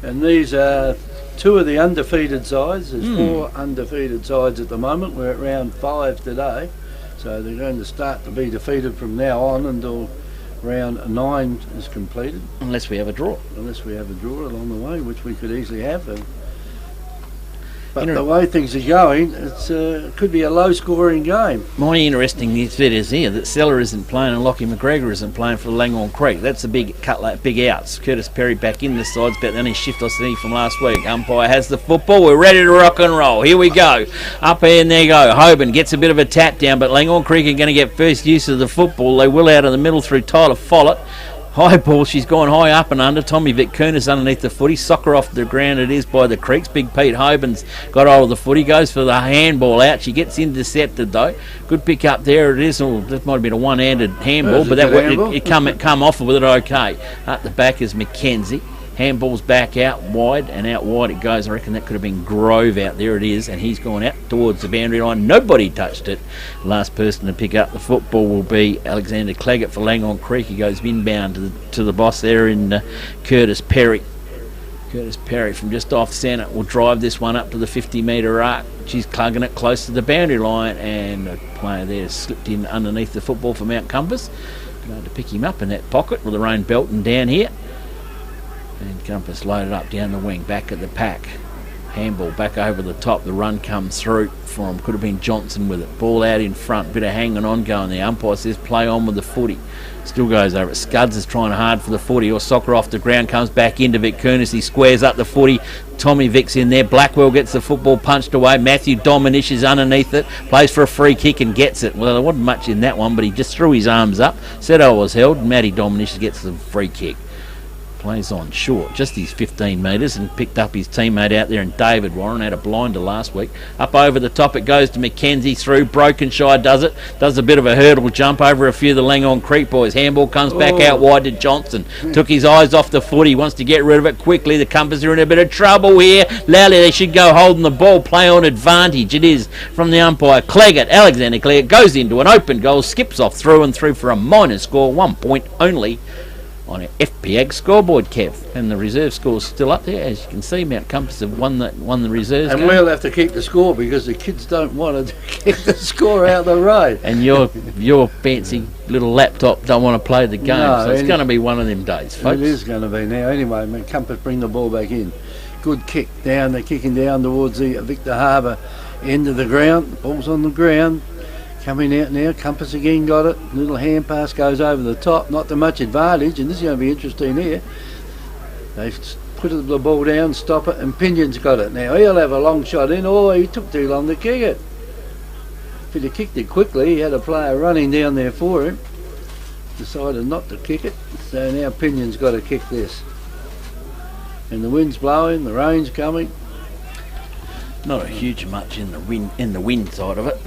And these are two of the undefeated sides. There's 4 undefeated sides at the moment. We're at round 5 today. So they're going to start to be defeated from now on until round 9 is completed. Unless we have a draw. Unless we have a draw along the way, which we could easily have. But the way things are going, it could be a low-scoring game. My interesting bit is here that Seller isn't playing and Lockie McGregor isn't playing for the Langhorne Creek. That's the big outs. Curtis Perry back in the side's about the only shift I see from last week. Umpire has the football. We're ready to rock and roll. Here we go. Up here and there you go. Hoban gets a bit of a tap down, but Langhorne Creek are going to get first use of the football. They will out of the middle through Tyler Follett. High ball, she's gone high up and under. Tommy Vic Kerner's underneath the footy. Soccer off the ground it is by the Creeks. Big Pete Hoban's got hold of the footy. Goes for the handball out. She gets intercepted though. Good pick up there it is. Oh, that might have been a one-handed handball, but it come off with it okay. Up the back is Mackenzie. Handball's back out wide, and out wide it goes. I reckon that could have been Grove out there. It is, and he's gone out towards the boundary line. Nobody touched it. Last person to pick up the football will be Alexander Claggett for Langhorne Creek. He goes inbound to the boss there in Curtis Perry. Curtis Perry from just off centre will drive this one up to the 50-metre arc. She's clugging it close to the boundary line, and a player there slipped in underneath the football for Mount Compass. Going to pick him up in that pocket with her own belt and down here. And Compass loaded up down the wing, back at the pack. Handball back over the top. The run comes through for him. Could have been Johnson with it. Ball out in front. Bit of hanging on going there. Umpire says play on with the footy. Still goes over it. Scuds is trying hard for the footy. Or Soccer off the ground. Comes back into Vic Kernis. He squares up the footy. Tommy Vic's in there. Blackwell gets the football punched away. Matthew Dominish is underneath it. Plays for a free kick and gets it. Well, there wasn't much in that one, but he just threw his arms up. Seto was held. Matty Dominish gets the free kick. Plays on short, just his 15 metres, and picked up his teammate out there, and David Warren had a blinder last week. Up over the top it goes to Mackenzie through. Brokenshire does it. Does a bit of a hurdle jump over a few of the Langhorne Creek boys. Handball comes back out wide to Johnson. Took his eyes off the footy. Wants to get rid of it quickly. The Compass are in a bit of trouble here. Loudly they should go holding the ball. Play on advantage. It is from the umpire. Claggett, Alexander Claggett, goes into an open goal. Skips off through and through for a minor score. 1 point only on an FPAG scoreboard, Kev, and the reserve score's still up there. As you can see, Mount Compass have won the reserves and game. We'll have to keep the score because the kids don't want to keep the score out the road. And your fancy little laptop don't want to play the game, so it's going to be one of them days, folks. It is going to be now. Anyway, Mount Compass bring the ball back in. Good kick down. They're kicking down towards the Victor Harbour end of the ground. Ball's on the ground. Coming out now, Compass again got it. Little hand pass goes over the top. Not too much advantage, and this is going to be interesting here. They've put the ball down, stop it, and Pinion's got it now. He'll have a long shot in. Oh, he took too long to kick it. If he'd have kicked it quickly, he had a player running down there for him. Decided not to kick it, so now Pinion's got to kick this. And the wind's blowing, the rain's coming. Not a huge much in the wind side of it.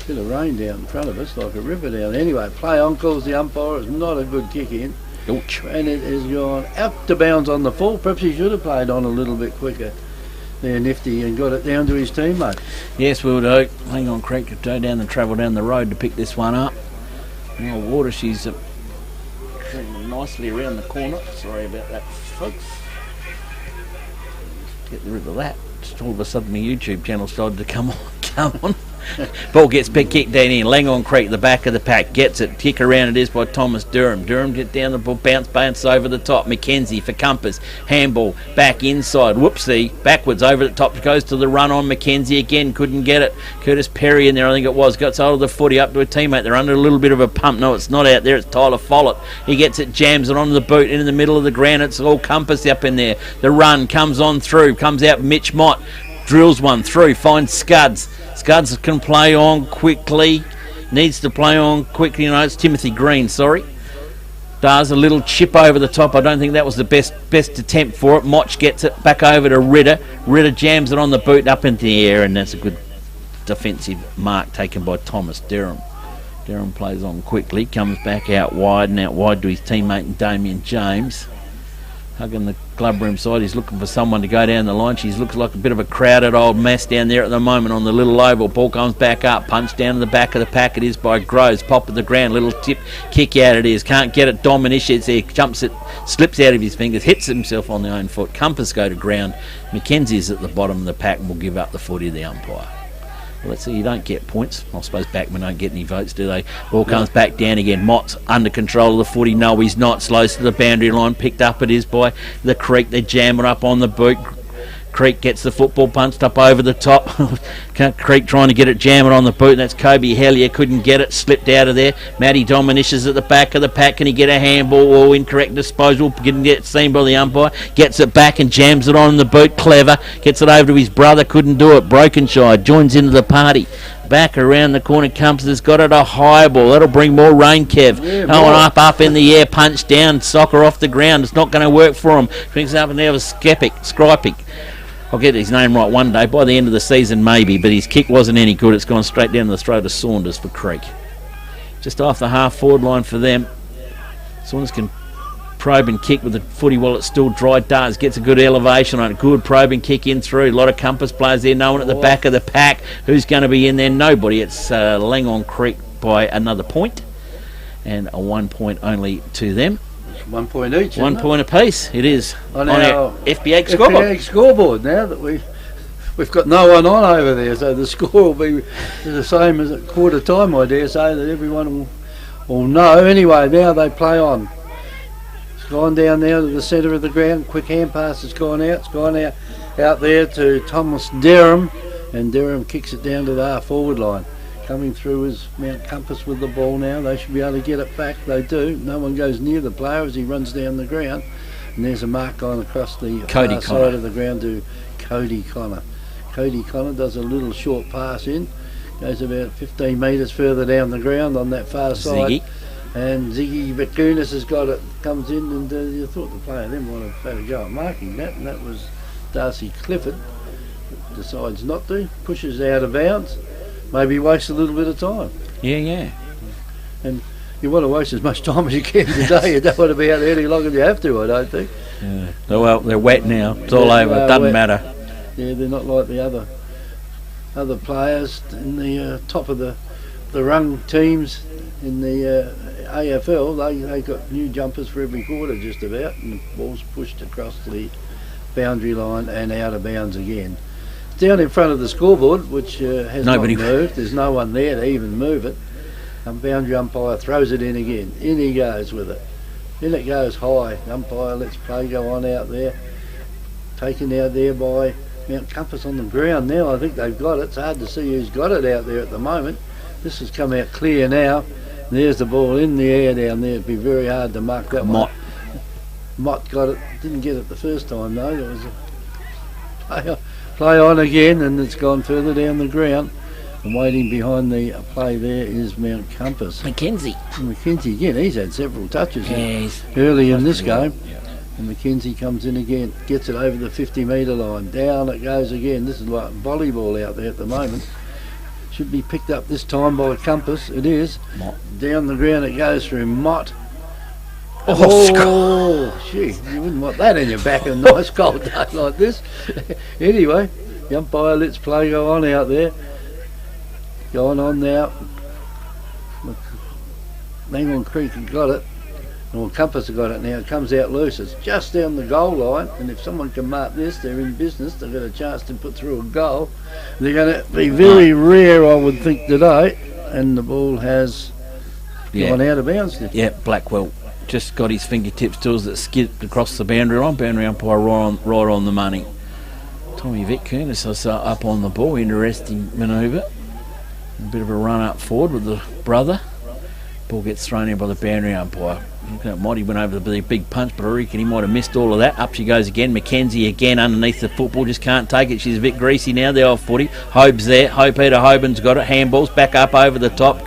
Bit of rain down in front of us, like a river down. Anyway, play on, calls the umpire. It's not a good kick in. Ouch. And it has gone out to bounds on the full. Perhaps he should have played on a little bit quicker there, Nifty, and got it down to his teammate. Yes, we'll do. Langhorne Creek could go down and travel down the road to pick this one up. Now Water, she's treating nicely around the corner. Sorry about that, folks. Get rid of that. Just all of a sudden the YouTube channel started to come on. Ball gets kicked down in. Langhorne Creek, the back of the pack, gets it. Kick around it is by Thomas Durham. Durham get down the ball, bounce over the top. Mackenzie for Compass. Handball back inside. Whoopsie. Backwards over the top. Goes to the run on Mackenzie again. Couldn't get it. Curtis Perry in there, I think it was. Got hold of the footy up to a teammate. They're under a little bit of a pump. No, it's not out there. It's Tyler Follett. He gets it, jams it onto the boot in the middle of the ground. It's all Compass up in there. The run comes on through. Comes out Mitch Mott. Drills one through. Finds Scuds. Scuds can play on quickly. Needs to play on quickly. No, it's Timothy Green, sorry. Does a little chip over the top. I don't think that was the best attempt for it. Motch gets it back over to Ritter. Ritter jams it on the boot up into the air, and that's a good defensive mark taken by Thomas Durham. Durham plays on quickly. Comes back out wide and out wide to his teammate Damien James. hugging the glove room side. He's looking for someone to go down the line. She looks like a bit of a crowded old mess down there at the moment on the little oval. Ball comes back up, punch down to the back of the pack. It is by Groves. Pop at the ground, little tip kick out it is. Can't get it. Dominish it's there, jumps it, slips out of his fingers, hits himself on the own foot. Compass go to ground. Mackenzie's at the bottom of the pack and will give up the footy to the umpire. Well, let's see, you don't get points. I suppose backmen don't get any votes, do they? Ball comes back down again. Mott's under control of the footy. No, he's not. Slows to the boundary line. Picked up it is by the Creek. They jam it up on the boot. Creek gets the football punched up over the top. Creek trying to get it, jam it on the boot. And that's Kobe Hellier. Couldn't get it. Slipped out of there. Matty Dominish is at the back of the pack. Can he get a handball or incorrect disposal? Getting it seen by the umpire. Gets it back and jams it on the boot. Clever. Gets it over to his brother. Couldn't do it. Brokenshire joins into the party. Back around the corner. Compass has got it a high ball. That'll bring more rain, Kev. Up in the air. Punch down. Soccer off the ground. It's not going to work for him. Brings up and there was Skripik. I'll get his name right one day, by the end of the season maybe, but his kick wasn't any good. It's gone straight down the throat of Saunders for Creek. Just off the half-forward line for them. Saunders can probe and kick with the footy while it's still dry. Darts gets a good elevation on it. Good probe and kick in through. A lot of Compass players there. No one at the back of the pack. Who's going to be in there? Nobody. It's Langhorne Creek by another point, and a 1 point only to them. 1 point each. 1 point apiece. It is on our FBA scoreboard now that we've got no one on over there, so the score will be the same as at quarter time. I dare say that everyone will know. Anyway, now they play on. It's gone down now to the centre of the ground. Quick hand pass has gone out. It's gone out there to Thomas Derham, and Derham kicks it down to the half forward line. Coming through is Mount Compass with the ball now. They should be able to get it back. They do. No one goes near the player as he runs down the ground. And there's a mark gone across the far side of the ground to Cody Connor. Cody Connor does a little short pass in. Goes about 15 metres further down the ground on that far side. And Ziggy Vakunas has got it. Comes in and you thought the player then might have had a go at marking that. And that was Darcy Clifford. Decides not to. Pushes out of bounds. Maybe waste a little bit of time. Yeah. And you want to waste as much time as you can today. You don't want to be out there any longer than you have to, I don't think. Yeah. Well, they're wet now. It's all over. It doesn't matter. Yeah, they're not like the other players in the top of the rung teams in the AFL. They got new jumpers for every quarter just about, and the ball's pushed across the boundary line and out of bounds again. Down in front of the scoreboard, which has nobody not moved. There's no one there to even move it. Boundary umpire throws it in again. In he goes with it. In it goes high. Umpire lets play go on out there. Taken out there by Mount Compass on the ground now. I think they've got it. It's hard to see who's got it out there at the moment. This has come out clear now. There's the ball in the air down there. It'd be very hard to mark that one. Mott got it. Didn't get it the first time though. It was a play on again, and it's gone further down the ground. And waiting behind the play there is Mount Compass. Mackenzie again. He's had several touches early in this game. Yeah. And Mackenzie comes in again, gets it over the 50-metre line. Down it goes again. This is like volleyball out there at the moment. Should be picked up this time by Compass. It is. Mott. Down the ground it goes through Mott. Gee, you wouldn't want that in your back on a nice cold day like this. Anyway, the umpire lets play go on out there. Going on now. Langhorne Creek have got it. Well, Compass have got it now. It comes out loose. It's just down the goal line, and if someone can mark this, they're in business. They've got a chance to put through a goal. They're going to be very rare, I would think, today. And the ball has gone out of bounds now. Yeah, Blackwell just got his fingertips to us that skipped across the boundary line. Boundary umpire right on the money. Tommy Vitkunis is up on the ball. Interesting manoeuvre. A bit of a run up forward with the brother. Ball gets thrown in by the boundary umpire. He went over the big punch, but I reckon he might have missed all of that. Up she goes again. Mackenzie again underneath the football, just can't take it. She's a bit greasy now, the old footy. Hobe's there. Peter Hoban's got it. Handballs back up over the top.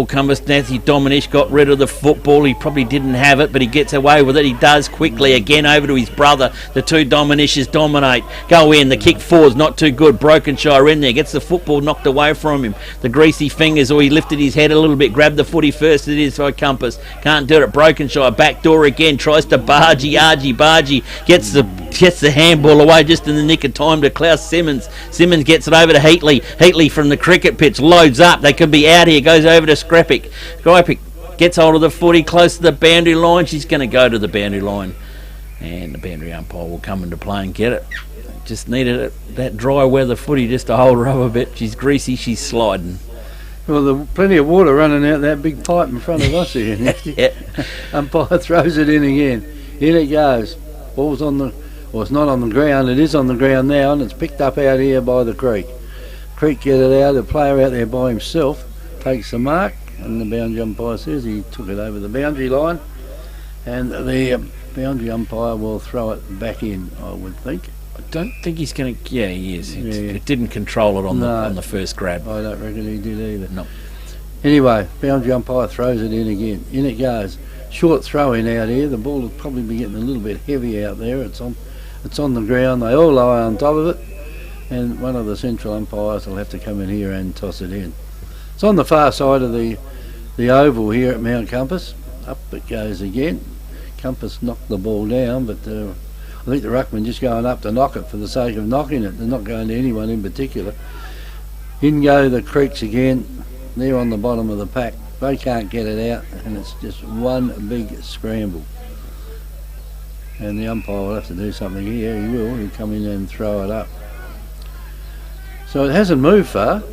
Cumbers Nancy Dominish got rid of the football. He probably didn't have it, but he gets away with it. He does quickly. Again over to his brother. The two Dominishes dominate. Go in. The kick forward's not too good. Brokenshire in there. Gets the football knocked away from him. The greasy fingers, he lifted his head a little bit, grabbed the footy first. It is for Compass. Can't do it. broken shot. Back door again, tries to bargy, gets the handball away just in the nick of time to Klaus Simmons. Simmons gets it over to Heatley from the cricket pitch, loads up, they could be out here, goes over to Scrappick gets hold of the footy close to the boundary line. She's going to go to the boundary line, and the boundary umpire will come into play and get it. Just needed that dry weather footy just to hold her up a bit. She's greasy, she's sliding. Well, there's plenty of water running out that big pipe in front of us here, Nifty. Yeah. Umpire throws it in again. In it goes. Ball's on the... Well, it's not on the ground. It is on the ground now, and it's picked up out here by the creek. Creek get it out. The player out there by himself takes the mark, and the boundary umpire says he took it over the boundary line, and the boundary umpire will throw it back in, I would think. I don't think he's going to... Yeah, he is. Yeah. It didn't control it on the first grab. I don't reckon he did either. No. Anyway, boundary umpire throws it in again. In it goes. Short throw in out here. The ball will probably be getting a little bit heavy out there. It's on the ground. They all lie on top of it. And one of the central umpires will have to come in here and toss it in. It's on the far side of the oval here at Mount Compass. Up it goes again. Compass knocked the ball down, but... I think the ruckman just going up to knock it for the sake of knocking it. They're not going to anyone in particular. In go the Creeks again. They're on the bottom of the pack. They can't get it out, and it's just one big scramble. And the umpire will have to do something here. He will. He'll come in and throw it up. So it hasn't moved far.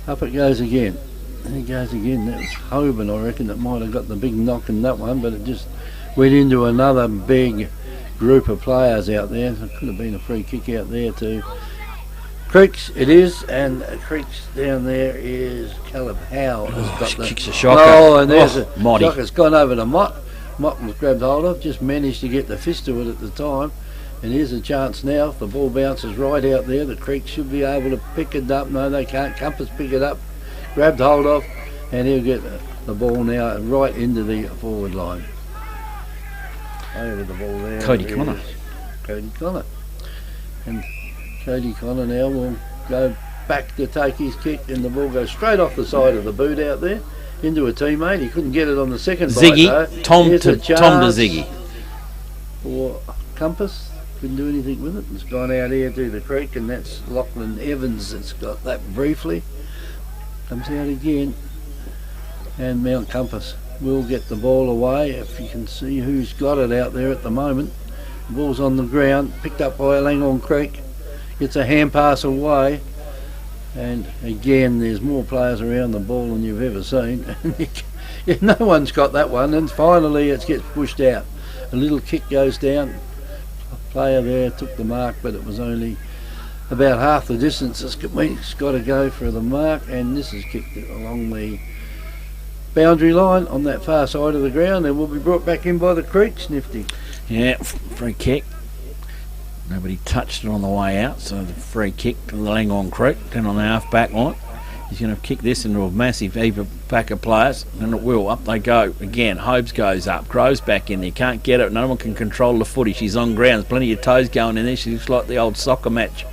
Up it goes again. And it goes again. That was Hoban, I reckon, that might have got the big knock in that one, but it just went into another big group of players out there. There could have been a free kick out there too. Creeks it is, and Creeks down there is Caleb Howe has got the kicks a shocker. Oh, and there's a Motty. shocker's gone over to Mott. Mott was grabbed hold of, just managed to get the fist to it at the time. And here's a chance now. If the ball bounces right out there, the Creeks should be able to pick it up. No, they can't. Compass pick it up, grabbed hold of, and he'll get the ball now right into the forward line. Over the ball there. Cody Connor. Cody Connor. And Cody Connor now will go back to take his kick, and the ball goes straight off the side of the boot out there into a teammate. He couldn't get it on the second Ziggy. bite, though. Tom to Ziggy. For Compass. Couldn't do anything with it. It's gone out here to the creek, and that's Lachlan Evans that's got that briefly. Comes out again, and Mount Compass will get the ball away. If you can see who's got it out there at the moment. The ball's on the ground, picked up by Langhorne Creek. Gets a hand pass away, and again there's more players around the ball than you've ever seen. No one's got that one, and finally it gets pushed out. A little kick goes down. A player there took the mark, but it was only about half the distance. It's got to go for the mark, and this is kicked along the boundary line on that far side of the ground, and will be brought back in by the Creeks. Nifty. Yeah, free kick. Nobody touched it on the way out, so the free kick to the Langhorne Creek, then on the half back line. He's going to kick this into a massive heap of pack of players, and it will. Up they go again. Hobes goes up, Groves back in there, can't get it. No one can control the footy. She's on ground. There's plenty of toes going in there. She looks like the old soccer match.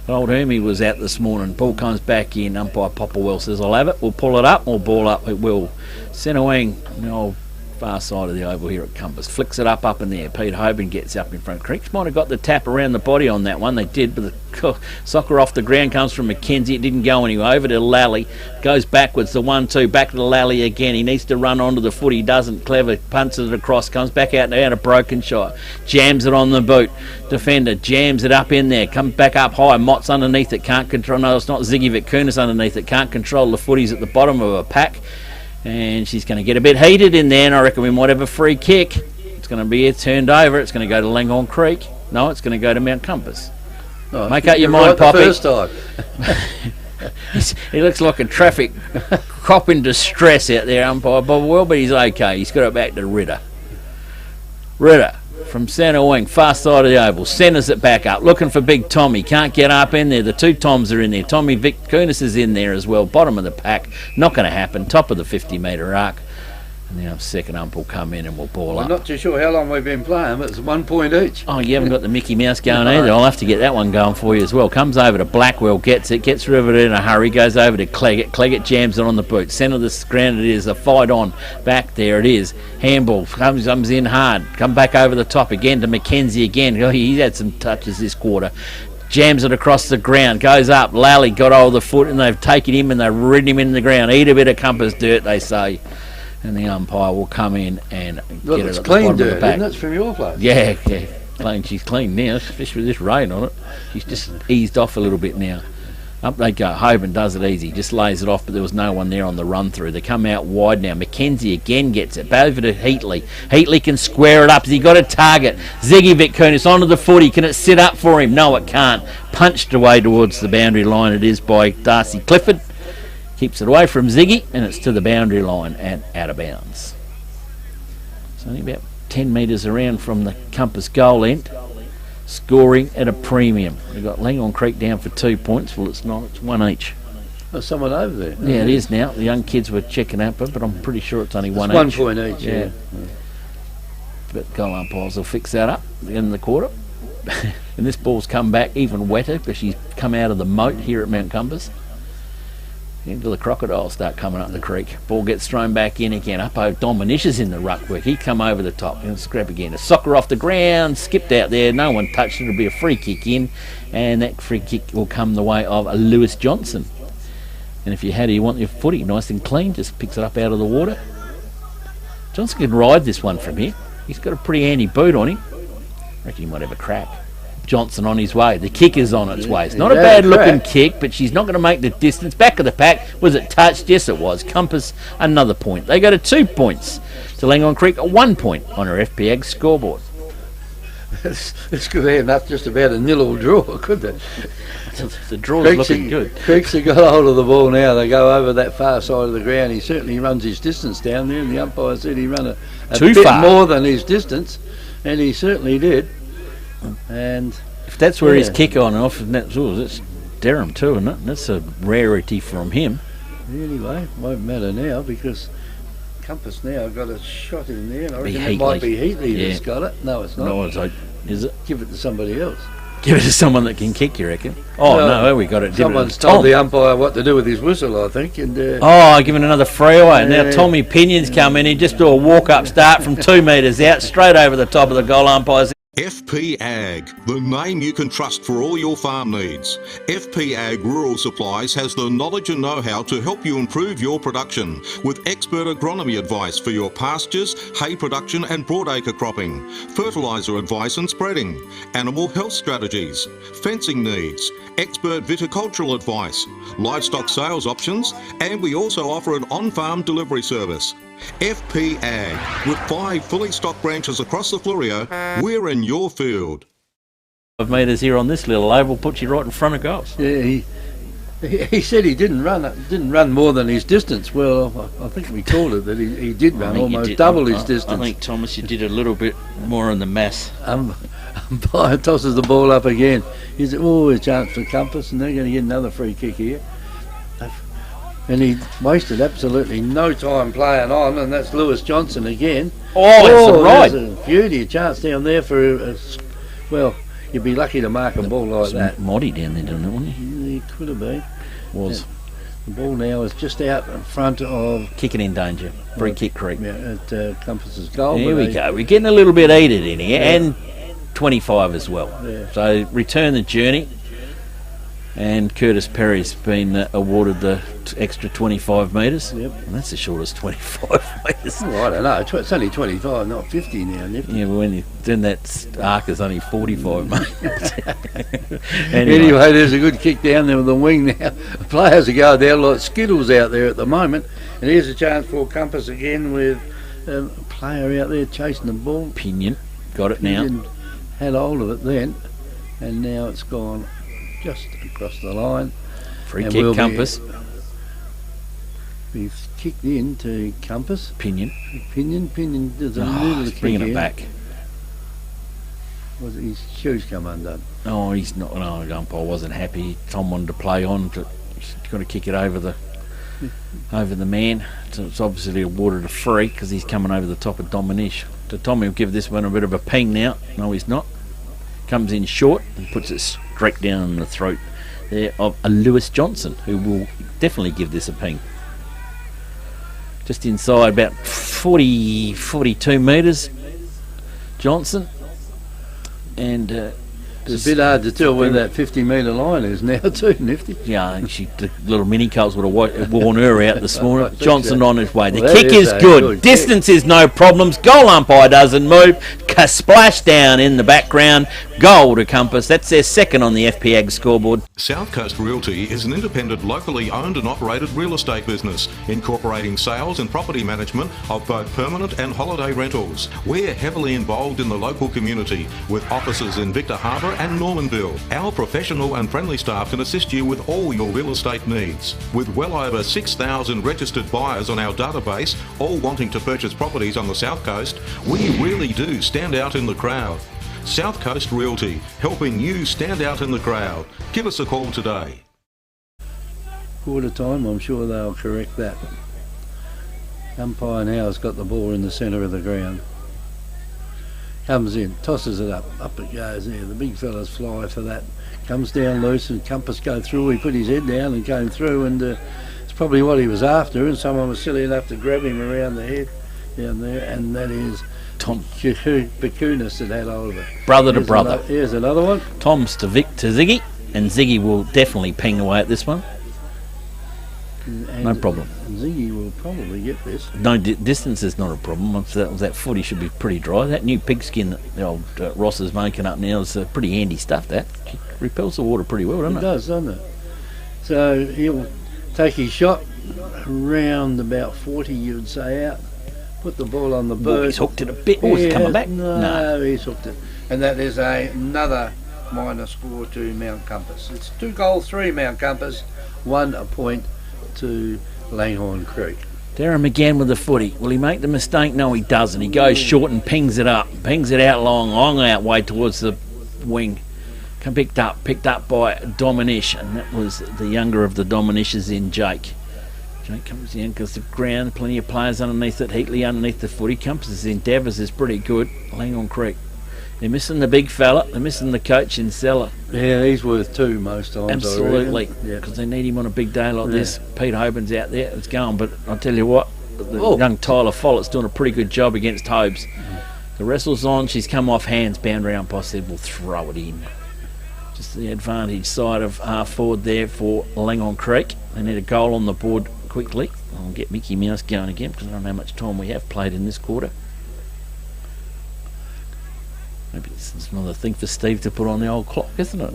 The old Hermie was out this morning. Ball comes back in. Umpire Popperwell says, "I'll have it. We'll pull it up. We'll ball up. It will." Centre wing, the old far side of the oval here at Compass, flicks it up in there. Pete Hoban gets up in front. Creeks might have got the tap around the body on that one. They did, but the soccer off the ground comes from McKenzie. It didn't go anywhere. Over to Lally, goes backwards. The 1-2 back to the Lally again. He needs to run onto the foot. He doesn't. Clever punts it across. Comes back out a broken shot. Jams it on the boot. Defender jams it up in there. Comes back up high. Mott's underneath it. Can't control. No, it's not Ziggy Vitkunis underneath it. Can't control the footies at the bottom of a pack. And she's going to get a bit heated in there, and I reckon we might have a free kick. It's going to be turned over. It's going to go to Langhorne Creek. No, it's going to go to Mount Compass. Oh, make up your mind, Poppy. First time. He looks like a traffic cop in distress out there, umpire. But he's okay. He's got it back to Ritter. Ritter from centre wing, far side of the oval, centres it back up, looking for Big Tommy. Can't get up in there. The two Toms are in there. Tommy Vitkunis is in there as well. Bottom of the pack. Not going to happen. Top of the 50-metre arc. And now second ump will come in and we'll ball I'm up. not too sure how long we've been playing, but it's 1 point each. Oh, you haven't got the Mickey Mouse going either. I'll have to get that one going for you as well. Comes over to Blackwell, gets rid of it in a hurry, goes over to Cleggett. Cleggett jams it on the boot. Centre of the ground it is, a fight on. Back there it is. Handball comes in hard. Come back over the top again to Mackenzie again. Oh, he's had some touches this quarter. Jams it across the ground, goes up. Lally got hold of the foot and they've taken him and they've ridden him in the ground. Eat a bit of compass dirt, they say. And the umpire will come in and get it at the bottom dirt, of the back. Isn't it? It's from your place. Yeah. Clean. She's clean now, especially with this rain on it. She's just eased off a little bit now. Up they go. Hoban does it easy, just lays it off, but there was no one there on the run through. They come out wide now. Mackenzie again gets it. Over to Heatley. Heatley can square it up. Has he got a target? Ziggy Vitkunis onto the footy. Can it sit up for him? No, it can't. Punched away towards the boundary line. It is by Darcy Clifford. Keeps it away from Ziggy, and it's to the boundary line and out of bounds. It's only about 10 metres around from the Compass goal end. Scoring at a premium. We've got Langhorne Creek down for 2 points. Well, it's not. It's one each. There's someone over there. Yeah, it is now. The young kids were checking out, but I'm pretty sure it's only one each. 1 point each, yeah. But goal umpires will fix that up at the end of the quarter. And this ball's come back even wetter because she's come out of the moat here at Mount Compass. Into the crocodiles start coming up the creek. Ball gets thrown back in again. Up over Dominicia's in the ruck work. He come over the top and scrap again. A soccer off the ground, skipped out there. No one touched it. It'll be a free kick in, and that free kick will come the way of Lewis Johnson. And if you want your footy nice and clean, just picks it up out of the water. Johnson can ride this one from here. He's got a pretty handy boot on him. I reckon he might have a crack. Johnson on his way. The kick is on its way. It's not a bad looking kick, but she's not going to make the distance. Back of the pack. Was it touched? Yes, it was. Compass, another point. They go to 2 points. To Langhorne Creek, 1 point on her FPAG scoreboard. This could end up just about a 0 draw, couldn't it? The draw's looking good. Creeks have got hold of the ball now. They go over that far side of the ground. He certainly runs his distance down there, and the umpire said he ran a Too bit far. more than his distance, and he certainly did. And if that's where his kick on and off, and that's Durham too, isn't it? That's a rarity from him. Anyway, it won't matter now because Compass now got a shot in there, and I reckon Heatley. it might be Heatley that's got it. No, it's not. No, is it? Give it to somebody else. Give it to someone that can kick, you reckon? Oh, Well, no, we got it. Someone's told the umpire what to do with his whistle, I think. And Giving another freeway. Now Tommy Pinion's come in. He just do a walk-up start from 2 metres out, straight over the top of the goal umpires. FP Ag, the name you can trust for all your farm needs. FP Ag Rural Supplies has the knowledge and know-how to help you improve your production with expert agronomy advice for your pastures, hay production and broadacre cropping, fertiliser advice and spreading, animal health strategies, fencing needs, expert viticultural advice, livestock sales options, and we also offer an on-farm delivery service. FP Ag, with 5 fully stocked branches across the Fleurieu, we're in your field. 5 metres here on this little oval puts you right in front of goals. yeah, he said he didn't run more than his distance. Well, I think we called it that he did run almost double his distance. I think, Thomas, you did a little bit more on the mass. Umpire tosses the ball up again. He said, a chance for Compass, and they're going to get another free kick here. And he wasted absolutely no time playing on, and that's Lewis Johnson again. It's a ride. There's a beauty, a chance down there for, you'd be lucky to mark a ball like that. Moddy down there, didn't it, wasn't he? He could have been. Was. Yeah. The ball now is just out in front of... Kicking in danger. Free kick Creek. Yeah, at Compass's goal. Here we go. We're getting a little bit heated in here, and 25 as well. Yeah. So return the journey, and Curtis Perry's been awarded the extra 25 metres. Yep. And that's the shortest 25 metres. I don't know. It's only 25, not 50 now, Nip. Yeah, but then that arc is only 45 metres. Anyway, there's a good kick down there with the wing now. The players are going down like Skittles out there at the moment. And here's a chance for Compass again with a player out there chasing the ball. Pinion. Got it now. Pinion had hold of it then. And now it's gone just across the line. Free kick, Compass. We've kicked in to Compass. Pinion. Pinion does a little kick bringing in. it back. Was his shoes come undone? Oh, he's not. No, the umpire wasn't happy. Tom wanted to play on. He's got to kick it over the over the man. So it's obviously awarded a free because he's coming over the top of Dominish. So Tommy will give this one a bit of a ping now. No, he's not. Comes in short and puts it straight down the throat there of a Lewis Johnson, who will definitely give this a ping. Just inside about 42 metres, Johnson. And it's a bit hard to tell where that 50-metre line is now too, Nifty. yeah, the little mini Colts would have worn her out this morning. Johnson on his way. The Well, kick that is is a good. good Distance is no problems. Goal umpire doesn't move. Splash down in the background. Goal to Compass. That's their second on the FP Ag scoreboard. South Coast Realty is an independent, locally owned and operated real estate business, incorporating sales and property management of both permanent and holiday rentals. We're heavily involved in the local community with offices in Victor Harbour and Normanville. Our professional and friendly staff can assist you with all your real estate needs. With well over 6,000 registered buyers on our database, all wanting to purchase properties on the South Coast, we really do stand out in the crowd. South Coast Realty, helping you stand out in the crowd. Give us a call today. Quarter time, I'm sure they'll correct that. Umpire now's got the ball in the centre of the ground. Comes in, tosses it up it goes there. The big fellas fly for that. Comes down loose and Compass go through. He put his head down and came through, and it's probably what he was after, and someone was silly enough to grab him around the head down there, and that is Tom Bakunis that had hold of it. Brother to brother. Here's another one. Tom's to Ziggy, and Ziggy will definitely ping away at this one. And No problem. Ziggy will probably get this. No, distance is not a problem. Once that footy should be pretty dry. That new pigskin that the old Ross is making up now is pretty handy stuff. That it repels the water pretty well, doesn't it? It does, doesn't it? So he'll take his shot around about 40, you'd say, out. Put the ball on the bird. He's hooked it a bit. Oh, he's coming back. No, he's hooked it. And that is another minor score to Mount Compass. It's 2 goals, 3 Mount Compass, 1 a point to Langhorne Creek. Darren McGann with the footy. Will he make the mistake? No, he doesn't. He goes short and pings it up. Pings it out long out way towards the wing. Picked up by Dominish, and that was the younger of the Dominishes in Jake. Jake comes in because the ground, plenty of players underneath it. Heatley underneath the footy. Compass's endeavours is pretty good. Langhorne Creek. They're missing the big fella. They're missing the coach in Seller. Yeah, he's worth 2 most times. Absolutely, because they need him on a big day like this. Pete Hoban's out there. It's going, but I'll tell you what, young Tyler Follett's doing a pretty good job against Hobes. The wrestle's on. She's come off hands. Bound round post said we'll throw it in. Just the advantage side of half forward there for Langhorne Creek. They need a goal on the board quickly. I'll get Mickey Mouse going again because I don't know how much time we have played in this quarter. Maybe it's another thing for Steve to put on the old clock, isn't it?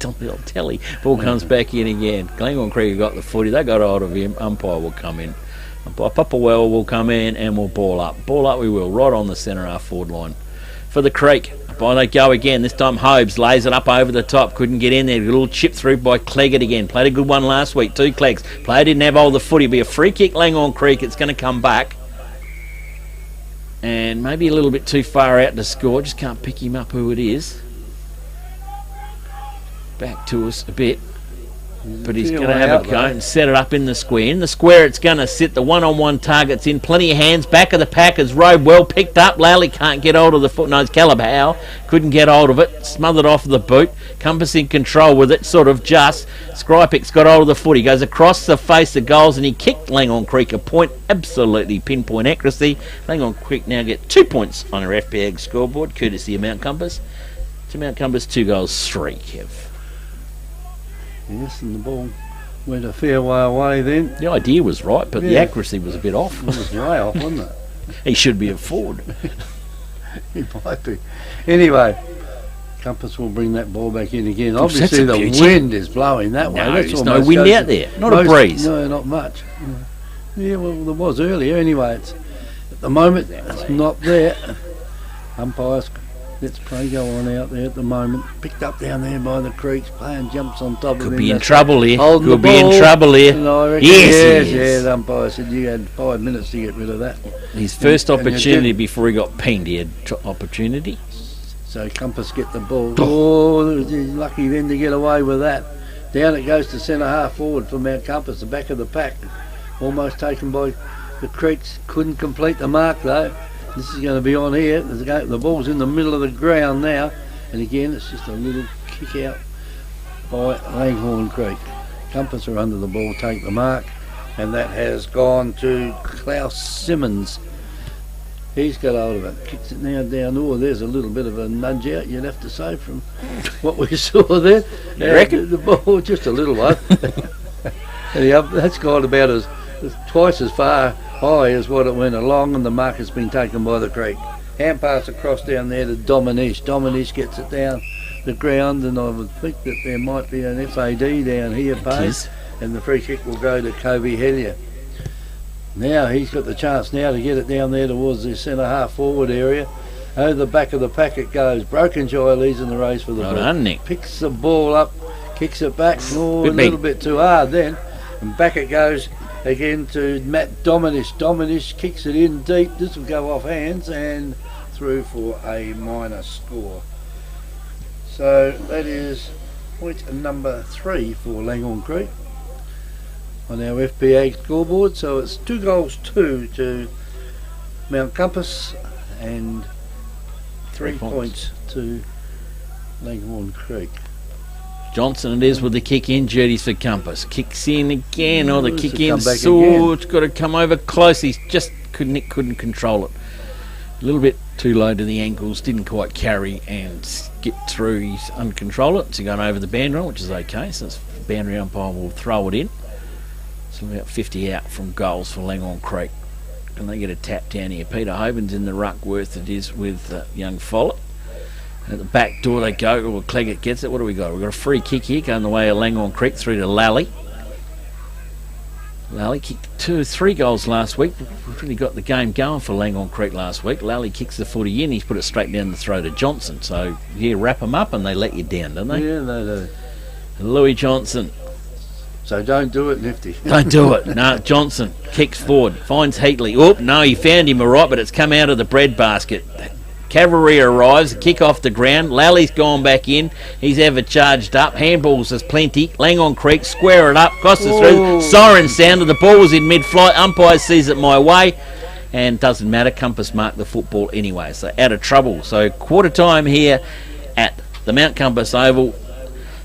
On the old telly. Ball comes back in again. Langhorne Creek got the footy. They got hold of him. Umpire will come in. Papa Well will come in and we'll ball up. Ball up we will, right on the centre half forward line. For the Creek, by they go again. This time Hobes lays it up over the top. Couldn't get in there. A little chip through by Cleggett again. Played a good one last week. 2 Cleggs. Player didn't have hold of the footy. It'll be a free kick Langhorne Creek. It's going to come back. And maybe a little bit too far out to score. Just can't pick him up who it is. Back to us a bit. But he's going to have a go and set it up in the square. In the square it's going to sit. The one-on-one target's in. Plenty of hands. Back of the pack is Road well picked up. Lally can't get hold of the foot. No, it's Caleb Howe. Couldn't get hold of it. Smothered off the boot. Compass in control with it. Sort of just. Skrypik's got hold of the foot. He goes across the face of goals and he kicked Langhorne Creek a point. Absolutely pinpoint accuracy. Langhorne Creek now get 2 points on her FPAG scoreboard, courtesy of Mount Compass. To Mount Compass, 2 goals, 3, Kev. Yes, and the ball went a fair way away then. The idea was right, but the accuracy was a bit off. It was way off, wasn't it? He should be a forward. He might be. Anyway, Compass will bring that ball back in again. Obviously the wind is blowing that way. No, there's no wind out there. Not a breeze. No, not much. Yeah, well, there was earlier. Anyway, at the moment, it's not there. Umpires, let's play go on out there at the moment. Picked up down there by the creeks. Playing jumps on top of him. Could be in trouble here. Could be in trouble here. Yes, the umpire said you had 5 minutes to get rid of that. His first opportunity before he got pinged. He had opportunity. So Compass get the ball. Oh, he's lucky then to get away with that. Down it goes to centre half forward for Mount Compass, the back of the pack. Almost taken by the Creeks. Couldn't complete the mark though. This is going to be on here. The ball's in the middle of the ground now. And again, it's just a little kick out by Langhorne Creek. Compass are under the ball, take the mark. And that has gone to Klaus Simmons. He's got hold of it. Kicks it now down. Oh, there's a little bit of a nudge out, you'd have to say, from what we saw there. You reckon? The ball, just a little one. Anyhow, that's gone about as twice as far high as what it went along, and the mark has been taken by the Creek. Hand pass across down there to Dominish. Dominish gets it down the ground, and I would think that there might be an FAD down here, paid, and the free kick will go to Kobe Hellier. Now he's got the chance now to get it down there towards the centre half forward area. Over the back of the pack it goes. Broken Joy leads in the race for the ball. Nick. Picks the ball up, kicks it back. Oh, a little bit too hard then. And back it goes again to Matt Dominish. Dominish kicks it in deep. This will go off hands and through for a minor score. So that is point number 3 for Langhorne Creek on our FPA scoreboard. So it's 2 goals 2 to Mount Compass and 3 points to Langhorne Creek. Johnson it is with the kick in duties for Compass. Kicks in again, the kick in. It's got to come over close. He just couldn't control it. A little bit too low to the ankles, didn't quite carry and skip through. He's uncontrolled it. So going over the boundary, which is okay. So the boundary umpire will throw it in. So about 50 out from goals for Langhorne Creek. And they get a tap down here. Peter Hoban's in the ruck, worth it is with young Follett. At the back door they go. Well, Cleggett gets it. What do we got? We've got a free kick here going the way of Langhorne Creek through to Lally. Lally kicked 3 goals last week. We've really got the game going for Langhorne Creek last week. Lally kicks the footy in. He's put it straight down the throat of Johnson. So you wrap them up and they let you down, don't they? Yeah, they do. Louis Johnson. So don't do it, Nifty. Don't do it. No, Johnson kicks forward, finds Heatley. Oh, no, he found him all right, but it's come out of the breadbasket. Cavalry arrives, kick off the ground. Lally's gone back in. He's ever charged up. Handballs there's plenty. Langhorne Creek, square it up, crosses through. Siren sounded. The ball was in mid-flight. Umpire sees it my way. And doesn't matter. Compass marked the football anyway. So out of trouble. So quarter time here at the Mount Compass Oval.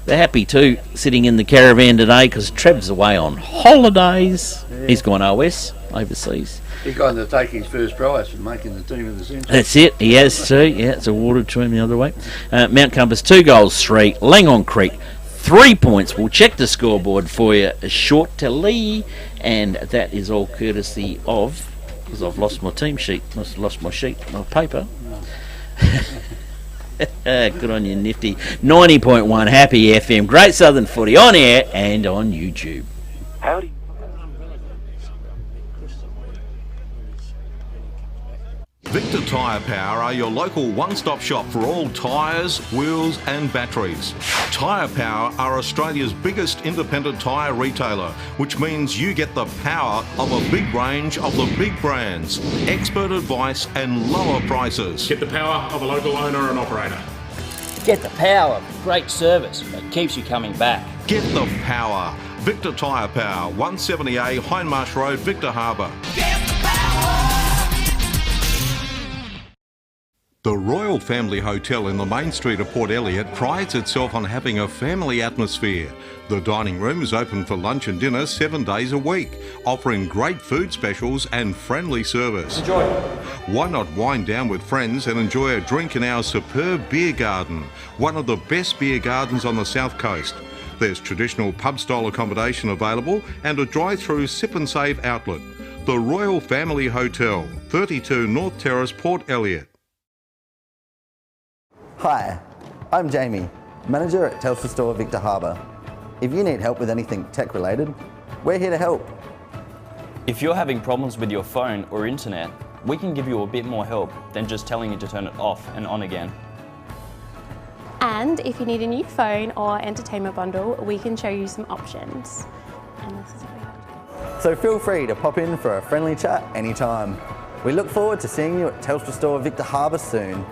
They're happy too, sitting in the caravan today because Trev's away on holidays. Yeah. He's gone OS, overseas. He's going to take his first prize for making the team of the century. That's it, he has too. Yeah, it's awarded to him the other way. Mount Compass 2 goals 3, Langhorne Creek 3 points. We'll check the scoreboard for you shortly, and that is all courtesy of, because I've lost my team sheet, lost my sheet, my paper. Good on you, Nifty. 90.1 Happy FM, Great Southern Footy on air and on YouTube. Howdy. Victor Tyre Power are your local one-stop shop for all tyres, wheels and batteries. Tyre Power are Australia's biggest independent tyre retailer, which means you get the power of a big range of the big brands, expert advice and lower prices. Get the power of a local owner and operator. Get the power of great service that keeps you coming back. Get the power. Victor Tyre Power, 170A Hindmarsh Road, Victor Harbour. Get the power. The Royal Family Hotel in the main street of Port Elliot prides itself on having a family atmosphere. The dining room is open for lunch and dinner 7 days a week, offering great food specials and friendly service. Enjoy. Why not wind down with friends and enjoy a drink in our superb beer garden, one of the best beer gardens on the south coast. There's traditional pub-style accommodation available and a drive-through sip and save outlet. The Royal Family Hotel, 32 North Terrace, Port Elliot. Hi, I'm Jamie, manager at Telstra Store Victor Harbour. If you need help with anything tech related, we're here to help. If you're having problems with your phone or internet, we can give you a bit more help than just telling you to turn it off and on again. And if you need a new phone or entertainment bundle, we can show you some options. And this is what we have. So feel free to pop in for a friendly chat anytime. We look forward to seeing you at Telstra Store Victor Harbour soon.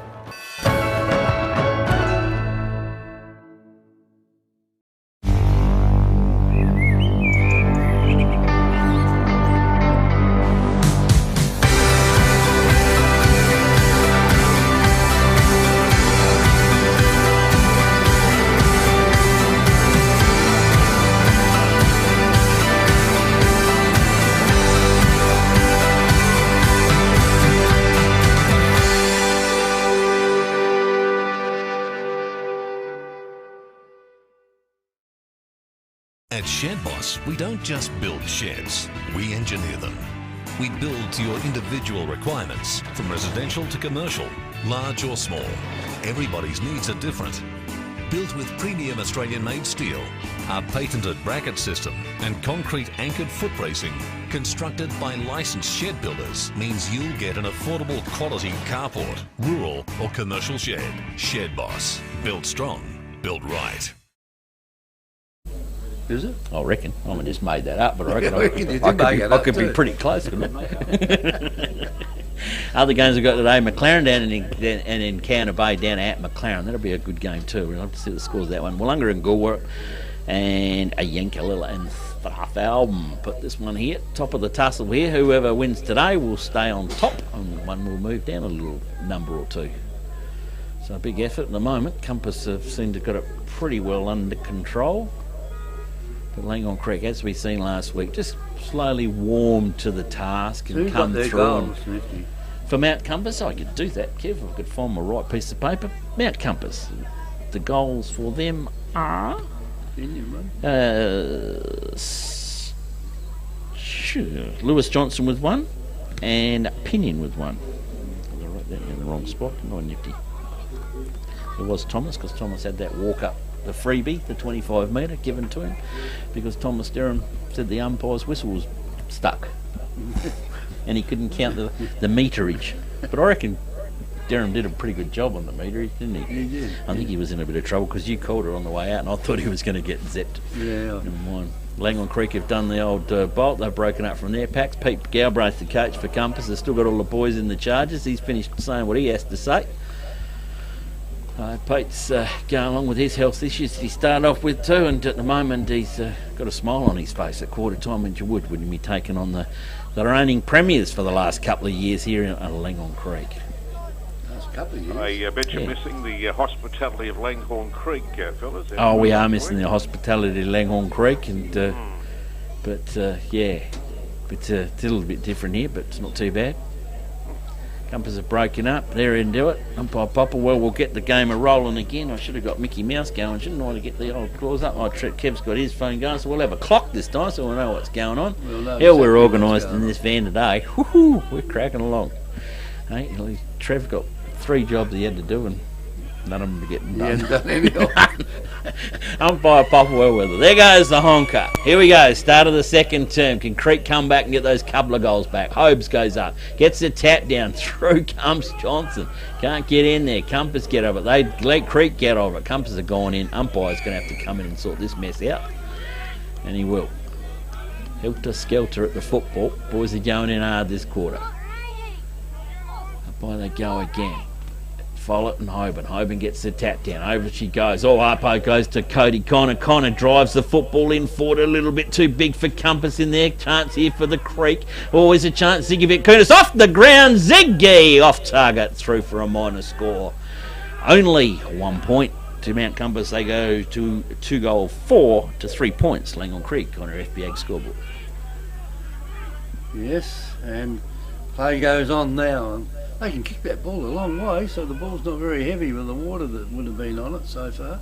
At Shed Boss, we don't just build sheds, we engineer them. We build to your individual requirements, from residential to commercial, large or small. Everybody's needs are different. Built with premium Australian-made steel, our patented bracket system and concrete anchored foot bracing, constructed by licensed shed builders, means you'll get an affordable quality carport, rural or commercial shed. Shed Boss. Built strong, built right. Is it? I reckon. I just made that up, but I reckon I could be pretty close, couldn't I? Other games we've got today, McLaren down and in Counter Bay down at McLaren. That'll be a good game too. We'll have to see the scores of that one. Wollonga and Goolwa and a Yankalilla and Strathalbyn. Put this one here, top of the tussle here. Whoever wins today will stay on top, and one will move down a little number or two. So a big effort at the moment. Compass have seemed to have got it pretty well under control. But Langhorne Creek, as we seen last week, just slowly warmed to the task and come through. For Mount Compass, I could do that, Kev. I could find my right piece of paper. Mount Compass, the goals for them are Lewis Johnson with one and Pinion with one. I wrote that in the wrong spot. Not nifty. It was Thomas, because Thomas had that walk up the freebie, the 25 metre given to him, because Thomas Derham said the umpire's whistle was stuck and he couldn't count the meterage. But I reckon Derham did a pretty good job on the meterage, didn't he? He did. I think he was in a bit of trouble because you called her on the way out and I thought he was going to get zipped. Yeah. Langhorne Creek have done the old bolt. They've broken up from their packs. Pete Galbraith, the coach for Compass, has still got all the boys in the charges. He's finished saying what he has to say. Pete's going along with his health issues he started off with too, and at the moment he's got a smile on his face at quarter time, and you wouldn't he be taking on the reigning premiers for the last couple of years here at Langhorne Creek. Last couple of years. I bet you're missing the hospitality of Langhorne Creek, fellas. Oh, we are missing the hospitality of Langhorne Creek, and but yeah, it's a little bit different here, but it's not too bad. Compass have broken up. They're into it. Umpire Popplewell will get the game a-rolling again. I should have got Mickey Mouse going, shouldn't I, to get the old claws up. Kev's got his phone going, so we'll have a clock this time so we'll know what's going on. How we're organised in this van today. Woohoo! We're cracking along. Hey, Trev got 3 jobs he had to do and none of them are getting done. He hasn't done any of them. Umpire Popplewell with it. There goes the honker. Here we go. Start of the second term. Can Creek come back and get those couple of goals back? Hobes goes up. Gets the tap down. Through comes Johnson. Can't get in there. Compass get over it. They let Creek get over it. Compass are gone in. Umpire's going to have to come in and sort this mess out. And he will. Helter-skelter at the football. Boys are going in hard this quarter. Up by they go again. Follett and Hoban. Hoban gets the tap down. Over she goes. Uppo goes to Cody Connor. Connor drives the football in forward, a little bit too big for Compass in there. Chance here for the Creek. Always a chance. Zigovic Kunis off the ground. Ziggy off target. Through for a minor score. Only 1 point to Mount Compass. They go to 2-4 to 3 points. Langhorne Creek on our FBA scoreboard. Yes, and play goes on now. And they can kick that ball a long way, so the ball's not very heavy with the water that would have been on it so far.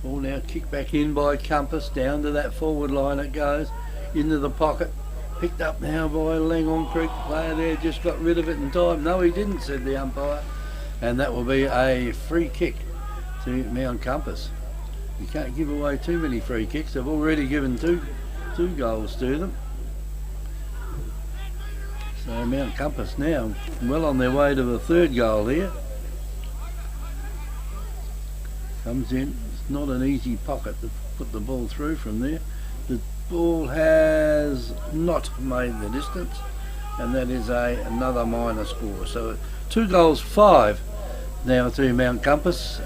Ball now kicked back in by Compass, down to that forward line it goes, into the pocket. Picked up now by Langhorne Creek. The player there just got rid of it in time. No, he didn't, said the umpire. And that will be a free kick to Mount Compass. You can't give away too many free kicks. They've already given two goals to them. So Mount Compass now well on their way to the 3rd goal here. Comes in. It's not an easy pocket to put the ball through from there. The ball has not made the distance, and that is another minor score. So 2-5 now to Mount Compass,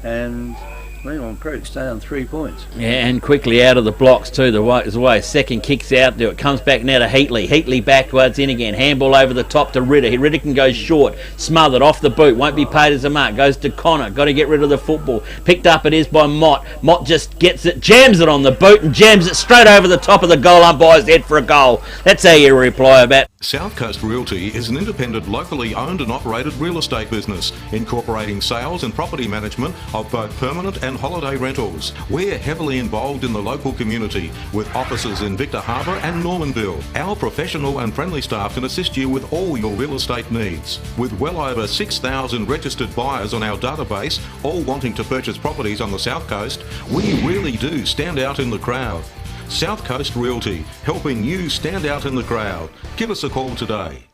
and Langhorne Creek stay on 3 points. Yeah, and quickly out of the blocks too. The way second kicks out to it. Comes back now to Heatley. Heatley backwards in again. Handball over the top to Ritter. Ritter can go short. Smothered off the boot. Won't be paid as a mark. Goes to Connor. Got to get rid of the football. Picked up it is by Mott. Mott just gets it. Jams it on the boot and jams it straight over the top of the goal umpire's head for a goal. That's how you reply about South Coast Realty is an independent, locally owned and operated real estate business, incorporating sales and property management of both permanent and holiday rentals. We're heavily involved in the local community, with offices in Victor Harbour and Normanville. Our professional and friendly staff can assist you with all your real estate needs. With well over 6,000 registered buyers on our database, all wanting to purchase properties on the South Coast, we really do stand out in the crowd. South Coast Realty, helping you stand out in the crowd. Give us a call today.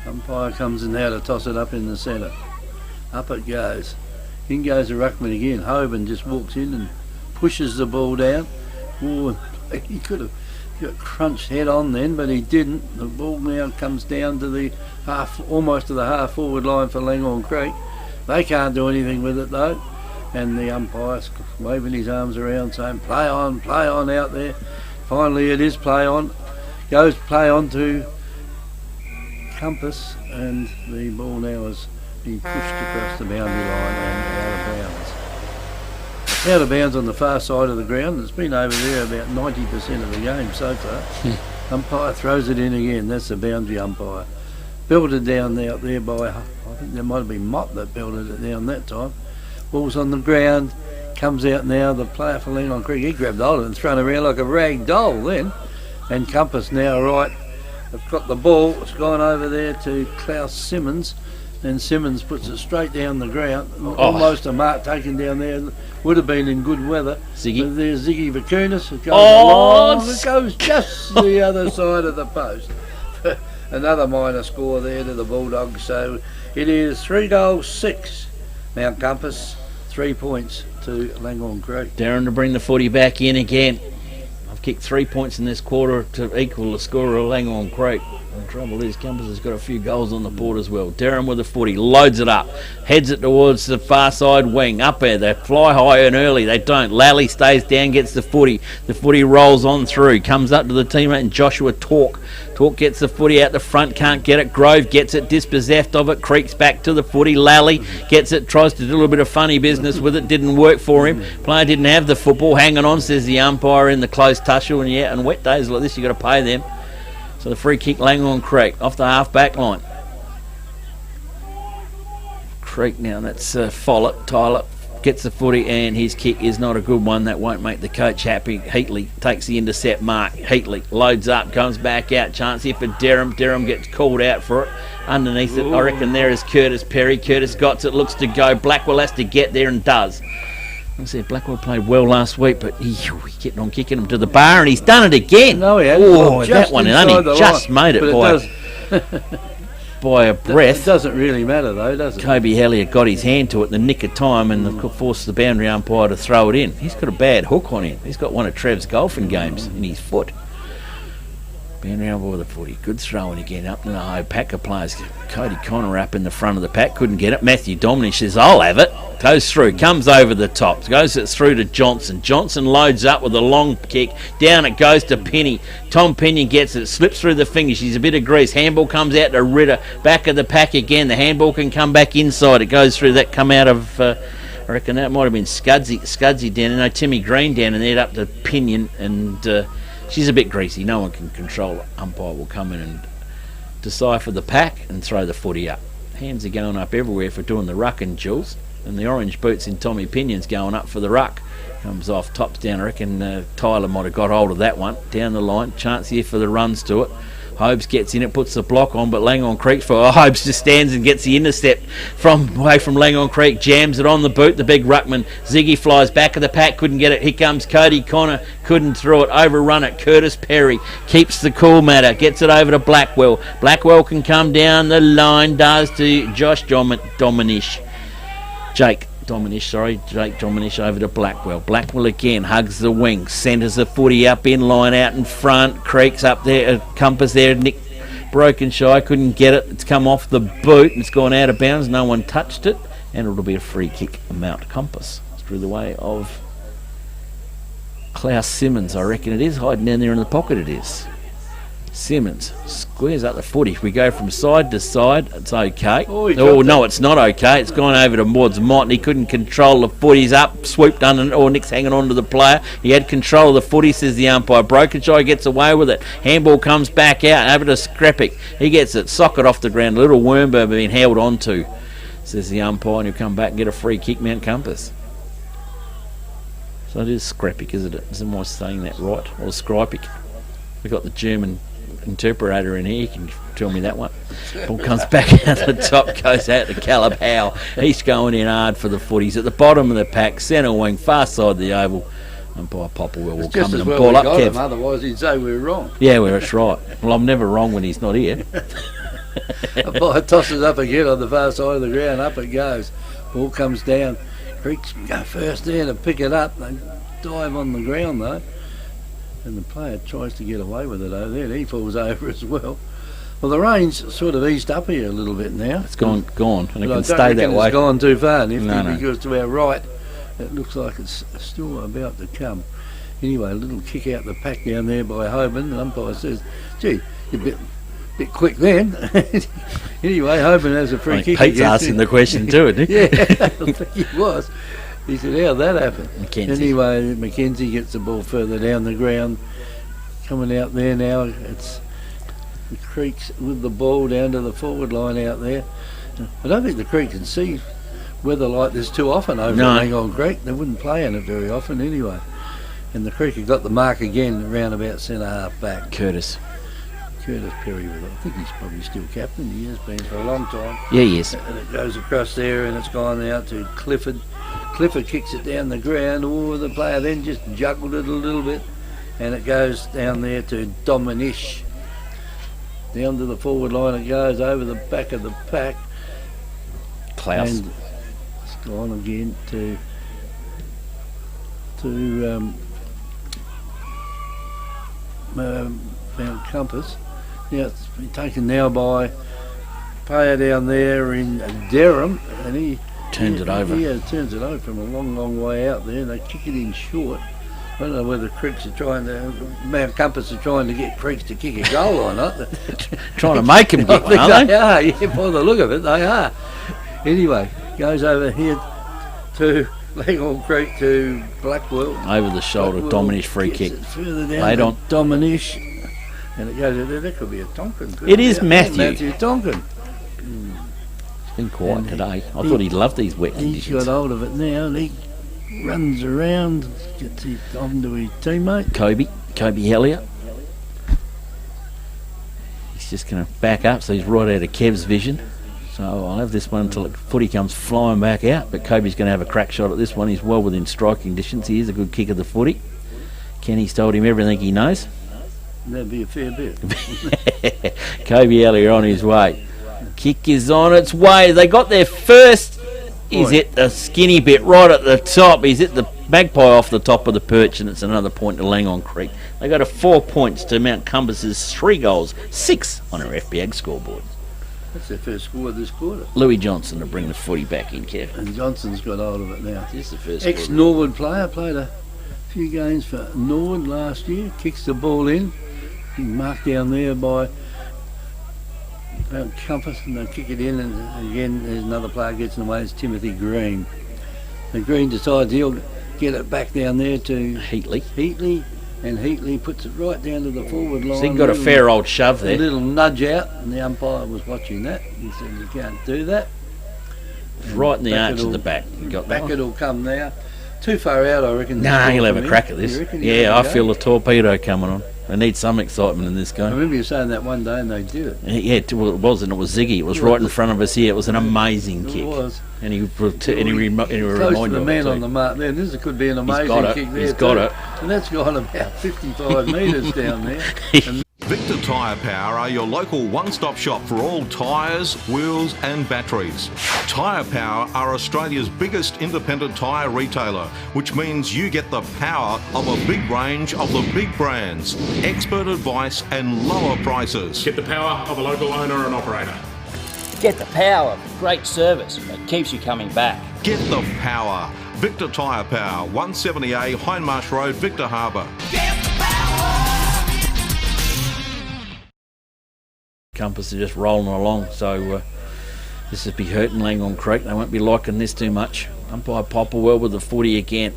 Umpire comes in now to toss it up in the centre. Up it goes. In goes the ruckman again. Hoban just walks in and pushes the ball down. Oh, he could have got crunched head on then, but he didn't. The ball now comes down to the almost to the half forward line for Langhorne Creek. They can't do anything with it though. And the umpire's waving his arms around saying play on out there. Finally it is play on. Goes play on to Compass, and the ball now is being pushed across the boundary line and out of bounds. Out of bounds on the far side of the ground. It's been over there about 90% of the game so far. Umpire throws it in again. That's the boundary umpire. Belted down out there by, I think there might have been Mott that belted it down that time. Ball's on the ground, comes out now, the player for Langhorne Creek, he grabbed hold of it and thrown around like a rag doll then. And Compass now right, they've got the ball, it's gone over there to Klaus Simmons, and Simmons puts it straight down the ground, almost a mark taken down there, would have been in good weather. Ziggy. But there's Ziggy Vakunas, it goes along, it goes just the other side of the post. Another minor score there to the Bulldogs, so it is 3-6. Mount Compass, 3 points to Langhorne Creek. Darren to bring the footy back in again. I've kicked 3 points in this quarter to equal the score of Langhorne Creek. The trouble is Compass has got a few goals on the board as well. Darren with the footy, loads it up, heads it towards the far side wing. Up there, they fly high and early. They don't. Lally stays down, gets the footy. The footy rolls on through, comes up to the teammate and Joshua Talk. Talk gets the footy out the front, can't get it. Grove gets it, dispossessed of it, creaks back to the footy. Lally gets it, tries to do a little bit of funny business with it, didn't work for him. Player didn't have the football, hanging on, says the umpire in the close tussle. And yeah, and wet days like this, you've got to pay them. So the free kick, Langhorne Creek, off the half-back line. Creek now, that's Follett. Tyler gets the footy and his kick is not a good one. That won't make the coach happy. Heatley takes the intercept mark. Heatley loads up, comes back out. Chance here for Derham. Derham gets called out for it. Underneath it, I reckon there is Curtis Perry. Curtis got it, looks to go. Blackwell has to get there and does. I said Blackwell played well last week, but he kept on kicking him to the bar, and he's done it again. No, he hasn't. Oh, that one only just made it by a breath. It doesn't really matter though, does it? Kobe Hellier got his hand to it in the nick of time and forced the boundary umpire to throw it in. He's got a bad hook on him. He's got one of Trev's golfing games in his foot. Boundary umpire with the footy. Good throwing again up to the high pack of players. Cody Connor up in the front of the pack, couldn't get it. Matthew Dominic says, I'll have it. Goes through, comes over the top, goes it through to Johnson. Johnson loads up with a long kick. Down it goes to Penny. Tom Pinion gets it, slips through the fingers. She's a bit of grease. Handball comes out to Ritter. Back of the pack again. The handball can come back inside. It goes through that, come out of, I reckon that might have been Scudsy down there. No, Timmy Green down in there up to Pinion, and she's a bit greasy. No one can control it. Umpire will come in and decipher the pack and throw the footy up. Hands are going up everywhere for doing the ruck and Jules. And the orange boots in Tommy Pinion's going up for the ruck. Comes off, tops down. I reckon Tyler might have got hold of that one. Down the line. Chance here for the runs to it. Hobbs gets in it, puts the block on, but Langhorne Creek for Hobbs just stands and gets the intercept away from Langhorne Creek, jams it on the boot, the big ruckman. Ziggy flies back of the pack, couldn't get it. Here comes Cody Connor, couldn't throw it, overrun it. Curtis Perry keeps the cool matter, gets it over to Blackwell. Blackwell can come down the line, does to Jake Dominish over to Blackwell. Blackwell again hugs the wing, centres the footy up in line out in front. Creek's up there, Compass there. Nick broken shy, couldn't get it. It's come off the boot and it's gone out of bounds. No one touched it, and it'll be a free kick. Mount Compass through the way of Klaus Simmons. I reckon it is hiding down there in the pocket. It is. Simmons squares up the footy. If we go from side to side, it's okay. Oh, he Oh, dropped no, it's not okay. It's gone over towards Mott, and he couldn't control the footies up, swooped under, or Nick's hanging on to the player. He had control of the footy, says the umpire. Brokenshire gets away with it. Handball comes back out, over to Scrapick. He gets it, socket off the ground. A little wormburger being held onto, says the umpire, and he'll come back and get a free kick, Mount Compass. So it is Scrapick, isn't it? Am I saying that right? Or Skripick? We've got the German interpreter in here, he can tell me that one. Ball comes back out the top, goes out to Caleb Howe. He's going in hard for the footies at the bottom of the pack, centre wing, far side the oval. Umpire Popplewell will come in and ball up, Kev. Otherwise he'd say we were wrong. Yeah, well, that's right. Well, I'm never wrong when he's not here. Umpire tosses up again on the far side of the ground, up it goes. Ball comes down. Creeks go first there to pick it up. They dive on the ground though. And the player tries to get away with it over there. He falls over as well. Well, the rain's sort of eased up here a little bit now. It's gone, and it can stay that reckon way. It's gone too far, Nifty, No. because to our right, it looks like it's still about to come. Anyway, a little kick out the pack down there by Hoban. The umpire says, "Gee, you're a bit quick then." Anyway, Hoban has a free kick. Pete's asking the question too, isn't he? Yeah, I think he was. He said, "How'd that happen?" Mackenzie. Anyway, Mackenzie gets the ball further down the ground. Coming out there now, it's the Creeks with the ball down to the forward line out there. I don't think the Creek can see weather like this too often over at Langhorne Creek. They wouldn't play in it very often anyway. And the Creek have got the mark again around about centre half back. Curtis Perry with it. I think he's probably still captain. He has been for a long time. Yeah, he is. And it goes across there and it's gone out to Clifford. Clifford kicks it down the ground. Oh, the player then just juggled it a little bit. And it goes down there to Dominish. Down to the forward line it goes, over the back of the pack. Klaus. And it's gone again to Mount Compass. Now it's been taken now by a player down there in Derham, and he turns it over. Yeah, turns it over from a long, long way out there. They kick it in short. I don't know whether Creeks are Mount Compass are trying to get Creeks to kick a goal or not. Trying to make him kick one, aren't they? Are, yeah, by the look of it, they are. Anyway, goes over here to Langhorne Creek to Blackwell. Over the shoulder, Dominish free kick. Further down Late on. Dominish. And it goes there. That could be a Tonkin. It is Matthew. Matthew Tonkin. It's been quiet today. I thought he'd love these wet conditions. He's got hold of it now and he runs around, gets it onto his teammate. Kobe Elliott. He's just going to back up, so he's right out of Kev's vision. So I'll have this one until the footy comes flying back out. But Kobe's going to have a crack shot at this one. He's well within striking distance. He is a good kick of the footy. Kenny's told him everything he knows. That'd be a fair bit. Kobe Elliott on his way. Kick is on its way. They got there first. He's hit the skinny bit right at the top. He's hit the magpie off the top of the perch, and it's another point to Langhorne Creek. They got 4 points to Mount Compass's 3 goals, 6 on our FBAG scoreboard. That's their first score this quarter. Louis Johnson to bring the footy back in, Kev. And Johnson's got hold of it now. This is the first Ex-Norwood player, played a few games for Norwood last year, kicks the ball in. He's marked down there by Mount Compass, and they kick it in, and again there's another player gets in the way. It's Timothy Green. And Green decides he'll get it back down there to Heatley, and Heatley puts it right down to the forward line. So he got a fair old shove there. A little nudge out, and the umpire was watching that. He said you can't do that. Right in the arch of the back. You got that one? It'll come now. Too far out, I reckon. Nah, he'll have a crack at this. Yeah, I feel a torpedo coming on. They need some excitement in this game. I remember you saying that one day and they did it. Yeah, it was, and it was Ziggy. It was right in front of us here. It was an amazing kick. It was. And he reminded close to the man on the mark there. This could be an amazing kick there. He's got it. And that's gone about 55 metres down there. Victor Tyre Power are your local one-stop shop for all tyres, wheels and batteries. Tyre Power are Australia's biggest independent tyre retailer, which means you get the power of a big range of the big brands, expert advice and lower prices. Get the power of a local owner and operator. Get the power of great service that keeps you coming back. Get the power. Victor Tyre Power, 170A Hindmarsh Road, Victor Harbour. Compass are just rolling along. So this will be hurting Langhorne Creek. They won't be liking this too much. Umpire Popplewell with the footy again.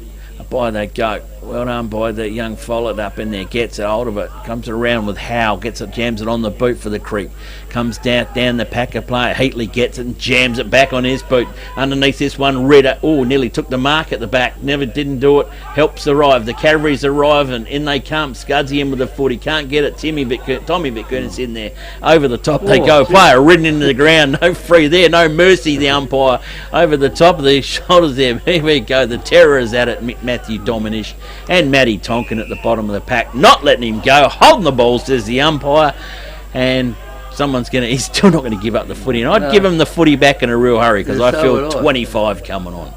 By they go. Well done by the young Follett up in there. Gets it hold of it. Comes around with Howe. Gets it, jams it on the boot for the Creek. Comes down the packer player. Heatley gets it and jams it back on his boot. Underneath this one, Redder. Oh, nearly took the mark at the back. Didn't do it. Helps arrive. The cavalry's arrive and in they come. Scudsy in with the footy. Can't get it. Tommy Vickern's in there. Over the top they go. Player ridden into the ground. No free there. No mercy. The umpire over the top of the shoulders there. Here we go. The terror is at it. Matthew Dominish and Matty Tonkin at the bottom of the pack, not letting him go, holding the ball, says the umpire, and he's still not going to give up the footy, and I'd give him the footy back in a real hurry because I feel 25 coming on.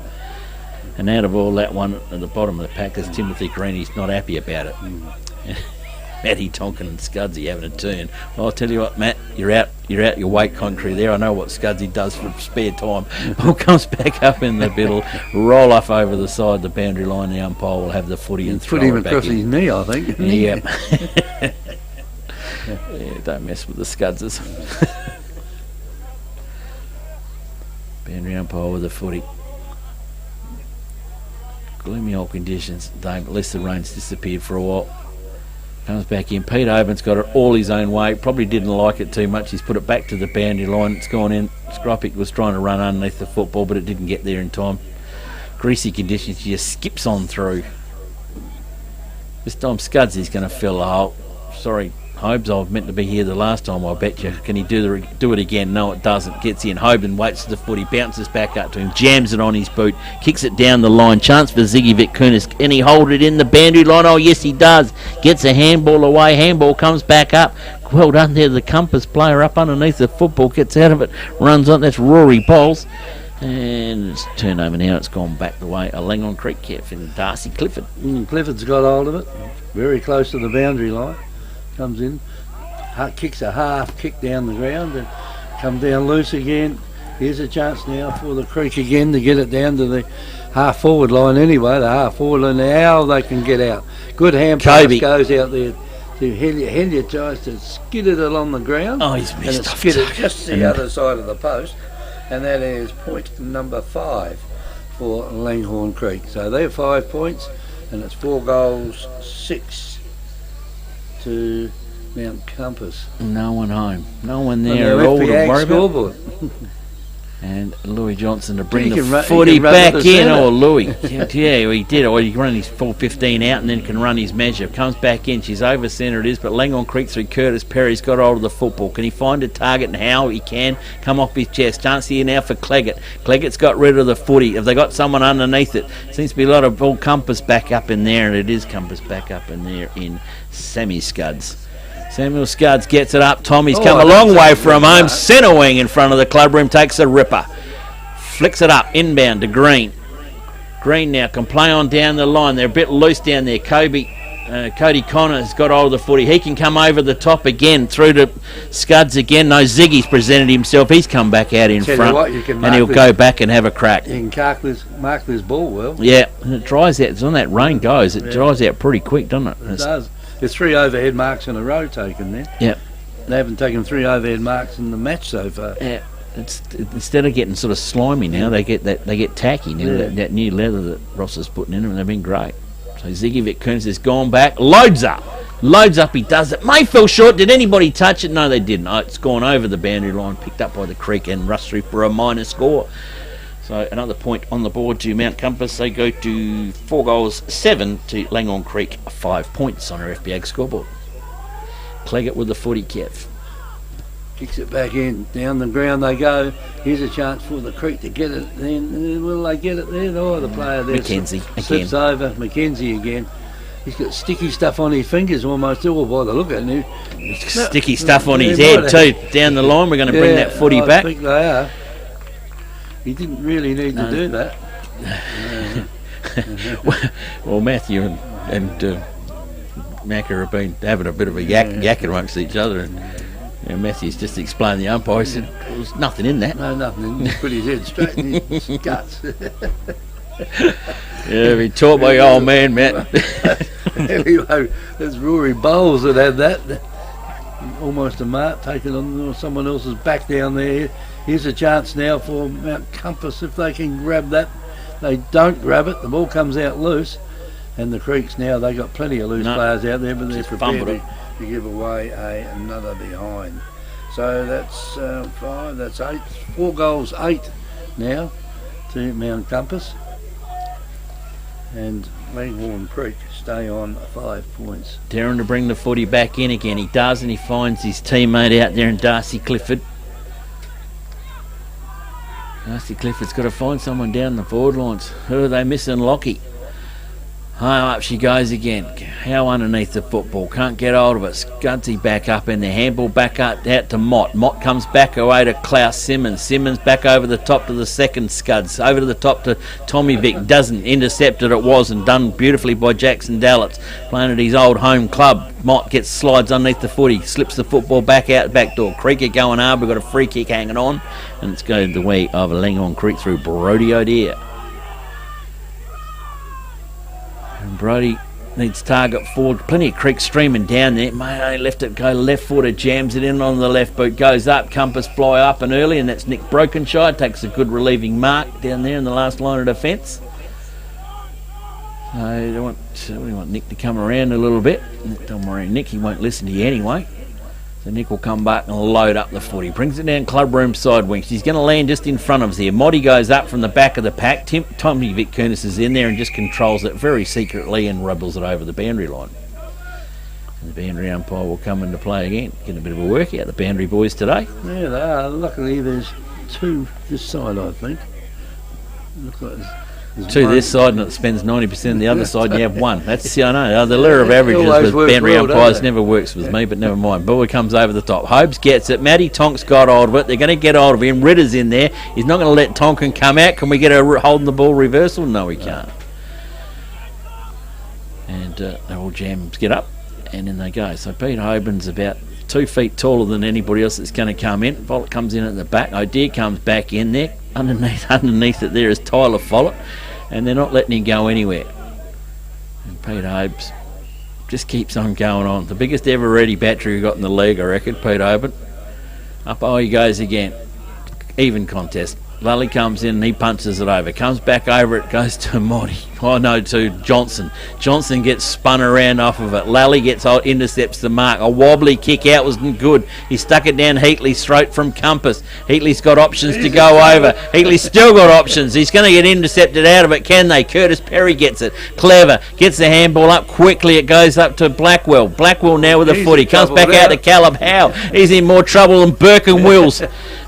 And out of all that one at the bottom of the pack is Timothy Green. He's not happy about it. Matty Tonkin and Scudsy having a turn. Well, I'll tell you what, Matt, you're out your weight country there. I know what Scudsy does for spare time. Ball comes back up in the middle, roll off over the side of the boundary line. The umpire will have the footy and throw it back in. Put him across his knee, I think. Yeah. Yeah, don't mess with the Scudses. Boundary umpire with the footy. Gloomy old conditions, at least the rain's disappeared for a while. Comes back in. Pete Oben's got it all his own way. Probably didn't like it too much. He's put it back to the boundary line. It's gone in. Skropic was trying to run underneath the football, but it didn't get there in time. Greasy conditions. He just skips on through. This time Scudsy's going to fill the hole. Sorry, Hobes, I was meant to be here the last time, I bet you. Can he do it again? No, it doesn't. Gets in. Hoban waits for the footy, bounces back up to him, jams it on his boot, kicks it down the line. Chance for Ziggy Vickernus. Can he hold it in the boundary line? Oh, yes, he does. Gets a handball away. Handball comes back up. Well done there. The Compass player up underneath the football, gets out of it, runs on. That's Rory Bowles. And it's turnover now. It's gone back the way of Langhorne Creek, Kev, and Darcy Clifford. Clifford's got hold of it. Very close to the boundary line. Comes in, kicks a half kick down the ground and come down loose again. Here's a chance now for the Creek again to get it down to the half forward line anyway. The half forward line, how they can get out. Good hand pass goes out there to Hellier tries to skid it along the ground. Oh, he's missed and it's skidded just the other side of the post. And that is point number 5 for Langhorne Creek. So they're 5 points and it's 4 goals, 6 to Mount Compass. No one home. No one there at all to worry about. And Louis Johnson to bring the footy back in. Oh, Louis. Yeah, he did. Or he can run his 4.15 out and then can run his measure. Comes back in. She's over centre it is, but Langhorne Creek through Curtis Perry's got hold of the football. Can he find a target and how he can? Come off his chest. Chance here now for Cleggett. Cleggett's got rid of the footy. Have they got someone underneath it? Seems to be a lot of ball Compass back up in there, and it is Compass back up in there in Sammy Scuds. Samuel Scuds gets it up. Tommy's come a long way from home. Centre wing in front of the club room. Takes a ripper. Flicks it up. Inbound to Green. Green now can play on down the line. They're a bit loose down there. Cody Connor's got hold of the footy. He can come over the top again. Through to Scuds again. No, Ziggy's presented himself. He's come back out in front. And he'll go back and have a crack. You can mark this ball well. Yeah. And it dries out. It's on that rain goes. It dries out pretty quick, doesn't it? It does. There's 3 overhead marks in a row taken there. Yep. They haven't taken 3 overhead marks in the match so far. Yeah. Instead of getting sort of slimy now, they get tacky now. Yeah. That new leather that Ross is putting in them, and they've been great. So Ziggy Vickernus has gone back, loads up. He does it. May fell short. Did anybody touch it? No, they didn't. It's gone over the boundary line, picked up by the Creek and rushed through for a minor score. So another point on the board to Mount Compass. They go to 4 goals, 7 to Langhorne Creek, 5 points on our FBA scoreboard. Cleggett with the footy, Kev. Kicks it back in. Down the ground they go. Here's a chance for the Creek to get it. Then will they get it there? Oh, the player there slips over. Mackenzie again. He's got sticky stuff on his fingers almost all by the look at him. Sticky stuff on his head too. Down the line, we're going to bring that footy back. I think they are. He didn't really need to do that. Well, Matthew and Macca have been having a bit of a yak amongst each other. And Matthew's just explained the umpire. He said, there was nothing in that. No, nothing. He put his head straight in his guts. Yeah, he taught my old man, Matt. Anyway, there's Rory Bowles that had that. almost a mark, taken on someone else's back down there. Here's a chance now for Mount Compass if they can grab that. They don't grab it, the ball comes out loose, and the Creeks now, they got plenty of loose players out there, but they're prepared to give away another behind. So that's 5, that's 8, 4 goals, 8 now to Mount Compass, and Langhorne Creek stay on 5 points. Darren to bring the footy back in again. He does, and he finds his teammate out there in Darcy Clifford. Darcy Clifford's got to find someone down the forward lines. Who are they missing? Lockie. High up she goes again. How underneath the football. Can't get hold of it. Scudsy back up in the handball. Back up out to Mott. Mott comes back away to Klaus Simmons. Simmons back over the top to the second Scuds. Over to the top to Tommy Vick. Doesn't. Intercepted it was and done beautifully by Jackson Dallets. Playing at his old home club. Mott gets slides underneath the footy. Slips the football back out the back door. Creek are going hard. We've got a free kick hanging on. And it's going the way of Langhorne Creek through Brody O'Dear. And Brody needs target forward. Plenty of Creek streaming down there. Mate, left it go left footer, jams it in on the left boot, goes up. Compass fly up and early, and that's Nick Brokenshire. Takes a good relieving mark down there in the last line of defence. So we want Nick to come around a little bit. Don't worry, Nick, he won't listen to you anyway. So Nick will come back and load up the footy. Brings it down club room side wings. He's going to land just in front of us here. Moddy goes up from the back of the pack. Tommy Vic Kunis is in there and just controls it very secretly and rebels it over the boundary line. And the boundary umpire will come into play again. Getting a bit of a workout, the boundary boys today. Yeah, they are. Luckily there's 2 this side, I think. Looks like there's 2 this side, and it spends 90% of the other side, and you have 1. That's, I know, the law of averages with boundary umpires never works with me, but never mind. Boy comes over the top. Hobes gets it. Matty Tonk's got hold of it. They're going to get hold of him. Ritter's in there. He's not going to let Tonkin come out. Can we get a holding the ball reversal? No, we can't. And they all jams get up, and in they go. So Pete Hoban's about 2 feet taller than anybody else that's going to come in. Follett comes in at the back. O'Dear comes back in there. Underneath it there is Tyler Follett, and they're not letting him go anywhere. And Pete Hobes just keeps on going on. The biggest ever ready battery we got in the league, I reckon, Pete Hoban. Up he goes again. Even contest. Lally comes in and he punches it over. Comes back over it, goes to Moddy. Oh no, to Johnson. Johnson gets spun around off of it. Lally gets out, intercepts the mark. A wobbly kick out wasn't good. He stuck it down Heatley's throat from Compass. Heatley's got options to go over. Heatley's still got options. He's going to get intercepted out of it, can they? Curtis Perry gets it. Clever. Gets the handball up quickly. It goes up to Blackwell. Blackwell now with a footy. Comes back out to Caleb Howe. He's in more trouble than Burke and Wills.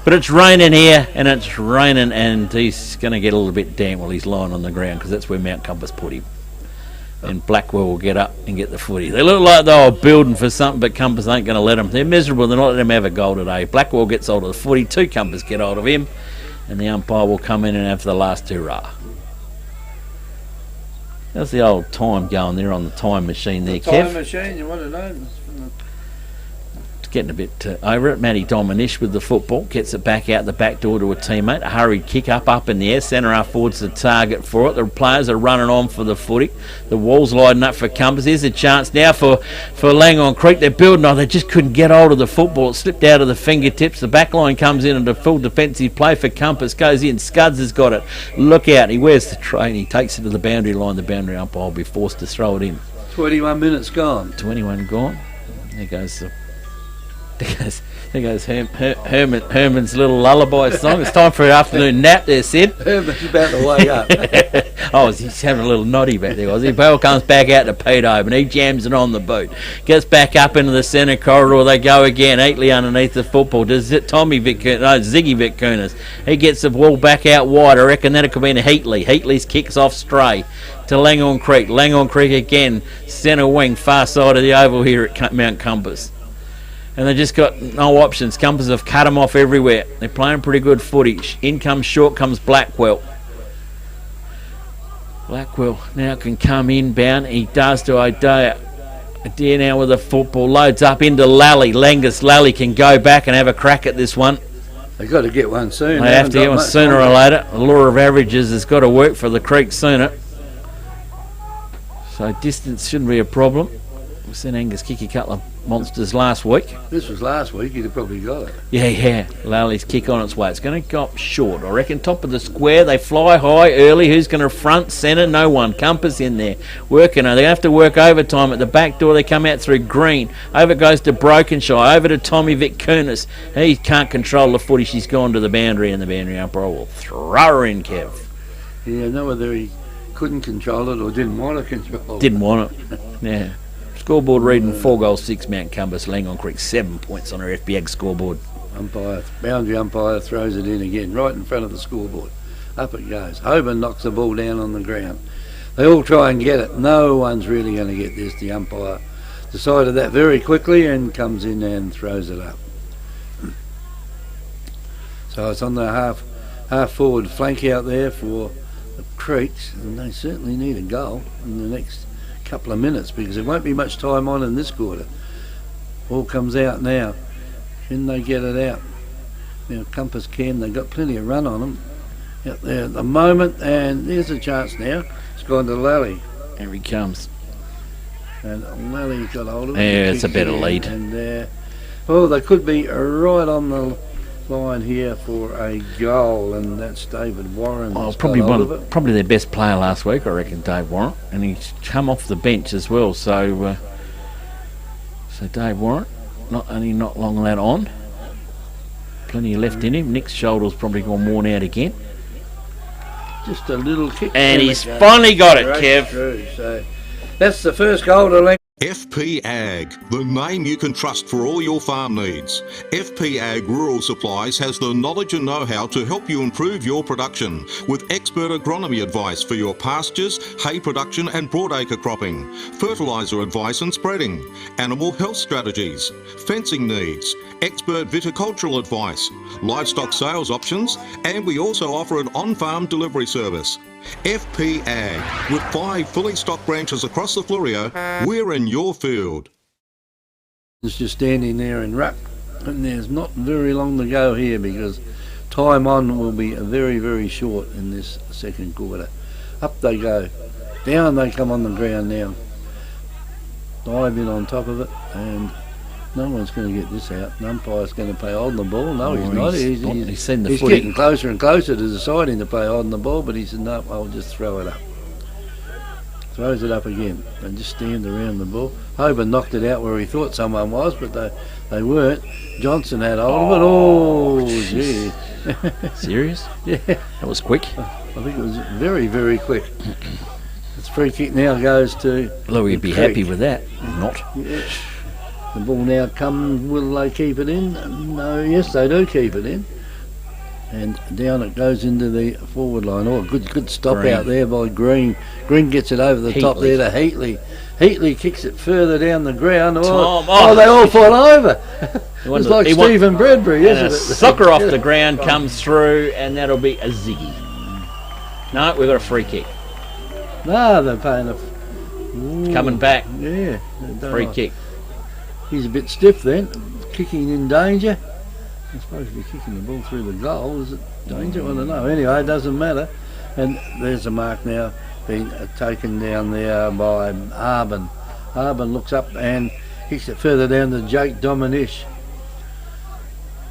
But it's raining here, and it's raining, and he's going to get a little bit damp while he's lying on the ground, because that's where Mount Compass put him. And Blackwell will get up and get the footy. They look like they were building for something, but Compass ain't going to let them. They're miserable. They're not letting them have a goal today. Blackwell gets hold of the footy. 2 Compass get hold of him, and the umpire will come in and have the last hurrah. That's the old time going there on the time machine there, Kev. Time machine, you want to know? Getting a bit over it. Matty Dominish with the football, gets it back out the back door to a teammate. A hurried kick up in the air. Centre half forward's the target for it. The players are running on for the footy. The wall's lining up for Compass. Here's a chance now for Langhorne Creek. They're building on. They just couldn't get hold of the football. It slipped out of the fingertips. The back line comes in and a full defensive play for Compass. Goes in. Scuds has got it. Look out. He wears the train. He takes it to the boundary line. The boundary umpire will be forced to throw it in. 21 minutes gone. 21 gone. There goes the There goes Herman's little lullaby song. It's time for an afternoon nap there, Sid. Herman's about to wake up. Oh, he's having a little noddy back there, was he? Bell comes back out to Pete Hoban. He jams it on the boot. Gets back up into the centre corridor. They go again. Heatley underneath the football. Does it Ziggy Vic Kunis. He gets the ball back out wide. I reckon that could be in Heatley. Heatley's kicks off stray to Langhorne Creek. Langhorne Creek again. Centre wing, far side of the oval here at Mount Compass. And they just got no options. Compass have cut them off everywhere. They're playing pretty good footage. In comes short, comes Blackwell. Blackwell now can come inbound. He does to O'Dear. O'Dear now with the football. Loads up into Lally. Langus Lally can go back and have a crack at this one. They've got to get one soon. They have to get one sooner or later. The law of averages has got to work for the Creek sooner. So distance shouldn't be a problem. We've seen Angus kick a couple of monsters last week. This was last week, he'd have probably got it. Yeah. Lally's kick on its way. It's going to go up short, I reckon. Top of the square. They fly high early. Who's going to front, centre? No one. Compass in there. Working. They have to work overtime at the back door. They come out through Green. Over goes to Brokenshire. Over to Tommy Vic Kunis. He can't control the footy. She's gone to the boundary, and the boundary umpire will throw her in, Kev. Yeah, I know whether he couldn't control it or didn't want to control it. Didn't want it. Yeah. Scoreboard reading 4 goals, 6 Mount Compass, Langhorne Creek 7 points on her FBAG scoreboard. Boundary umpire throws it in again, right in front of the scoreboard. Up it goes. Hoban knocks the ball down on the ground. They all try and get it. No one's really going to get this. The umpire decided that very quickly and comes in and throws it up. So it's on the half forward flank out there for the Creeks, and they certainly need a goal in the next couple of minutes because there won't be much time on in this quarter. Ball comes out now. Can they get it out? Now Compass can. They've got plenty of run on them out there at the moment, and there's a chance now. It's gone to Lally. Here he comes. And Lally's got hold of it. Yeah, it's a better lead. And they could be right on the line here for a goal, and that's David Warren. Probably their best player last week, I reckon, Dave Warren, and he's come off the bench as well. So Dave Warren, not long that on. Plenty left in him. Nick's shoulder's probably gone worn out again. Just a little kick. And he's finally got it, Kev. Through, so that's the first goal to Langhorne. FP Ag, the name you can trust for all your farm needs. FP Ag Rural Supplies has the knowledge and know-how to help you improve your production with expert agronomy advice for your pastures, hay production and broadacre cropping, fertiliser advice and spreading, animal health strategies, fencing needs, expert viticultural advice, livestock sales options, and we also offer an on-farm delivery service. FP Ag, with 5 fully stocked branches across the Fleurieu, we're in your field. It's just standing there in ruck, and there's not very long to go here because time on will be very, very short in this second quarter. Up they go, down they come on the ground now, dive in on top of it, and no one's going to get this out. The umpire's going to play holding the ball. No, he's not. He's seen the he's footy. Getting closer and closer to deciding to play holding the ball, but he said, no, I'll just throw it up. Throws it up again and just stand around the ball. Hoban knocked it out where he thought someone was, but they weren't. Johnson had hold of it. Oh, gee. Serious? Yeah. That was quick. I think it was very, very quick. It's free kick now goes to Louis would be Creek. happy with that. Not. Yeah. The ball now comes. Will they keep it in? No. Yes, they do keep it in. And down it goes into the forward line. Oh, good stop Green. out there by Green. Green gets it over the top there to Heatley. Heatley kicks it further down the ground. Oh, they all fall over. It's like Stephen Bradbury, isn't it? Soccer off the ground comes through, and that'll be a ziggy. No, we've got a free kick. No, they're paying a... Coming back. Yeah. Free kick. He's a bit stiff then. Kicking in danger. I'm supposed to be kicking the ball through the goal. Is it danger? I don't know. Anyway, it doesn't matter. And there's a mark now being taken down there by Arbin. Arbin looks up and kicks it further down to Jake Dominish.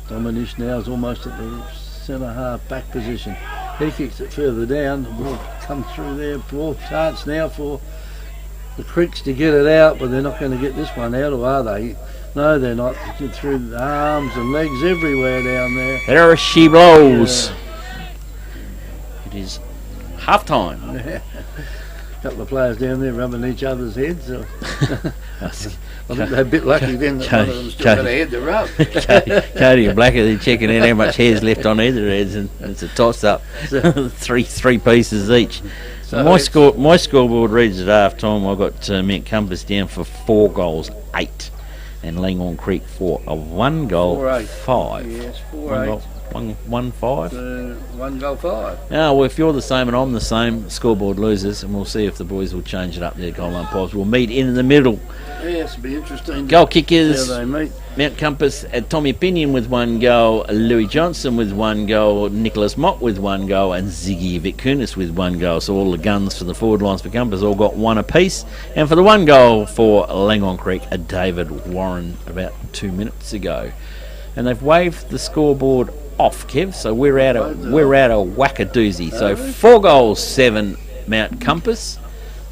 Dominish now is almost at the centre half back position. He kicks it further down. The ball comes through there. Ball chance now for the Creeks to get it out, but they're not going to get this one out, or are they? No, they're not. Get through the arms and legs everywhere down there. There she blows. Yeah. It is half time. A couple of players down there rubbing each other's heads. I think they're a bit lucky then that one of them's still got a head to rub. Cody and Blacker, they're checking out how much hair's left on either heads, and it's a toss up. three pieces each. So my scoreboard reads at half time. I've got Mount Compass down for 4 goals, 8. And Langhorne Creek for a 1 goal, 5. Yes, 4-8. 1-5. 1 goal 5. Now, well, if you're the same and I'm the same, scoreboard loses, and we'll see if the boys will change it up their goal umpires. We'll meet in the middle. Yeah, Yes, it'll be interesting. Goal kickers, how they meet. Mount Compass, Tommy Pinion with 1 goal, Louis Johnson with 1 goal, Nicholas Mott with 1 goal, and Ziggy Vitkunis with 1 goal. So all the guns for the forward lines for Compass all got 1 apiece. And for the 1 goal for Langhorne Creek, David Warren about 2 minutes ago. And they've waved the scoreboard off, Kev. So we're out of whack-a-doozy. So 4 goals, 7 Mount Compass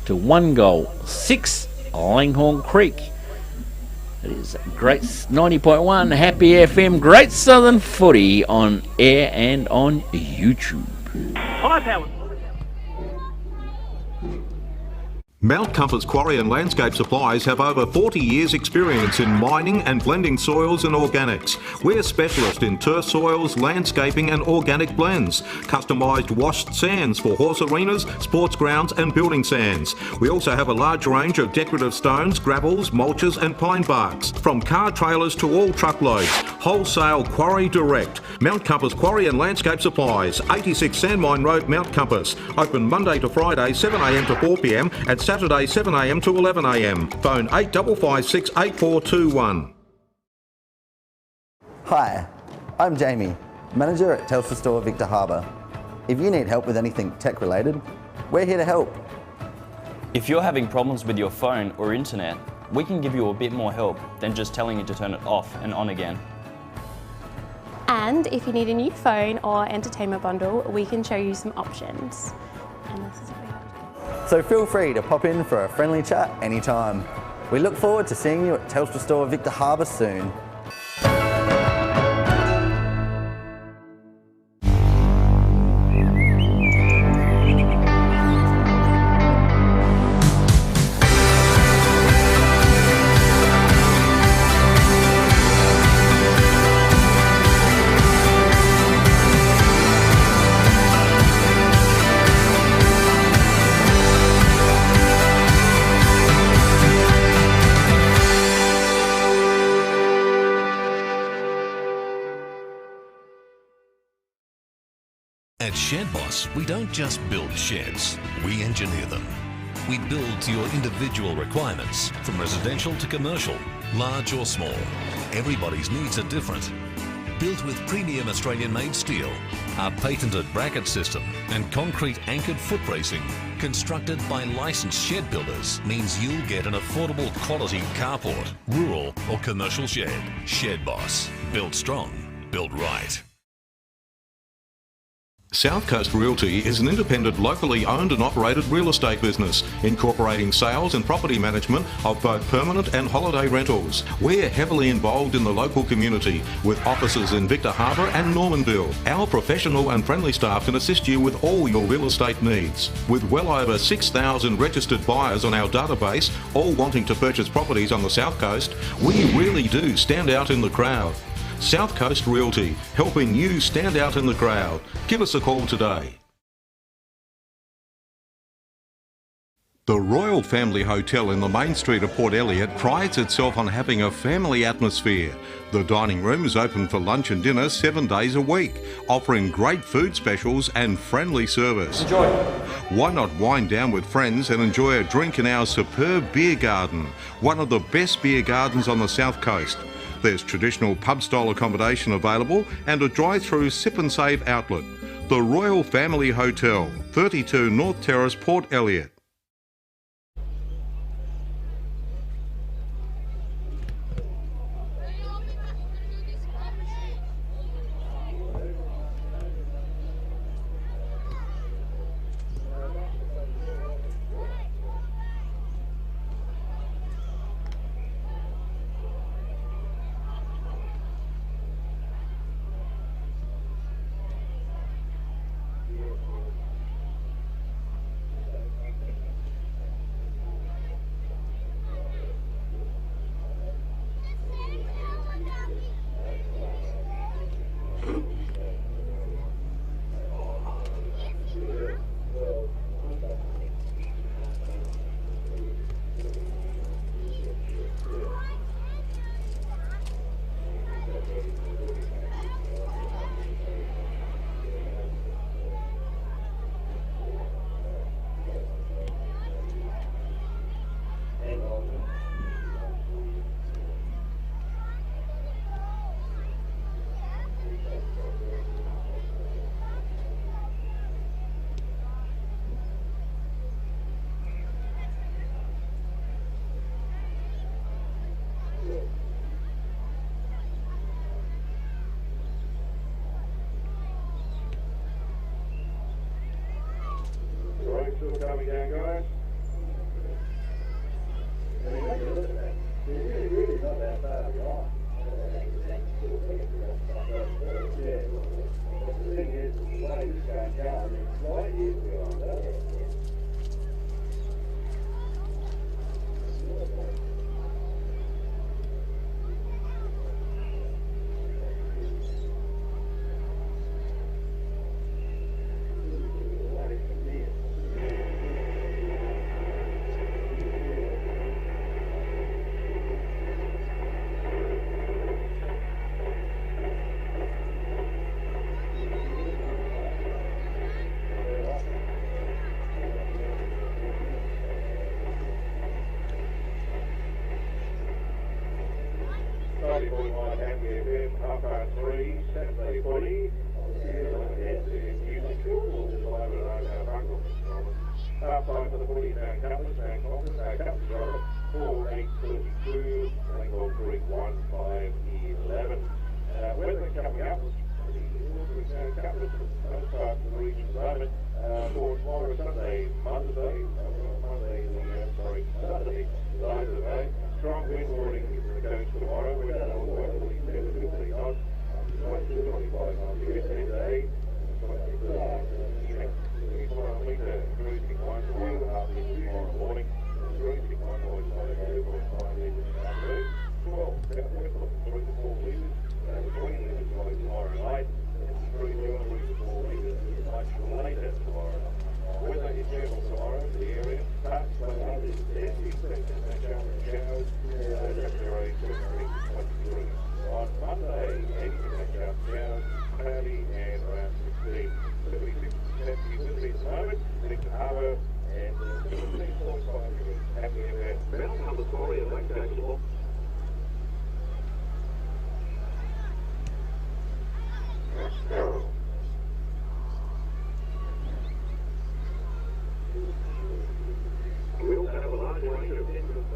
to 1 goal, 6 Langhorne Creek. It is Great 90.1 Happy FM, Great Southern Footy on air and on YouTube. High power. Mount Compass Quarry and Landscape Supplies have over 40 years experience in mining and blending soils and organics. We're specialists in turf soils, landscaping and organic blends. Customised washed sands for horse arenas, sports grounds and building sands. We also have a large range of decorative stones, gravels, mulches and pine barks. From car trailers to all truckloads. Wholesale Quarry Direct. Mount Compass Quarry and Landscape Supplies, 86 Sandmine Road, Mount Compass. Open Monday to Friday 7am to 4pm and Saturday 7am to 11am. Phone 8556 8421. Hi, I'm Jamie, manager at Telstra Store Victor Harbour. If you need help with anything tech related, we're here to help. If you're having problems with your phone or internet, we can give you a bit more help than just telling you to turn it off and on again. And if you need a new phone or entertainment bundle, we can show you some options. And this is what we have. So feel free to pop in for a friendly chat anytime. We look forward to seeing you at Telstra Store Victor Harbour soon. At Shed Boss, we don't just build sheds, we engineer them. We build to your individual requirements, from residential to commercial, large or small. Everybody's needs are different. Built with premium Australian-made steel, our patented bracket system and concrete anchored foot bracing, constructed by licensed shed builders, means you'll get an affordable quality carport, rural or commercial shed. Shed Boss. Built strong, built right. South Coast Realty is an independent, locally owned and operated real estate business, incorporating sales and property management of both permanent and holiday rentals. We're heavily involved in the local community, with offices in Victor Harbour and Normanville. Our professional and friendly staff can assist you with all your real estate needs. With well over 6,000 registered buyers on our database, all wanting to purchase properties on the South Coast, we really do stand out in the crowd. South Coast Realty, helping you stand out in the crowd. Give us a call today. The Royal Family Hotel in the main street of Port Elliot prides itself on having a family atmosphere. The dining room is open for lunch and dinner 7 days a week, offering great food specials and friendly service. Enjoy. Why not wind down with friends and enjoy a drink in our superb beer garden, one of the best beer gardens on the South Coast. There's traditional pub-style accommodation available and a drive-through sip and save outlet. The Royal Family Hotel, 32 North Terrace, Port Elliot. we go, guys. Really not that far behind. Yeah. The thing is, the way this guy's going, it's light years behind that. Half-time for the 40 down Cutlers, and Cutlers are 4-8-32, Langhorne Creek 1-5-11. Weather coming up, Cutlers for the most part of the region at the moment, for tomorrow Sunday, Saturday, strong wind warning in the coast tomorrow, we're going to all 47 to 50 knots, 25 knots today, cruising 1.5 tomorrow morning, cruising 1.5 metres this afternoon, 12 southwest 3 to 4 metres, 20 metres by tomorrow night, and 3 to 4 metres much later tomorrow. Weather is general tomorrow for the area, but others 10% showers, temporary 23. On Monday, 80% showers, cloudy and around 16. 76% humidity at the moment, Victor Harbour, and 17.5 degrees. Happy about Mount Number 4 in Langhorne. We'll have a large range of different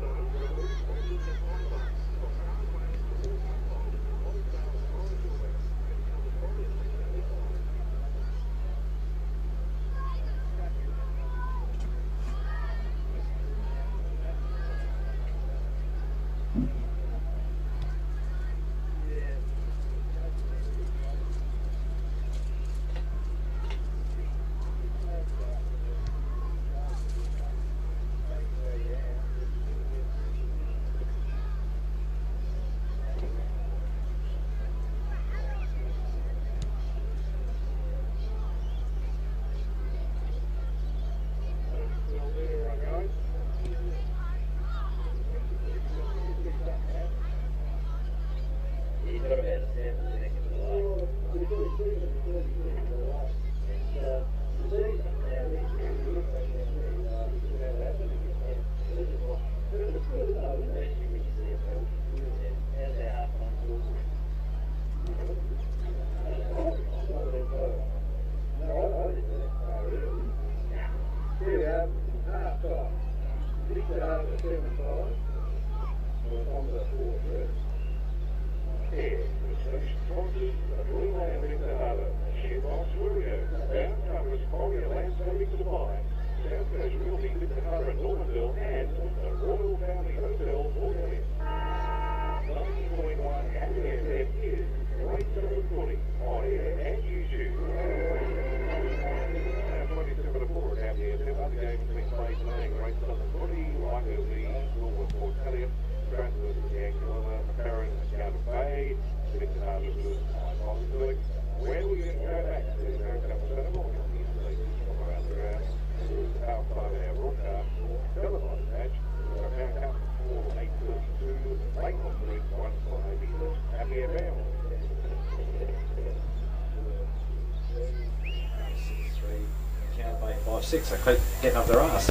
Six, they keep getting up their arse.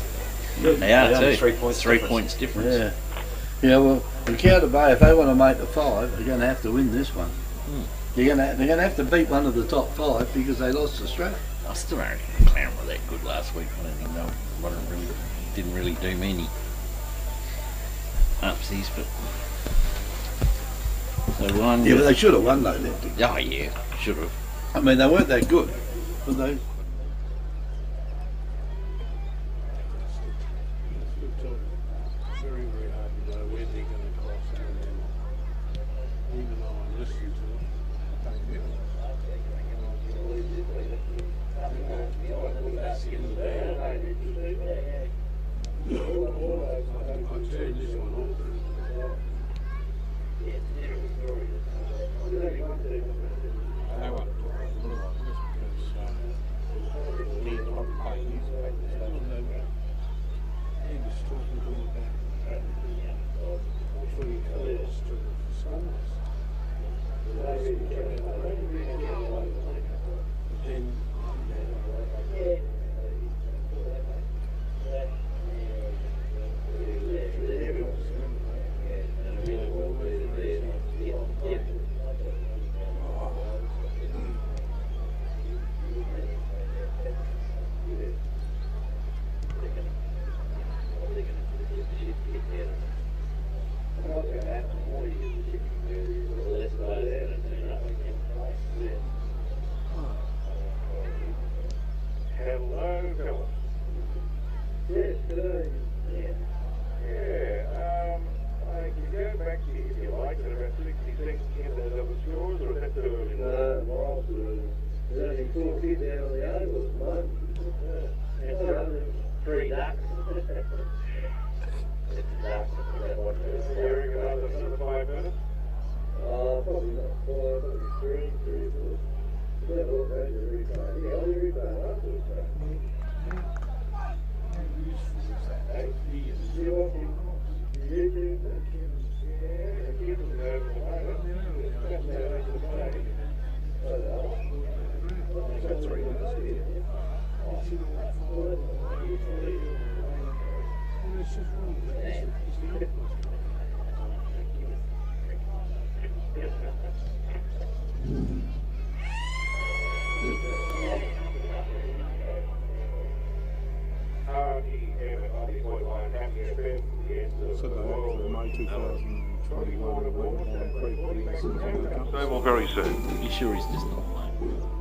They are too. 3 points. 3 points difference. Yeah. Well, Encounter Bay, if they want to make the 5, they're going to have to win this one. They're going to have to beat one of the top 5 because they lost to Australia. I still don't reckon McLaren were that good last week. I don't think they didn't really do me any upsies, but they won. Yeah, but they should have won though. Didn't they? Oh yeah, should have. I mean, they weren't that good, but they. I can go back to you if you like, in about 60 seconds to get those other scores, or is that too early? No, there's only 4 kids out on the oval at the moment. And so, 3 ducks. It's ducks. You reckon another 5 minutes? Probably not 5, probably 3, 4. Never look at the replay. Yeah, I'll do replay afterwards. They will very soon. You sure he's just not playing?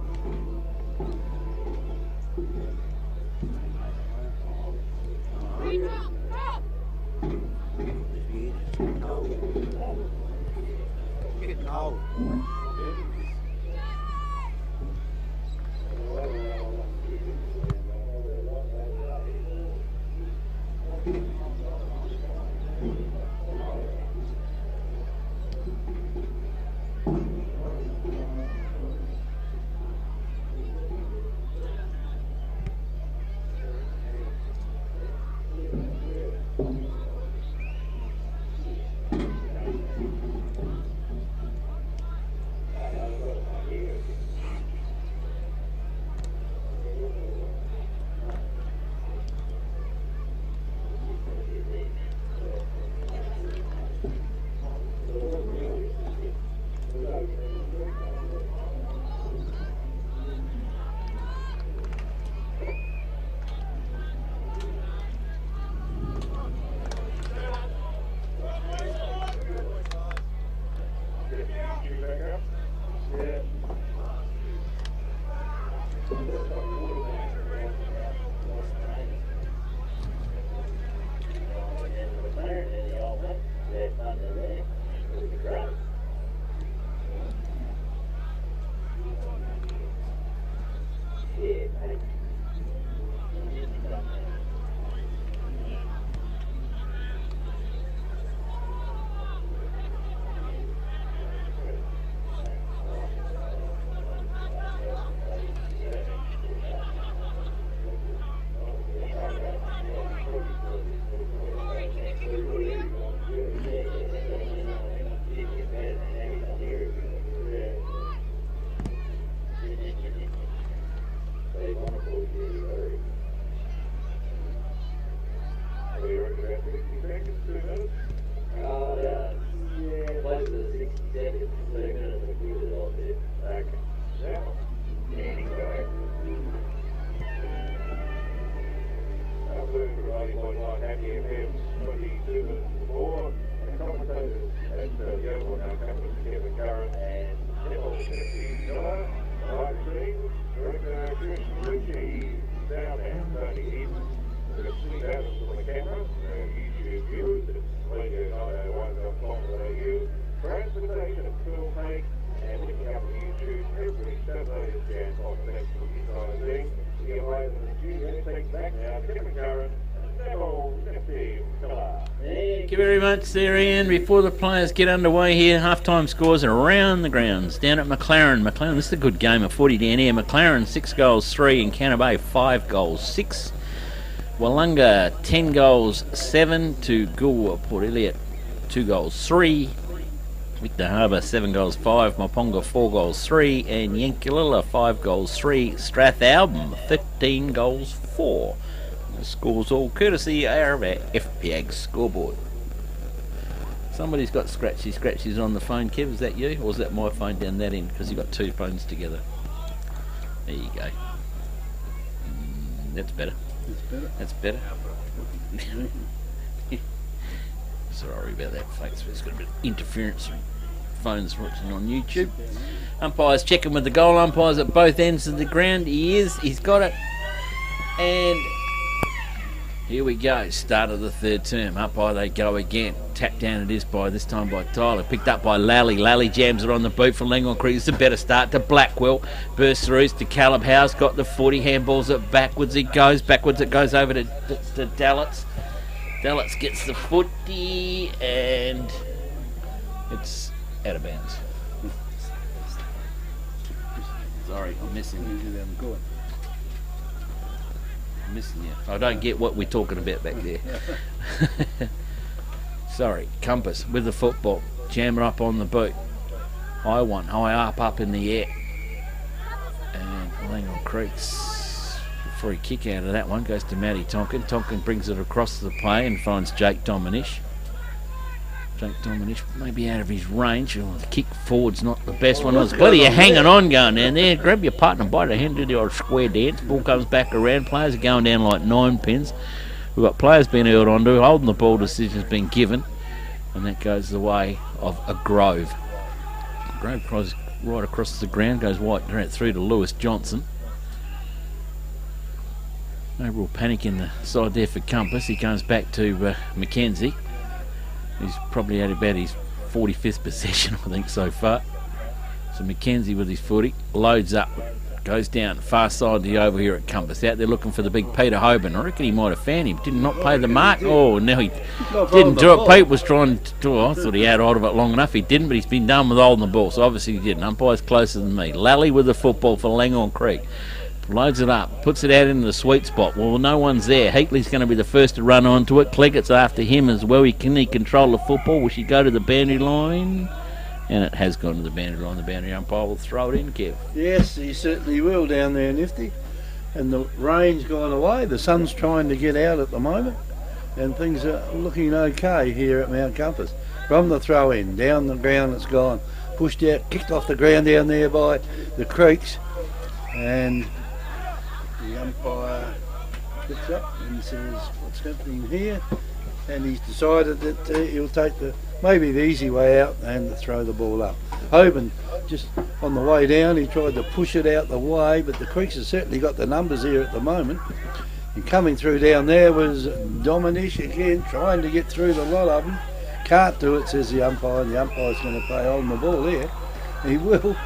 Thank you very much there, Ian. Before the players get underway here, half-time scores are around the grounds. Down at McLaren. This is a good game of footy down here. McLaren 6 goals 3 and Canterbury Bay 5 goals 6. Wollonga 10 goals 7 to Gool Port Elliot 2 goals 3. Victor Harbour 7 goals 5. Moponga 4 goals 3 and Yankulilla 5 goals 3. Strathalbyn 13 goals 4. The scores all courtesy of our FPAG scoreboard. Somebody's got scratchies on the phone, Kev. Is that you? Or is that my phone down that end? Because you've got 2 phones together. There you go. That's better. That's better. Sorry about that, folks. There's got a bit of interference from phones watching on YouTube. Umpires checking with the goal umpires at both ends of the ground. He's got it. And Here we go, start of the third term. Up by they go again. Tapped down it is by this time by Tyler. Picked up by Lally. Lally jams it on the boot for Langhorne Creek. It's a better start to Blackwell. Bursts through to Caleb Howe's got the footy. Handballs it backwards. It goes. Backwards it goes over to Dallitz. Dallitz gets the footy and it's out of bounds. Sorry, I'm missing you. Missing you. I don't get what we're talking about back there. Sorry, Compass with the football. Jammer up on the boot. High one, high up in the air. And Langhorne Creek's free kick out of that one goes to Matty Tonkin. Tonkin brings it across the play and finds Jake Dominish. Jake Dominish maybe out of his range. Oh, the kick forward's not the best one. It's bloody hanging on going down there. Grab your partner by the hand, do the old square dance. Ball comes back around. Players are going down like 9 pins. We've got players being held onto. Holding the ball decision's been given. And that goes the way of a Grove. Grove cross right across the ground. Goes right through to Lewis Johnson. No real panic in the side there for Compass. He comes back to Mackenzie. He's probably had about his 45th possession, I think, so far. So Mackenzie with his footy, loads up, goes down far side of the oval here at Compass. Out there looking for the big Peter Hoban. I reckon he might have found him. Did not pay the mark. Oh, no, he didn't do it. Pete was trying to do it. I thought he had hold of it long enough. He didn't, but he's been done with holding the ball, so obviously he didn't. Umpire's closer than me. Lally with the football for Langhorne Creek. Loads it up, puts it out into the sweet spot. Well, no one's there. Heatley's going to be the first to run onto it. Cleggett's after him as well. He control the football? Will she go to the boundary line? And it has gone to the boundary line. The boundary umpire will throw it in, Kev. Yes, he certainly will down there, Nifty. And the rain's gone away. The sun's trying to get out at the moment. And things are looking okay here at Mount Compass. From the throw in, down the ground it's gone. Pushed out, kicked off the ground down there by the Creeks. And the umpire looks up and says, what's happening here? And he's decided that he'll take maybe the easy way out and throw the ball up. Hoban, just on the way down, he tried to push it out the way, but the Creeks have certainly got the numbers here at the moment. And coming through down there was Dominish again, trying to get through the lot of them. Can't do it, says the umpire, and the umpire's going to play on the ball there. He will.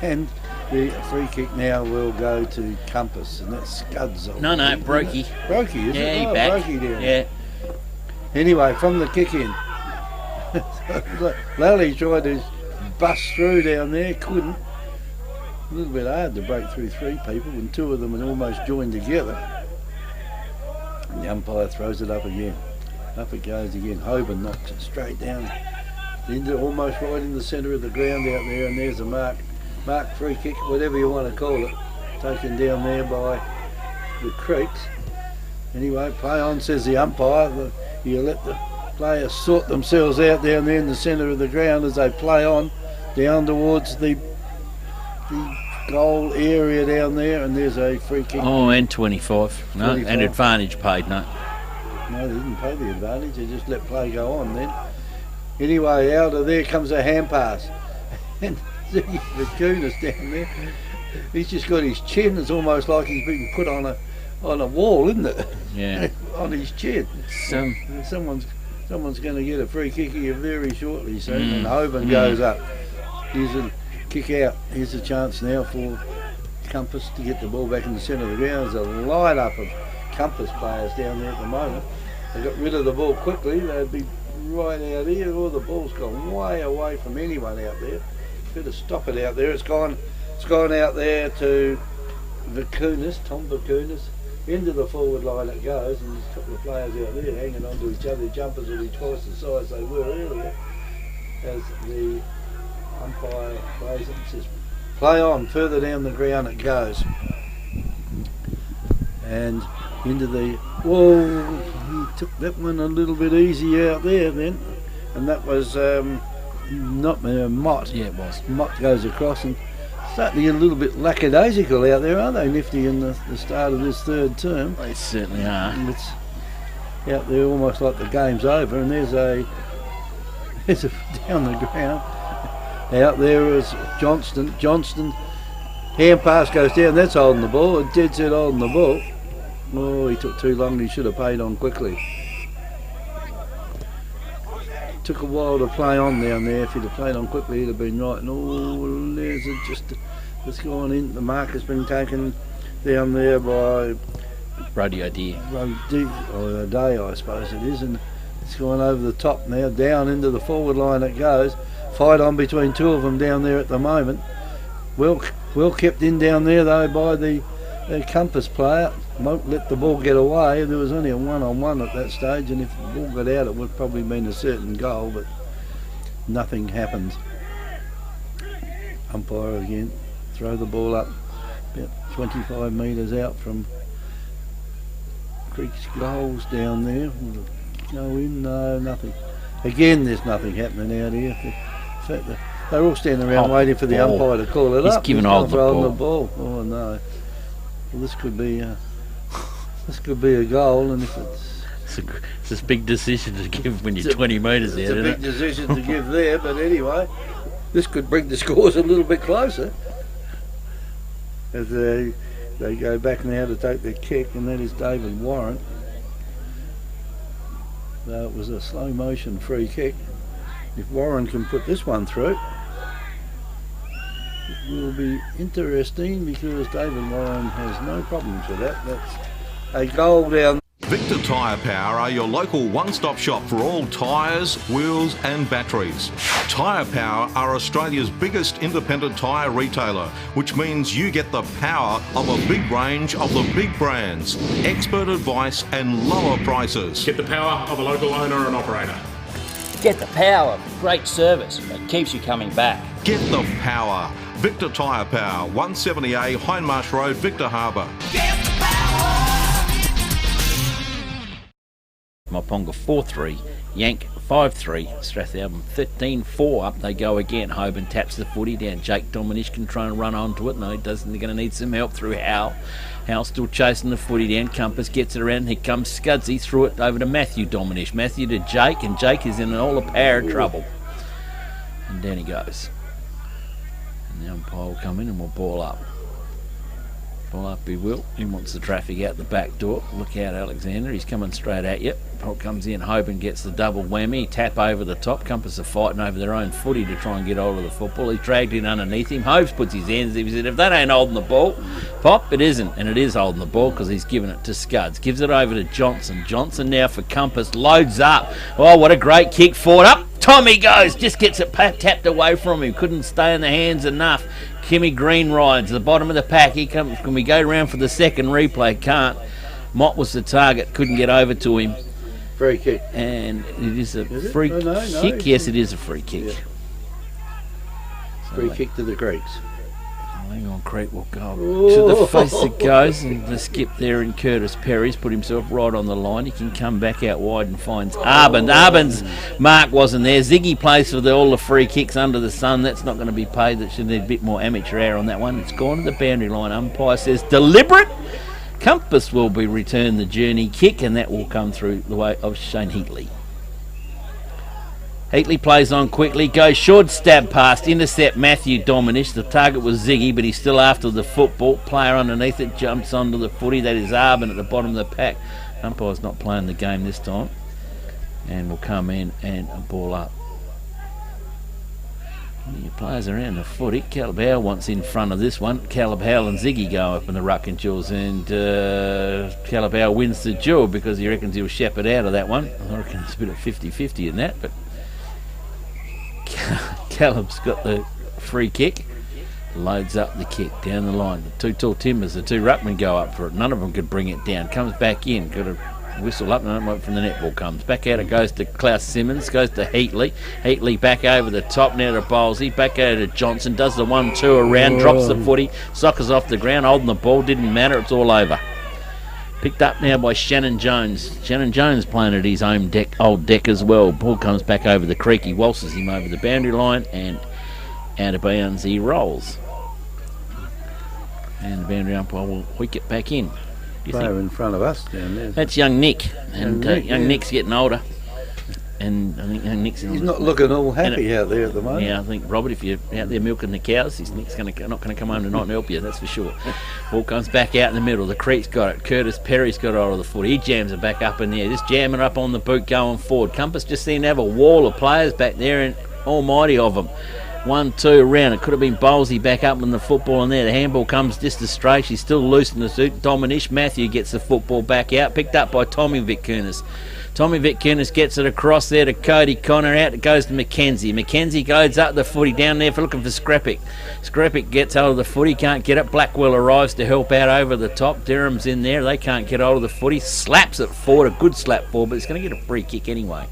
And the free kick now will go to Compass, and that's Scuds. No, Brokey. Brokey, is it? Yeah, back. Brokey down. Yeah. Anyway, from the kick in, Lally tried to bust through down there, couldn't. A little bit hard to break through 3 people, and 2 of them had almost joined together. And the umpire throws it up again. Up it goes again. Hoban knocks it straight down, almost right in the centre of the ground out there, and there's a mark free kick, whatever you want to call it, taken down there by the Creeks. Anyway, play on, says the umpire. You let the players sort themselves out down there in the centre of the ground as they play on down towards the goal area down there, and there's a free kick. Oh, and 25. No, 25. And advantage paid, no. No, they didn't pay the advantage, they just let play go on then. Anyway, out of there comes a hand pass. And the Kunis down there, he's just got his chin. It's almost like he's been put on a wall, isn't it? Yeah. On his chin. Someone's going to get a free kick here very shortly soon. And Hoban goes up. Here's a kick out. Here's a chance now for Compass to get the ball back in the centre of the ground. There's a line up of Compass players down there at the moment. They got rid of the ball quickly. They'd be right out here. Oh, the ball's gone way away from anyone out there. Better stop it out there. It's gone out there to Vakunas, Tom Vakunas. Into the forward line it goes, and there's a couple of players out there hanging on to each other. Jumpers will be twice the size they were earlier. As the umpire plays it and says, play on, further down the ground it goes. And into the, whoa, he took that one a little bit easy out there then. And that was not Mott. Yeah, it was. Mott goes across, and starting to get a little bit lackadaisical out there, aren't they, Nifty, in the start of this third term? They certainly are. It's out there almost like the game's over, and there's a down the ground. Out there is Johnston. Hand pass goes down, that's holding the ball, dead set holding the ball. Oh, he took too long. He should have paid on quickly. Took a while to play on down there. If he'd have played on quickly, he'd have been right. And oh, there's it just. It's gone in. The mark has been taken down there by Radio Deer. Or a day, I suppose it is, and it's gone over the top now, down into the forward line it goes. Fight on between two of them down there at the moment. Well kept in down there though by the Compass player. Won't let the ball get away. There was only a one-on-one at that stage, and if the ball got out it would probably been a certain goal, but nothing happens. Umpire again, throw the ball up about 25 metres out from Creek's goals down there. Will it go in? No, nothing. Again, there's nothing happening out here. In fact, they're all standing around waiting for the umpire to call it up. He's giving hold the ball. Oh no! Well, this could be a goal, and if it's a big decision to give when you're 20 metres out. It's a big decision to give there, but anyway, this could bring the scores a little bit closer as they go back now to take their kick, and that is David Warren. It was a slow motion free kick. If Warren can put this one through, it will be interesting because David Warren has no problems with that. That's a goal down. Victor Tyre Power are your local one-stop shop for all tyres, wheels and batteries. Tyre Power are Australia's biggest independent tyre retailer, which means you get the power of a big range of the big brands, expert advice and lower prices. Get the power of a local owner and operator. Get the power of great service that keeps you coming back. Get the power. Victor Tyre Power, 170A Hindmarsh Road, Victor Harbour. Moponga 4-3, Yank 5-3, Strathalbyn 13-4. Up they go again. Hoban taps the footy down. Jake Dominish can try and run onto it. No, he doesn't. They're going to need some help through Hal. Hal still chasing the footy down. Compass gets it around. Here comes Scudsy. Threw it over to Matthew Dominish. Matthew to Jake, and Jake is in all the power of trouble. And down he goes. And the umpire will come in and we'll ball up. Ball up he will. He wants the traffic out the back door. Look out, Alexander. He's coming straight at you. Ball comes in. Hoban gets the double whammy. Tap over the top. Compass are fighting over their own footy to try and get hold of the football. He's dragged in underneath him. Hobbs puts his hands. He said, if that ain't holding the ball, Pop, it isn't. And it is holding the ball because he's given it to Scuds. Gives it over to Johnson. Johnson now for Compass. Loads up. Oh, what a great kick forward. Up. Tommy goes. Just gets it tapped away from him. Couldn't stay in the hands enough. Kimmy Green rides the bottom of the pack. He comes. Can we go around for the second replay? Can't. Mott was the target. Couldn't get over to him. Free kick. And it is a free kick. Yes, it is a free kick. Yeah. Free kick to the Greeks. Langhorne Creek will go to the face it goes, and the skip there in Curtis Perry's put himself right on the line. He can come back out wide and finds Arbin. Arbin's mark wasn't there. Ziggy plays for all the free kicks under the sun. That's not going to be paid. That should need a bit more amateur hour on that one. It's gone to the boundary line. Umpire says deliberate. Compass will be returned the journey kick, and that will come through the way of Shane Heatley. Heatley plays on quickly, goes short, stab past, intercept Matthew Dominish. The target was Ziggy, but he's still after the football. Player underneath it jumps onto the footy. That is Arbin at the bottom of the pack. Umpire's not playing the game this time. And will come in and a ball up. Your players around the footy. Calabau wants in front of this one. Calabau and Ziggy go up in the ruck and duels, and Calabau wins the duel because he reckons he'll shepherd out of that one. I reckon it's a bit of 50-50 in that, but Callum's got the free kick, loads up the kick down the line. The two tall timbers, the two ruckmen go up for it. None of them could bring it down. Comes back in, got a whistle up, and wait from the netball comes back out. It goes to Klaus Simmons, goes to Heatley. Heatley back over the top now to Bowlesy, back over to Johnson, does the 1-2 around, drops the footy, soccers off the ground, holding the ball, didn't matter, it's all over. Picked up now by Shannon Jones. Shannon Jones playing at his own old deck as well. Ball comes back over the creek. He waltzes him over the boundary line, and out of bounds he rolls. And the boundary umpire will hoik it back in. Player in front of us down there. That's young Nick. And young Nick's getting older. And I think Nick's He's not looking all happy out there at the moment. Yeah, I think, Robert, if you're out there milking the cows, Nick's not going to come home tonight and help you, that's for sure. Ball comes back out in the middle. The Creek's got it. Curtis Perry's got hold of the foot. He jams it back up in there. Just jamming up on the boot going forward. Compass just seemed to have a wall of players back there, and almighty of them. 1-2 around. It could have been Bowlesy back up in the football in there. The handball comes just astray. She's still loose in the suit. Dominish Matthew gets the football back out. Picked up by Tommy Vitkunis. Tommy Vitkunis gets it across there to Cody Connor. Out it goes to Mackenzie. Mackenzie goes up the footy down there for looking for Scrappick. Scrappick gets hold of the footy, can't get it. Blackwell arrives to help out over the top. Durham's in there. They can't get hold of the footy. Slaps it forward. A good slap forward, but it's going to get a free kick anyway.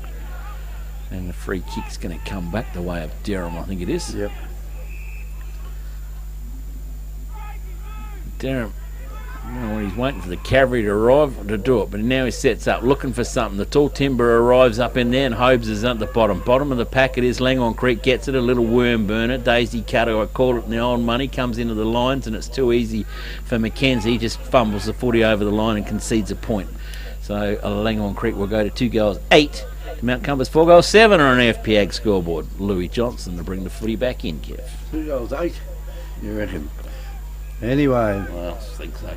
And the free kick's going to come back the way of Durham, I think it is. Yep. Durham, he's waiting for the cavalry to arrive to do it, but now he sets up, looking for something. The tall timber arrives up in there, and Hobes is at the bottom. Bottom of the pack it is. Langhorne Creek gets it, a little worm burner. Daisy Cutter, I call it in the old money, comes into the lines, and it's too easy for Mackenzie. He just fumbles the footy over the line and concedes a point. So Langhorne Creek will go to 2 goals 8. Mount Compass 4 goals 7 on an FP Ag scoreboard. Louis Johnson to bring the footy back in, Kev. 2 goals 8, you reckon? Anyway. Well, I think so.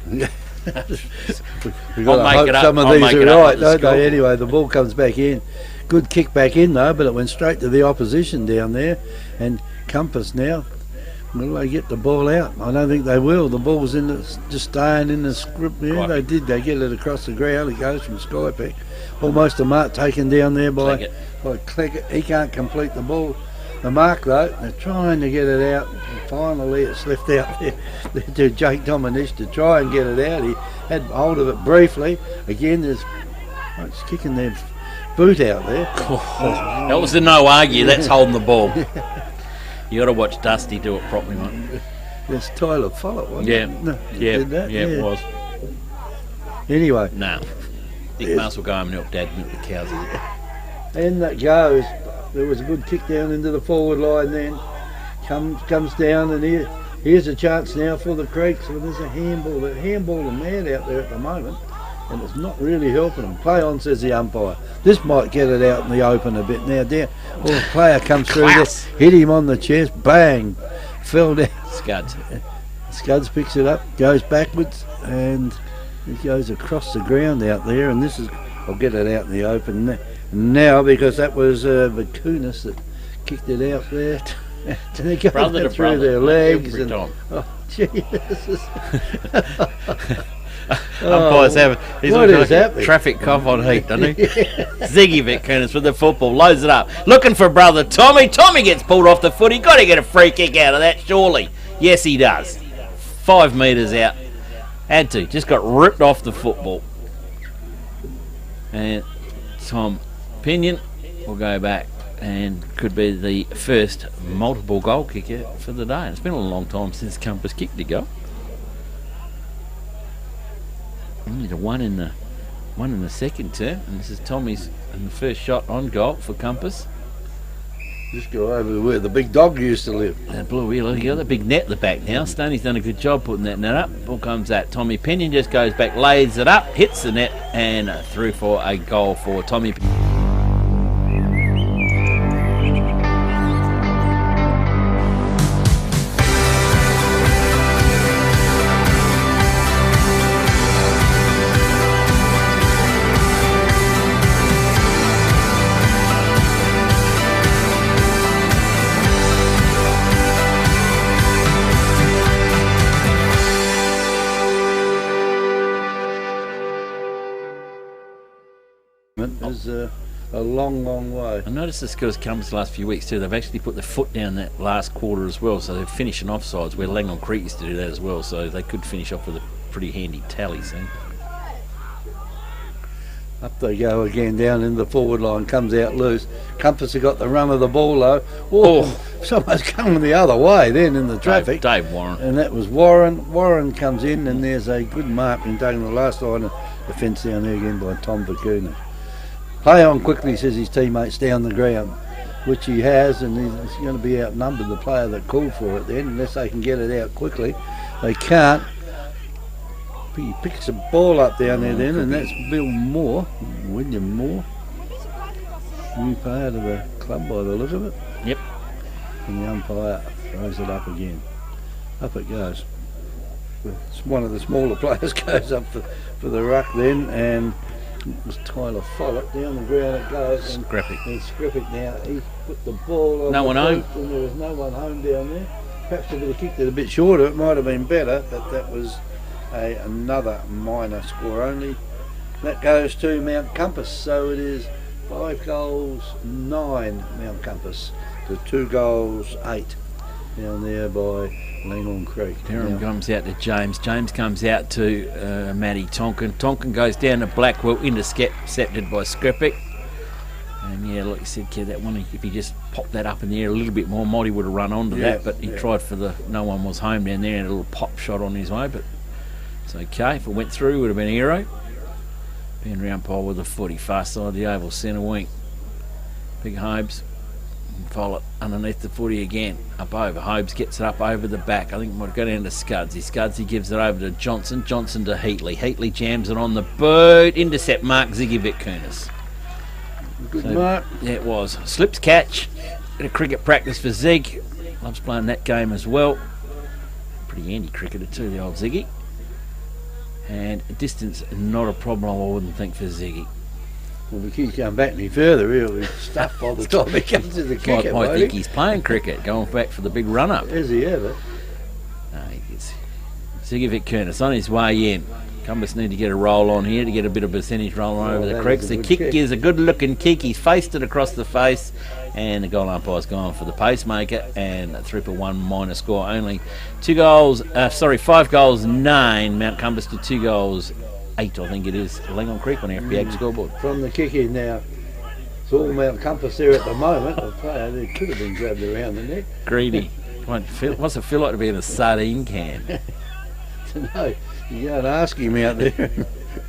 We've got to hope some of these are right, don't they? Anyway, the ball comes back in. Good kick back in though, but it went straight to the opposition down there. And Compass now, will they get the ball out? I don't think they will. The ball's in just staying in the script there. Right. They did. They get it across the ground. It goes from Skypack. Almost a mark taken down there by Cleckett. He can't complete the ball. The mark though, they're trying to get it out. And finally it's left out there to Jake Dominish to try and get it out. He had hold of it briefly. Again, it's kicking their boot out there. That was the no argue. That's holding the ball. You got to watch Dusty do it properly, mate. That's Tyler Follett, wasn't it? No, it was. Anyway. No. Dick Mars will go home and help Dad milk the cows. And that goes. There was a good kick down into the forward line then. Comes down, and here's a chance now for the Creeks. So there's a handball. They're handballing mad out there at the moment, and it's not really helping them. Play on, says the umpire. This might get it out in the open a bit now. Down. Well, the player comes through there, hit him on the chest, bang, fell down. Scuds picks it up, goes backwards, and it goes across the ground out there. And this is, I'll get it out in the open now because that was Vitkunis that kicked it out there. And they go through their legs. And, oh, Jesus. Umpire's having a traffic cop on heat, doesn't he? Ziggy Vitkunis with the football, loads it up, looking for brother Tommy. Tommy gets pulled off the foot. He got to get a free kick out of that, surely. Yes, he does. 5 metres out. Had to. Just got ripped off the football. And Tom Pinion will go back and could be the first multiple goal kicker for the day. It's been a long time since Compass kicked a goal. Only the one in the second term, and this is Tommy's and the first shot on goal for Compass. Just go over where the big dog used to live. That blue wheel, you got the big net at the back now. Stoney's done a good job putting that net up. Ball comes that. Tommy Pinion just goes back, lays it up, hits the net, and through for a goal for Tommy Pinion. Is a long way. I noticed this because Compass the last few weeks too. They've actually put their foot down that last quarter as well, so they're finishing offsides where Langhorne Creek used to do that as well, so they could finish off with a pretty handy tally soon. Up they go again down in the forward line, comes out loose. Compass have got the run of the ball though. Someone's coming the other way then in the traffic. Dave Warren. And that was Warren. Warren comes in, and there's a good mark being taken the last line of defence down there again by Tom Vitkunis. Play on quickly, says his teammates down the ground, which he has, and he's going to be outnumbered, the player that called for it then, unless they can get it out quickly. They can't. He picks the ball up down there then, and that's William Moore. New player to the club by the look of it. Yep. And the umpire throws it up again. Up it goes. One of the smaller players goes up for the ruck then, and it was Tyler Follett. Down the ground it goes. And Skripik now, he's put the ball on no one home. And there was no one home down there. Perhaps if he'd kicked it a bit shorter, it might have been better, but that was another minor score only. That goes to Mount Compass, so it is 5 goals 9 Mount Compass to 2 goals 8 down there by Langhorne Creek. Durham comes out to James. James comes out to Matty Tonkin. Tonkin goes down to Blackwell, intercepted by Skripik. And yeah, like you said, kid, that one, if he just popped that up in the air a little bit more, Monty would have run onto that, but he tried for no one was home down there, and a little pop shot on his way, but it's okay. If it went through, it would have been a hero. Being round pole with the footy, far side of the oval, centre wing. Big Hobes. Follett underneath the footy again, up over. Hobes gets it up over the back. I think it might go down to Scudsy. Scudsy gives it over to Johnson. Johnson to Heatley. Heatley jams it on the boot. Intercept mark Ziggy Vitkunis. Good mark. Yeah, it was. Slips catch. Bit of cricket practice for Zig. Loves playing that game as well. Pretty handy cricketer too, the old Ziggy. And distance, not a problem, I wouldn't think, for Ziggy. Well, if he keeps going back any further, he'll be stuffed by the time he comes to the cricket. I think he's playing cricket, going back for the big run-up. Is he ever? No, he's Ziggy Vitkunis on his way in. Compass need to get a roll on here to get a bit of percentage rolling over the creeks. The kick is a good-looking kick. He's faced it across the face, and the goal umpire's gone for the pacemaker, and 3 for 1 minor score only. 5 goals 9 Mount Compass to 2 goals 8, I think it is, Langhorne Creek on the FPA scoreboard. From the kick in now, it's all Mount Compass there at the moment. A player there could have been grabbed around the neck. Greedy. What's it feel like to be in a sardine can? No, you go and ask him out there.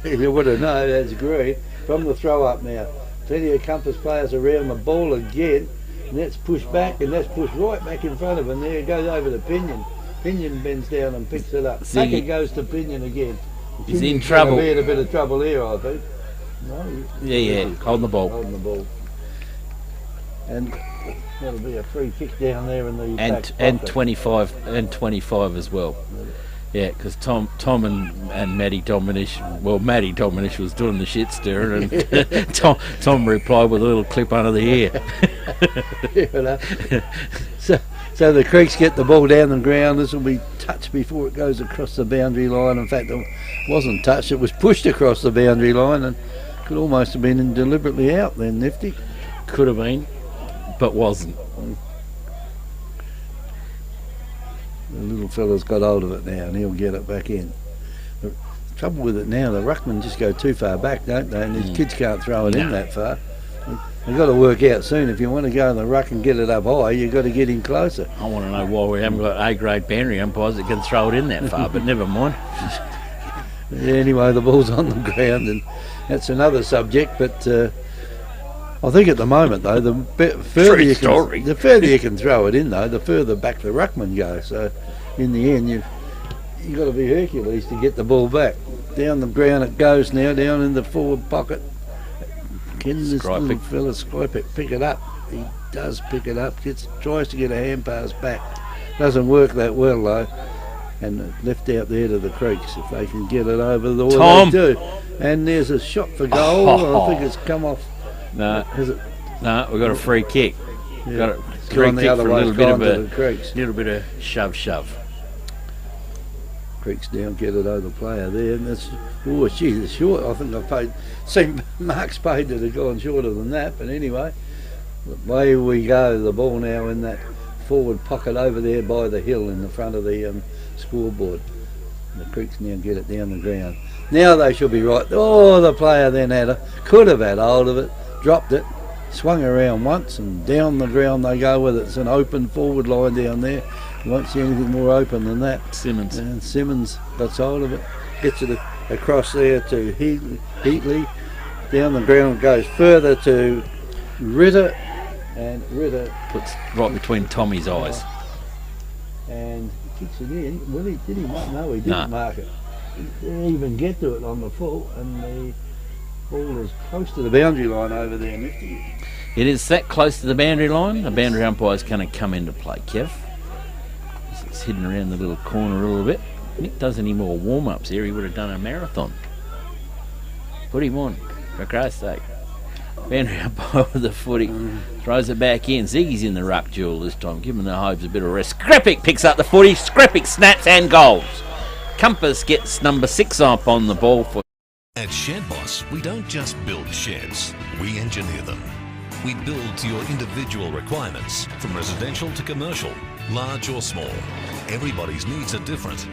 He would have known. That's great. From the throw up now, plenty of Compass players around the ball again, and that's pushed back, and that's pushed right back in front of him. There it goes over to Pinion. Pinion bends down and picks it up. Back it goes to Pinion again. He's in trouble. He's in a bit of trouble here, I think. No, yeah, holding the ball. Holding the ball. And that'll be a free kick down there in the back and pocket. 25 as well. Yeah, because Tom and Matty Dominish, well, Matty Dominish was doing the shit stirring, and Tom replied with a little clip under the ear. So the Creeks get the ball down the ground. This will be touched before it goes across the boundary line. In fact, it wasn't touched, it was pushed across the boundary line, and could almost have been deliberately out then, Nifty. Could have been, but wasn't. The little fella's got hold of it now, and he'll get it back in. The trouble with it now, the ruckmen just go too far back, don't they? And these kids can't throw it in that far. They've got to work out soon. If you want to go in the ruck and get it up high, you've got to get in closer. I want to know why we haven't got A-grade boundary umpires that can throw it in that far, but never mind. Anyway, the ball's on the ground, and that's another subject, but I think at the moment, though, the further you can throw it in, though, the further back the ruckman goes. So in the end, you've got to be Hercules to get the ball back. Down the ground it goes now, down in the forward pocket. Can this little fella Skripik pick it up? He does pick it up, tries to get a hand pass back. Doesn't work that well, though. And left out there to the Creeks, if they can get it over the wall, they do. And there's a shot for goal. I think it's come off. No, we've got a free kick. Yeah. Got a free kick for a little bit of shove. Creeks down, get it over the player there, and that's it's short. I think seen marks paid that have gone shorter than that, but anyway, away we go. The ball now in that forward pocket over there by the hill in the front of the scoreboard. And the Creeks now get it down the ground. Now they should be right. Oh, the player then could have had hold of it, dropped it, swung around once, and down the ground they go with it. It's an open forward line down there. You won't see anything more open than that. Simmons. And Simmons got hold of it, gets it across there to Heatley. Down the ground goes further to Ritter, and Ritter puts right between Tommy's eyes. And kicks it in. Well, did he mark? No, he didn't mark it. He didn't even get to it on the full, and the ball is close to the boundary line over there, Nifty. It is that close to the boundary line. The boundary umpire's going to come into play, Kev. It's hidden around the little corner a little bit. Nick does any more warm-ups here, he would have done a marathon. Put him on, for Christ's sake. Boundary umpire with the footy. Throws it back in. Ziggy's in the ruck duel this time, giving the Hobes a bit of rest. Scrappick picks up the footy. Scrappick snaps and goals. Compass gets number 6 up on the ball for... At Shed Boss, we don't just build sheds, we engineer them. We build to your individual requirements, from residential to commercial, large or small. Everybody's needs are different.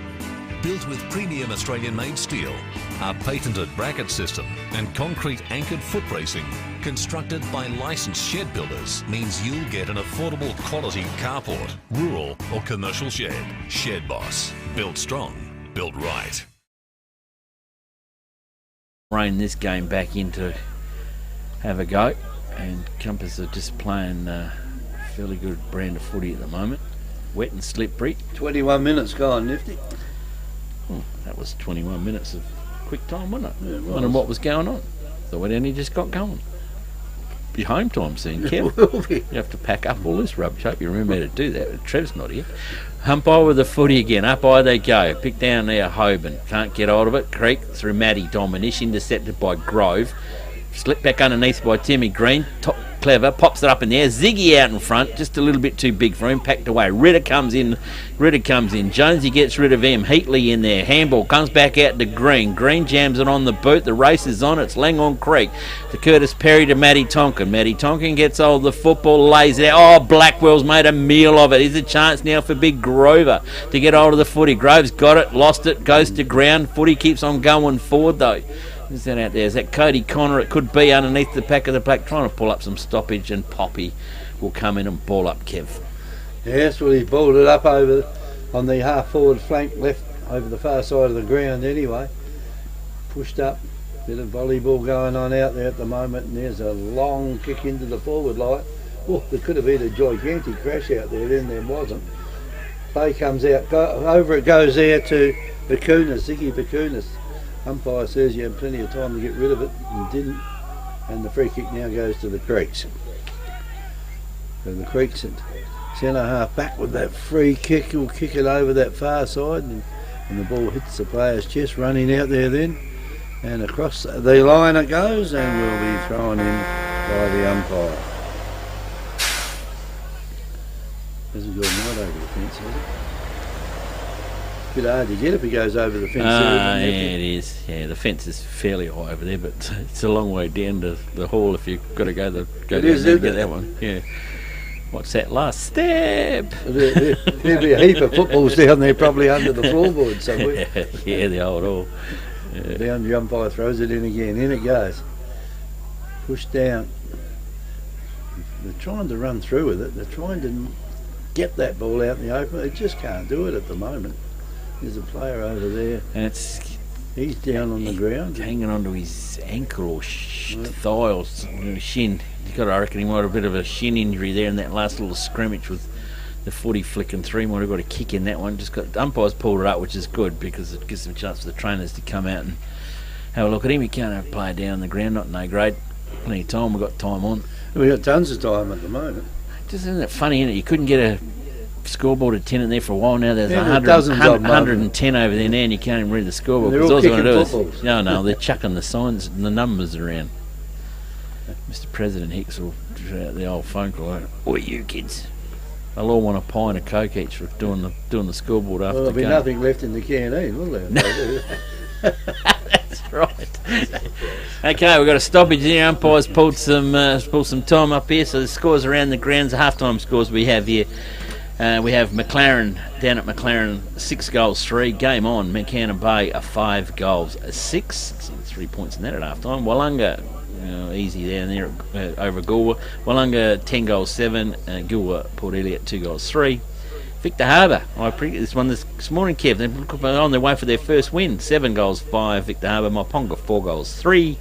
Built with premium Australian-made steel, our patented bracket system and concrete anchored foot bracing, constructed by licensed shed builders, means you'll get an affordable quality carport, rural or commercial shed. Shed Boss. Built strong, built right. Rein this game back in to have a go, and Compass are just playing a fairly good brand of footy at the moment. Wet and slippery. 21 minutes gone, Nifty. That was 21 minutes of quick time, wasn't it? Yeah, it was. Wondering what was going on. The wet only just got going. Be home time soon, Kev. It will be. You have to pack up all this rubbish. Hope you remember how to do that. Trev's not here. Umpire with the footy again. Up by they go. Pick down there, Hoban. Can't get hold of it. Creek through Matty Dominish. Intercepted by Grove. Slipped back underneath by Timmy Green. Top clever. Pops it up in there. Ziggy out in front. Just a little bit too big for him. Packed away. Ritter comes in. Jonesy gets rid of him. Heatley in there. Handball comes back out to Green. Green jams it on the boot. The race is on. It's Langhorne Creek. To Curtis Perry to Matty Tonkin. Matty Tonkin gets hold of the football. Lays it out. Oh, Blackwell's made a meal of it. Here's a chance now for Big Grover to get hold of the footy. Grove's got it. Lost it. Goes to ground. Footy keeps on going forward though. Who's that out there? Is that Cody Connor? It could be underneath the pack of the black, trying to pull up some stoppage, and Poppy will come in and ball up Kev. Yes, well, he's balled it up over on the half forward flank left over the far side of the ground anyway. Pushed up, bit of volleyball going on out there at the moment, and there's a long kick into the forward line. Oh, there could have been a gigantic crash out there, then there wasn't. Play comes out, over it goes there to Bakunas, Ziggy Bakunas. Umpire says you had plenty of time to get rid of it and didn't, and the free kick now goes to the Creeks. So the Creeks at centre half back with that free kick, will kick it over that far side, and the ball hits the player's chest, running out there then, and across the line it goes, and will be thrown in by the umpire. Hasn't gone right over the fence, has it? Bit hard to get if he goes over the fence. Yeah, it is. Yeah, the fence is fairly high over there, but it's a long way down to the hall if you've got to go down there to get that one. Yeah. What's that last step? There'll be a heap of footballs down there, probably under the floorboard somewhere. Yeah, the old hall. Yeah. Boundary umpire throws it in again. In it goes. Pushed down. They're trying to run through with it. They're trying to get that ball out in the open. They just can't do it at the moment. There's a player over there. And he's down on the ground. Hanging onto his ankle or thigh or shin. I reckon he might have a bit of a shin injury there in that last little scrimmage with the footy flicking through. He might have got a kick in that one. Just got umpires pulled it up, which is good because it gives them a chance for the trainers to come out and have a look at him. He can't have a player down the ground, not in A grade. Plenty of time. We've got time on. We've got tons of time at the moment. Just isn't it funny, isn't it? You couldn't get a scoreboard at 10 in there for a while. Now there's 110 over there now, and you can't even read the scoreboard because all they're going to do is they're chucking the signs and the numbers around. Mr. President Hicks will out the old phone call. Oi, you kids! They'll all want a pie and a Coke each for doing the scoreboard after the game. There'll be nothing left in the canteen, will there? That's right. Okay, we've got a stoppage here. Umpires pulled some time up here, so the scores around the grounds, the half-time scores we have here. We have McLaren down at McLaren 6 goals 3. Game on. Buchanan Bay 5 goals 6. So 3 points in that at half time. Wallunga easy down there over Goolwa. Wallunga 10 goals 7. Goolwa Port Elliot 2 goals 3. Victor Harbour. I predicted this one this morning, Kev. They're on their way for their first win. 7 goals 5. Victor Harbour. Moponga 4 goals 3.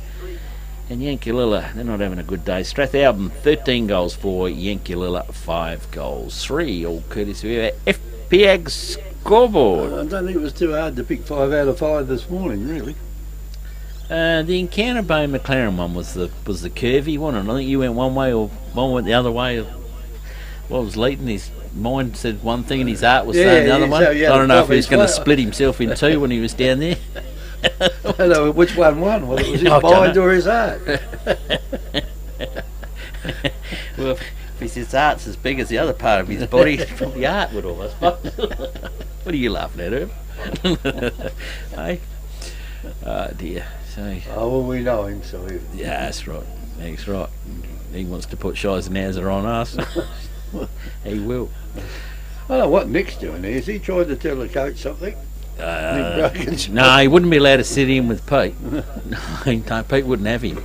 And Yankulilla, they're not having a good day. Strathalbyn, 13 goals 4. Yankulilla, 5 goals 3. All courtesy of FPAG scoreboard. I don't think it was too hard to pick 5 out of 5 this morning, really. The Encounter Bay McLaren one was the curvy one, and I think you went one way or one went the other way. What was leading? His mind said one thing and his heart was saying the other one. I don't know if he was going to split himself in two when he was down there. I don't know which one won, whether it was his mind or his heart. Well, if his heart's as big as the other part of his body, probably heart would almost. What are you laughing at, Herb? Hey? Oh dear. So, well, we know him, so yeah, that's right. That's right. He wants to put Shies and Nazar on us. He will. I don't know what Nick's doing here. Is he trying to tell the coach something? No, he wouldn't be allowed to sit in with Pete. No, Pete wouldn't have him.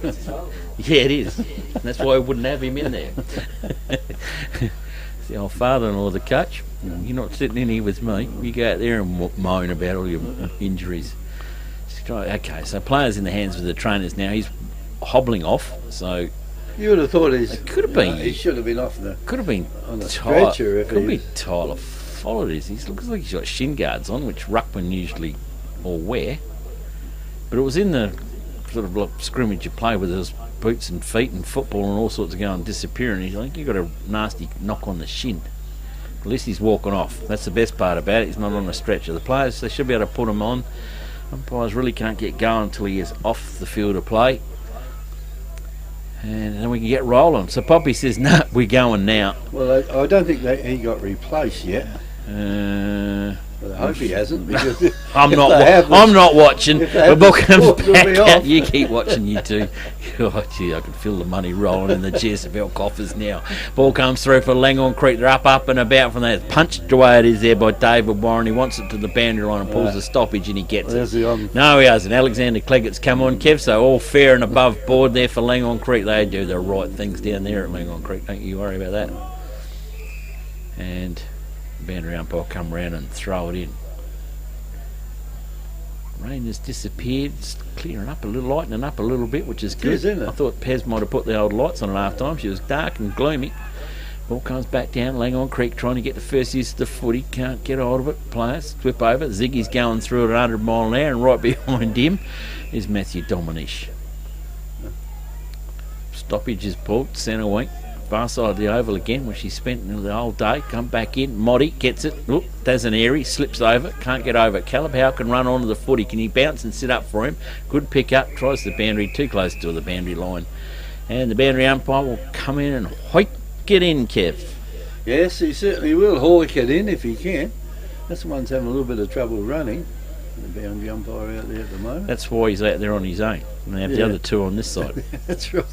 Yeah, it is. That's why he wouldn't have him in there. It's the old father-in-law, the coach. You're not sitting in here with me. You go out there and moan about all your injuries. Okay, so players in the hands of the trainers now. He's hobbling off, so you would have thought he should have been off could have been on a stretcher. Could be Tyler Follett. He looks like he's got shin guards on, which ruckmen usually all wear. But it was in the sort of like scrimmage you play with those boots and feet and football and all sorts of going disappearing. I think you got a nasty knock on the shin. At least he's walking off. That's the best part about it. He's not on a stretcher. The players, they should be able to put him on. Umpires really can't get going until he is off the field of play, and then we can get rolling. So Poppy says, "No, we're going now." Well, I don't think that he got replaced yet. Well, I hope he hasn't. Because I'm not watching. The ball comes back out. You keep watching, you two. Oh, gee, I can feel the money rolling in the GSFL coffers now. Ball comes through for Langhorne Creek. They're up and about from there. Punched away it is there by David Warren. He wants it to the boundary line and pulls the stoppage, and he gets it. No, he hasn't. Alexander Cleggett's come on, Kev. So all fair and above board there for Langhorne Creek. They do the right things down there at Langhorne Creek. Don't you worry about that. And boundary umpire come round and throw it in. Rain has disappeared. It's clearing up a little, lightening up a little bit, which is good. Isn't it? I thought Pez might have put the old lights on at half time. She was dark and gloomy. Ball comes back down. Langhorne Creek trying to get the first use of the footy. Can't get hold of it. Players whip over. Ziggy's going through at 100 mile an hour, and right behind him is Matthew Dominish. Stoppage is pulled. Centre wing. Far side of the oval again, which he spent the whole day. Come back in. Moddy gets it. Look, there's an airy. Slips over. Can't get over. Calabhow can run onto the footy. Can he bounce and sit up for him? Good pick up. Tries the boundary. Too close to the boundary line. And the boundary umpire will come in and hoik it in, Kev. Yes, he certainly will hoik it in if he can. That's the one's having a little bit of trouble running. The boundary umpire out there at the moment. That's why he's out there on his own. And they have the other two on this side. That's right.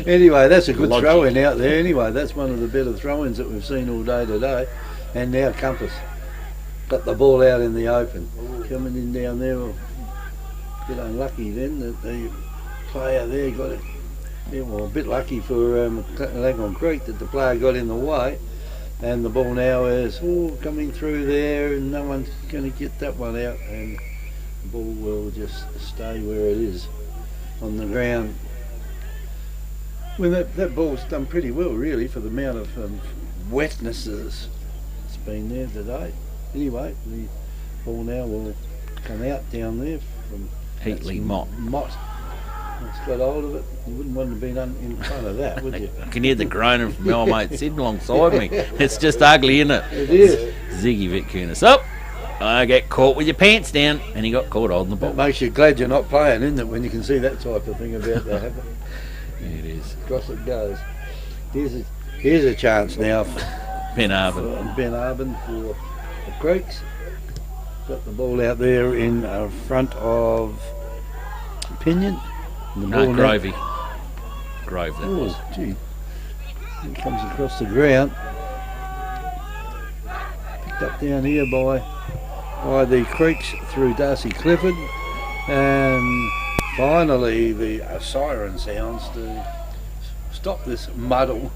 Anyway, that's a good throw-in out there. Anyway, that's one of the better throw-ins that we've seen all day today. And now Compass got the ball out in the open. Coming in down there, well, a bit unlucky then that the player there got it. Yeah, well, a bit lucky for Langhorne Creek that the player got in the way. And the ball now is coming through there, and no one's going to get that one out. And the ball will just stay where it is on the ground. Well, that ball's done pretty well, really, for the amount of wetness that's been there today. Anyway, the ball now will come out down there from Heatley Mott. It's got hold of it. You wouldn't want to be in front of that, would you? I can hear the groaning from my mate sitting alongside me. It's just ugly, isn't it? It is. Ziggy Vitkunis. Up! I get caught with your pants down, and he got caught holding the ball. It makes you glad you're not playing, isn't it, when you can see that type of thing about to happen? It is. Across it goes. Here's a chance now for Ben Arvin for the Creeks. Got the ball out there in front of Pinion. No, Grovey. Grove, that was. Gee. It comes across the ground. Picked up down here by the Creeks through Darcy Clifford. And finally the siren sounds to stop this muddle.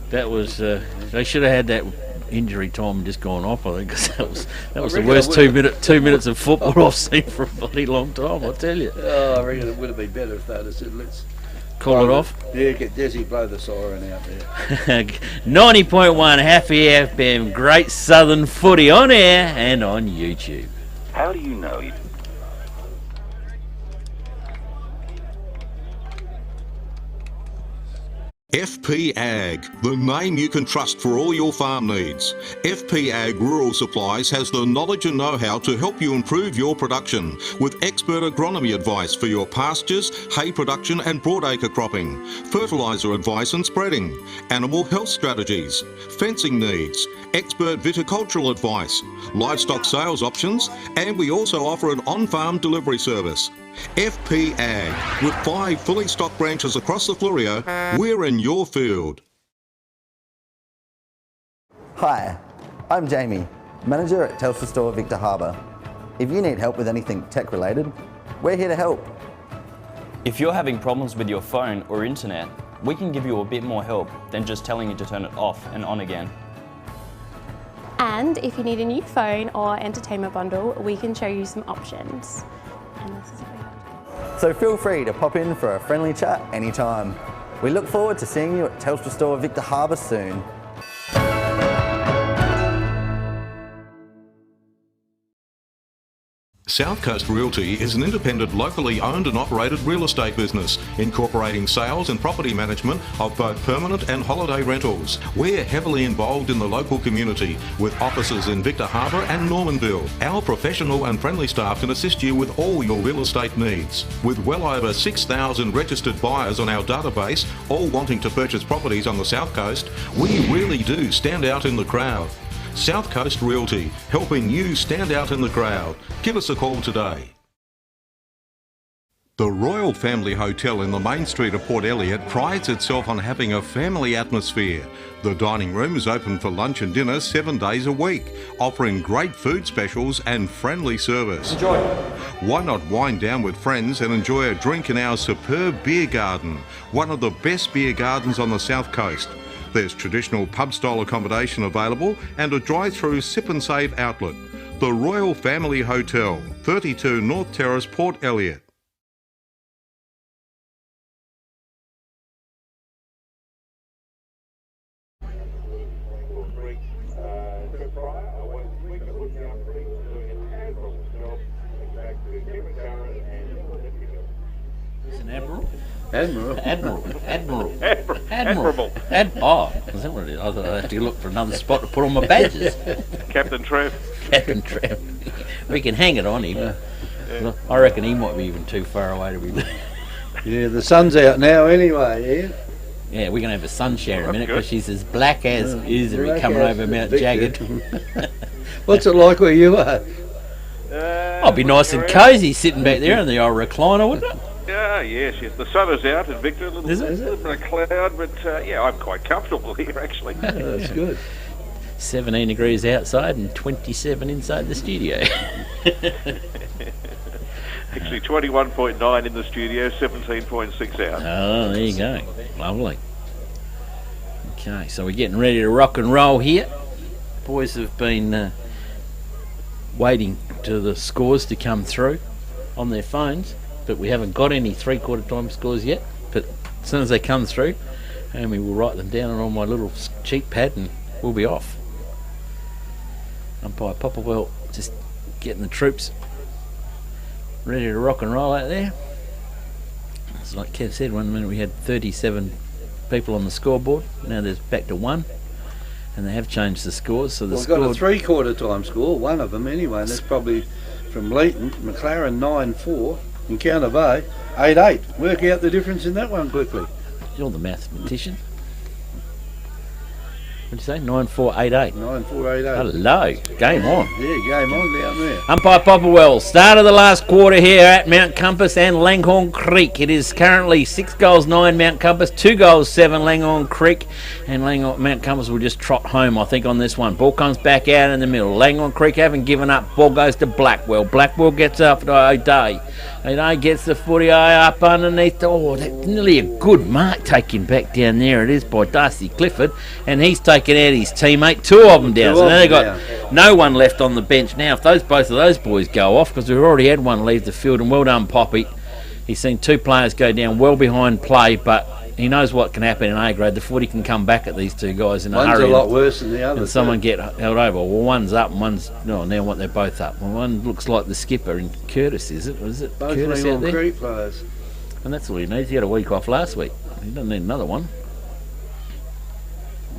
That was, they should have had that injury time just gone off, I think, because that was the worst 2 minutes of football I've seen for a bloody long time, I tell you. Oh, I reckon it would have been better if they'd have said, let's call it off. Yeah, get Desi blow the siren out there. 90.1 Happy FM, great southern footy on air and on YouTube. How do you know you... FP Ag, the name you can trust for all your farm needs. FP Ag Rural Supplies has the knowledge and know-how to help you improve your production with expert agronomy advice for your pastures, hay production and broadacre cropping, fertiliser advice and spreading, animal health strategies, fencing needs, expert viticultural advice, livestock sales options, and we also offer an on-farm delivery service. FP Ag, with 5 fully stocked branches across the Fleurieu, we're in your field. Hi, I'm Jamie, manager at Telstra Store Victor Harbour. If you need help with anything tech related, we're here to help. If you're having problems with your phone or internet, we can give you a bit more help than just telling you to turn it off and on again. And if you need a new phone or entertainment bundle, we can show you some options. And this is what we have. So feel free to pop in for a friendly chat anytime. We look forward to seeing you at Telstra Store Victor Harbour soon. South Coast Realty is an independent, locally owned and operated real estate business, incorporating sales and property management of both permanent and holiday rentals. We're heavily involved in the local community, with offices in Victor Harbour and Normanville. Our professional and friendly staff can assist you with all your real estate needs. With well over 6,000 registered buyers on our database, all wanting to purchase properties on the South Coast, we really do stand out in the crowd. South Coast Realty, helping you stand out in the crowd. Give us a call today. The Royal Family Hotel in the main street of Port Elliot prides itself on having a family atmosphere. The dining room is open for lunch and dinner 7 days a week, offering great food specials and friendly service. Enjoy. Why not wind down with friends and enjoy a drink in our superb beer garden, one of the best beer gardens on the South Coast. There's traditional pub-style accommodation available and a drive-through sip and save outlet. The Royal Family Hotel, 32 North Terrace, Port Elliot. It's an admiral. Admiral. Admirable. Oh, is that what it is? I thought I'd have to look for another spot to put on my badges. Captain Trev. Captain Trev. We can hang it on him. Yeah. I reckon he might be even too far away to be. Yeah, the sun's out now anyway, yeah? Yeah, we're going to have a sun shower in a minute because she's as black as Usery coming over Mount Jagged. What's it like where you are? I'll be nice and cosy sitting back there in the old recliner, wouldn't it? Yes. The sun is out in Victor, a little bit of cloud, but yeah, I'm quite comfortable here actually. Yeah, that's good. 17 degrees outside and 27 inside the studio. Actually 21.9 in the studio, 17.6 out. Oh, there you go. Lovely. Okay, so we're getting ready to rock and roll here. Boys have been waiting to the scores to come through on their phones, but we haven't got any three-quarter time scores yet. But as soon as they come through, and we will write them down on my little cheat pad and we'll be off. Umpire Popperwell just getting the troops ready to rock and roll out there. It's like Kev said, one minute we had 37 people on the scoreboard, now there's back to 1, and they have changed the scores. So we've got a three-quarter time score, one of them anyway, and that's probably from Leeton. McLaren 9-4, Encounter Bay 8-8. Work out the difference in that one quickly. You're the mathematician. What'd you say? 9488. 9488. Hello. Game on. Yeah, game on down there. Umpire Popperwell. Start of the last quarter here at Mount Compass and Langhorne Creek. It is currently 6 goals 9 Mount Compass, 2 goals 7 Langhorne Creek, and Mount Compass will just trot home, I think, on this one. Ball comes back out in the middle. Langhorne Creek haven't given up. Ball goes to Blackwell. Blackwell gets up to O'Day. O'Day gets the footy up underneath. Oh, that's nearly a good mark taken back down there. It is by Darcy Clifford, and he's taken out his teammate, 2 of them down. So now they've got no one left on the bench now. If both of those boys go off, because we've already had one leave the field, and well done Poppy. He's seen 2 players go down well behind play, but he knows what can happen in A grade. The footy can come back at these 2 guys in a hurry. One's a lot worse than the other. And someone get held over. Well, one's up and one's no. Now what? They're both up. Well, one looks like the skipper in Curtis, is it? Was it both Curtis out there? Creek players. And that's all he needs. He had a week off last week. He doesn't need another one.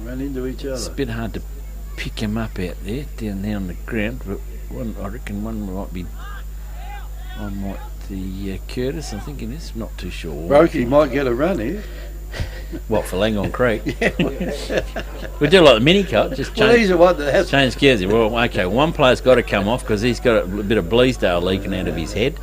Run into each other. It's a bit hard to pick him up out there, down there on the ground. But I reckon one might be the Curtis. I think it is. Not too sure. Brokey might get a run here. What, for Langhorne Creek? We do like the mini cut. Just change, he's the one that has change gears. Well, okay, one player's got to come off because he's got a bit of Bleasdale leaking out of his head.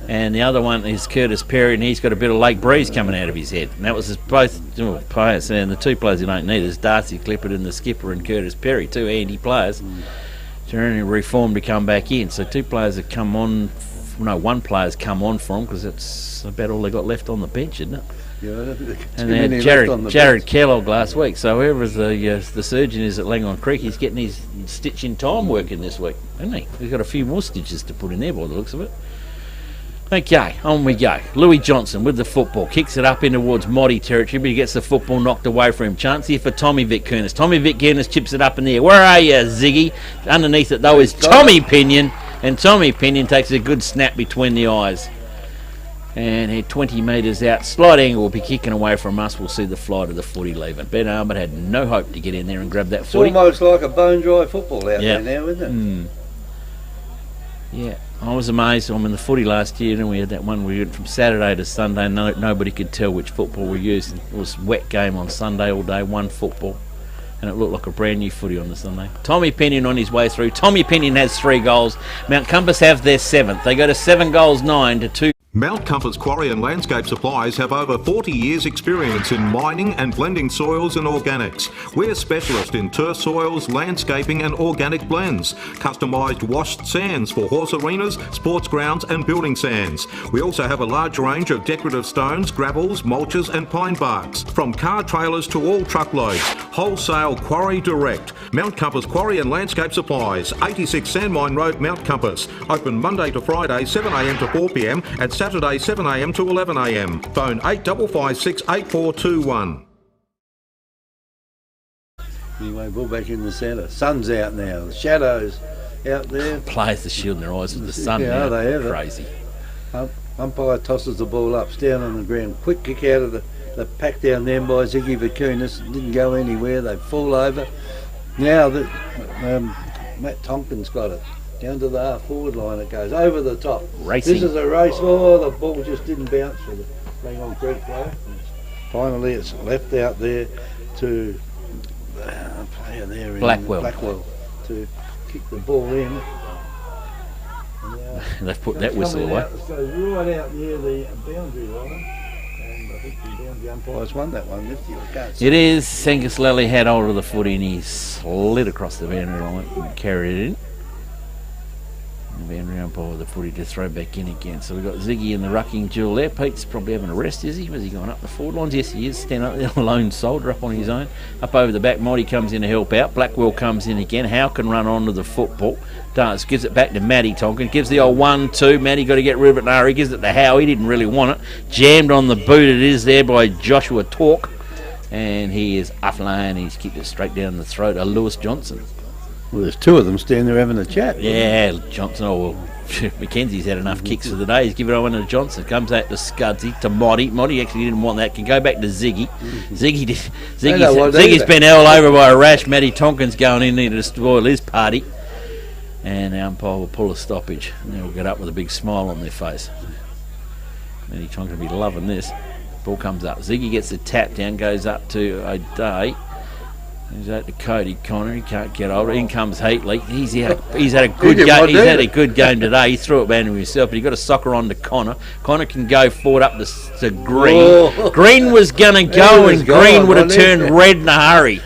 And the other one is Curtis Perry, and he's got a bit of Lake Breeze coming out of his head. And that was both players. And the two players you don't need is Darcy Clifford and the skipper and Curtis Perry, two handy players. So they're only reformed to come back in. So two players have come on. No, one player's come on for them because it's about all they got left on the bench, isn't it? Yeah, and they had Jared Kellogg last week. So whoever the surgeon is at Langhorne Creek, he's getting his stitch in time working this week, isn't he? He's got a few more stitches to put in there by the looks of it. Okay, on we go. Louis Johnson with the football. Kicks it up in towards Moddy territory, but he gets the football knocked away from him. Chance here for Tommy Vic-Kernis. Tommy Vic-Kernis chips it up in the air. Where are you, Ziggy? Underneath it, though, is Tommy Pinion. And Tommy Pinion takes a good snap between the eyes. And head 20 metres out. Slight angle will be kicking away from us. We'll see the flight of the footy leaving. Ben Armour had no hope to get in there and grab that footy. It's almost like a bone-dry football out there now, isn't it? Yeah, I was amazed. I mean, the footy last year, and we had that one we went from Saturday to Sunday. Nobody could tell which football we used. It was a wet game on Sunday all day, one football. And it looked like a brand new footy on the Sunday. Tommy Pinion on his way through. Tommy Pinion has 3 goals. Mount Compass have their 7th. They go to 7 goals, 9 to 2. Mount Compass Quarry and Landscape Supplies have over 40 years experience in mining and blending soils and organics. We're specialists in turf soils, landscaping and organic blends. Customised washed sands for horse arenas, sports grounds and building sands. We also have a large range of decorative stones, gravels, mulches and pine barks. From car trailers to all truckloads. Wholesale Quarry Direct. Mount Compass Quarry and Landscape Supplies. 86 Sandmine Road, Mount Compass. Open Monday to Friday 7am to 4pm and Saturday 7am to 11am. Phone 8556 8421. Anyway, ball back in the centre. Sun's out now. The shadows out there. Players the shield in their eyes with the sun. Yeah, they have crazy. Umpire tosses the ball up. It's down on the ground. Quick kick out of the pack down there by Ziggy Vicunis. Didn't go anywhere. They fall over. Now that Matt Tompkins got it. Down to the half-forward line it goes, over the top. Racing. This is a race. Oh, the ball just didn't bounce for the Langhorne Creek player. Finally, it's left out there to the player there Blackwell to kick the ball in. They've put that whistle away. It goes right out near the boundary line. And I think the boundary umpires won that one. It is. Angus Lally had hold of the footy and he slid across the boundary line and carried it in. The boundary umpire with the footy to throw back in again. So we've got Ziggy in the rucking duel there. Pete's probably having a rest, is he? Was he going up the forward lines? Yes, he is. Standing up there, a lone soldier up on his own. Up over the back, Moddy comes in to help out. Blackwell comes in again. Howe can run onto the football. Does. Gives it back to Matty Tonkin. Gives the old 1-2. Matty got to get rid of it. No, he gives it to Howe. He didn't really want it. Jammed on the boot it is there by Joshua Tork. And he is up lane. He's kicked it straight down the throat of Lewis Johnson. Well, there's 2 of them standing there having a chat. Yeah, Johnson. Oh, well, Mackenzie's had enough kicks for the day. He's given it on to Johnson. Comes out to Scudsy, to Moddy. Moddy actually didn't want that. Can go back to Ziggy. Ziggy's been held over by a rash. Matty Tonkin's going in there to spoil his party. And the umpire will pull a stoppage. And they'll get up with a big smile on their face. Matty Tonkin will be loving this. Ball comes up. Ziggy gets the tap down, goes up to O'Day. He's out to Cody Connor. He can't get over. In comes Heatley. He's had a good game. He's had a good game today. He threw it back to himself, but he got a socker on to Connor. Connor can go forward up to Green. Oh. Green was going to go, and Green would have turned red in a hurry.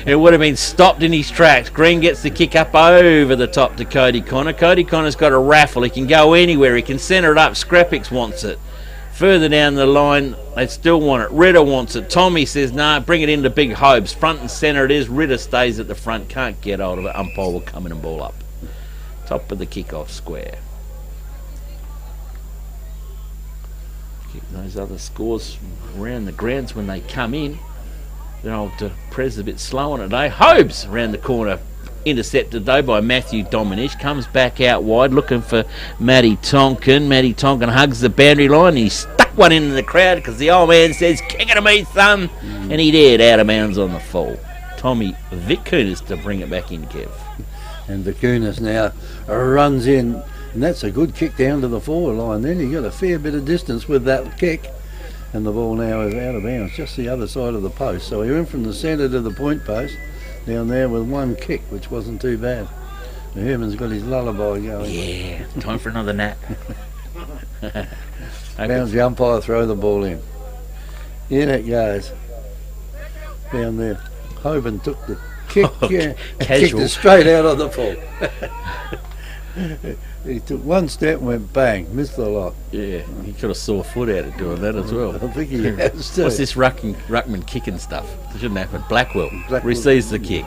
It would have been stopped in his tracks. Green gets the kick up over the top to Cody Connor. Cody Connor's got a raffle. He can go anywhere. He can centre it up. Scrapix wants it. Further down the line, they still want it. Ritter wants it. Tommy says, nah, bring it into Big Hobes. Front and centre it is. Ritter stays at the front. Can't get hold of it. Umpire will come in and ball up. Top of the kick-off square. Keep those other scores around the grounds when they come in. Then old Prez a bit slow on it today. Hobes around the corner. Intercepted though by Matthew Dominish. Comes back out wide looking for Matty Tonkin. Matty Tonkin hugs the boundary line. He stuck one into the crowd because the old man says, kick it to me, son. And he did, out of bounds on the fall. Tommy Vicunas to bring it back in, Kev. And Vicunas now runs in, and that's a good kick down to the forward line. Then he got a fair bit of distance with that kick, and the ball now is out of bounds, just the other side of the post. So he went from the centre to the point post down there with one kick, which wasn't too bad. And Herman's got his lullaby going. Yeah, time for another nap. Bounds the umpire, throw the ball in. In it goes. Down there. Hoban took the kick, and kicked it straight out of the full. He took one step and went bang, missed the lot. Yeah, he got a sore foot out of doing that as well. I think he has too. What's this ruckman kicking stuff? It shouldn't happen. Blackwell receives the kick.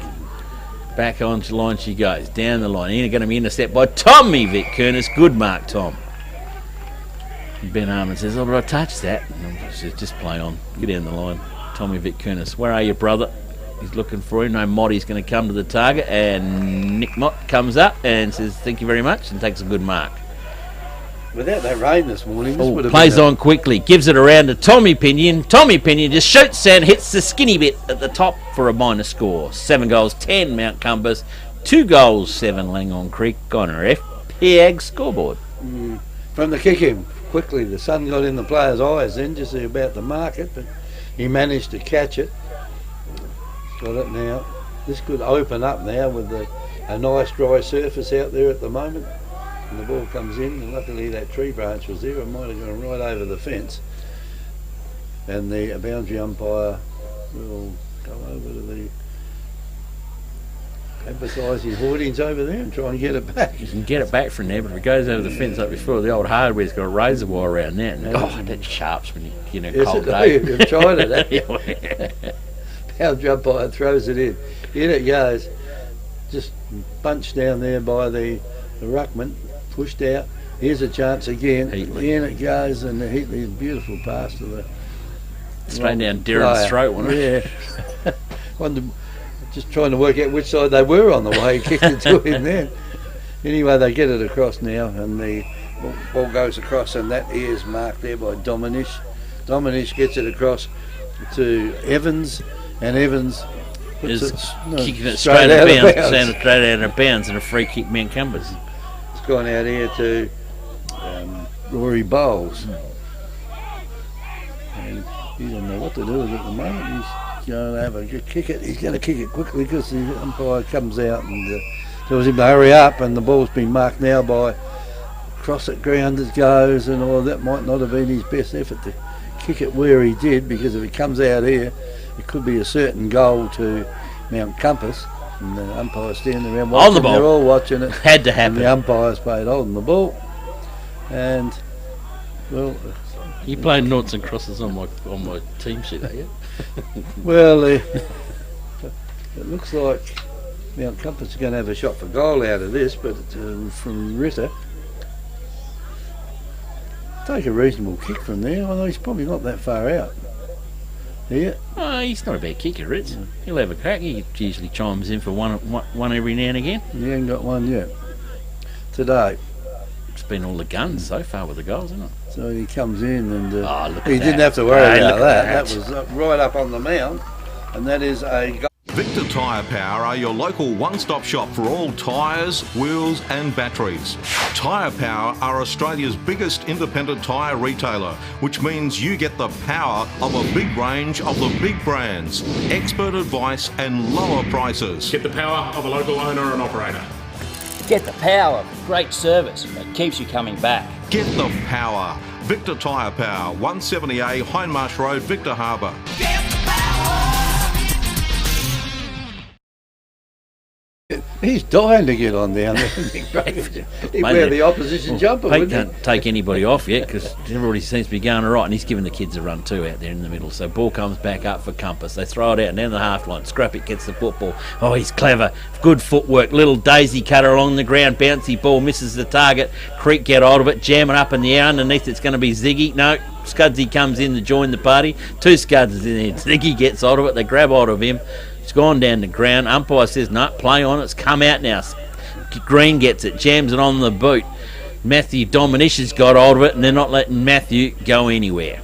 Back on the line she goes. Down the line. Going to be intercepted by Tommy Vicunas. Good mark, Tom. Ben Harmon says, "Oh, but I touched that." And I says, "Just play on. Get down the line." Tommy Vicunas. "Where are you, brother?" He's looking for him. No, Motty's going to come to the target, and Nick Mott comes up and says, "Thank you very much," and takes a good mark. Without that rain this morning, this would have plays on quickly, gives it around to Tommy Pinion. Tommy Pinion just shoots and hits the skinny bit at the top for a minor score. 7 goals, 10 Mount Compass, 2 goals, 7 Langhorne Creek on our FPAG scoreboard. From the kick in, quickly, the sun got in the player's eyes then, just about to mark it, but he managed to catch it. Got it now. This could open up now with a nice dry surface out there at the moment. And the ball comes in, and luckily that tree branch was there. It might have gone right over the fence. And the boundary umpire will go over to the emphasise his hoardings over there and try and get it back. You can get it back from there, but if it goes over the fence like before, the old hardware's got a razor wire around that. And that sharps when you get a cold day. You've tried it, haven't you? Boundary umpire throws it in. In it goes. Just bunched down there by the ruckman. Pushed out. Here's a chance again. Heatley. In it goes, and the Heatley, beautiful pass to the straight down Darren's throat, wasn't it? Yeah. Just trying to work out which side they were on the way he kicked it to him then. Anyway, they get it across now, and the ball goes across, and that is marked there by Dominish. Dominish gets it across to Evans, and Evans puts kicking it straight out of bounds, and a free kick, Mount Compass. Gone out here to Rory Bowles, and he doesn't know what to do with it at the moment. He's going to have a kick it. He's going to kick it quickly because the umpire comes out and tells him to hurry up, and the ball's been marked now by cross at ground as goes, and all that might not have been his best effort to kick it where he did, because if it comes out here, it could be a certain goal to Mount Compass. And the umpire's standing around watching. On the ball. They're all watching it. Had to happen. And the umpire's played holding the ball. And, well... You playing noughts and crosses on my team sheet, are you? Well, it looks like Mount Compass is going to have a shot for goal out of this, but from Ritter. Take a reasonable kick from there, although he's probably not that far out. Yeah. Oh, he's not a bad kicker, Ritz. He'll have a crack. He usually chimes in for one every now and again. He ain't got one yet today. It's been all the guns so far with the goals, isn't it? So he comes in, and he didn't have to worry about that. That was right up on the mound, and that is a goal. Victor Tyre Power are your local one-stop shop for all tyres, wheels and batteries. Tyre Power are Australia's biggest independent tyre retailer, which means you get the power of a big range of the big brands, expert advice and lower prices. Get the power of a local owner and operator. Get the power of great service that keeps you coming back. Get the power. Victor Tyre Power, 170A Hindmarsh Road, Victor Harbour. He's dying to get on down there. He'd wear the opposition jumper, Pete wouldn't can't take anybody off yet because everybody seems to be going all right, and he's giving the kids a run too out there in the middle. So ball comes back up for Compass. They throw it out and down the half line. Scrappy gets the football. Oh, he's clever. Good footwork. Little daisy cutter along the ground. Bouncy ball misses the target. Creek get hold of it. Jam it up in the air. Underneath it's going to be Ziggy. No, Scudsy comes in to join the party. 2 Scuds in there. Ziggy gets hold of it. They grab hold of him. It's gone down the ground. Umpire says, no, play on. It's come out now. Green gets it, jams it on the boot. Matthew Dominish has got hold of it, and they're not letting Matthew go anywhere.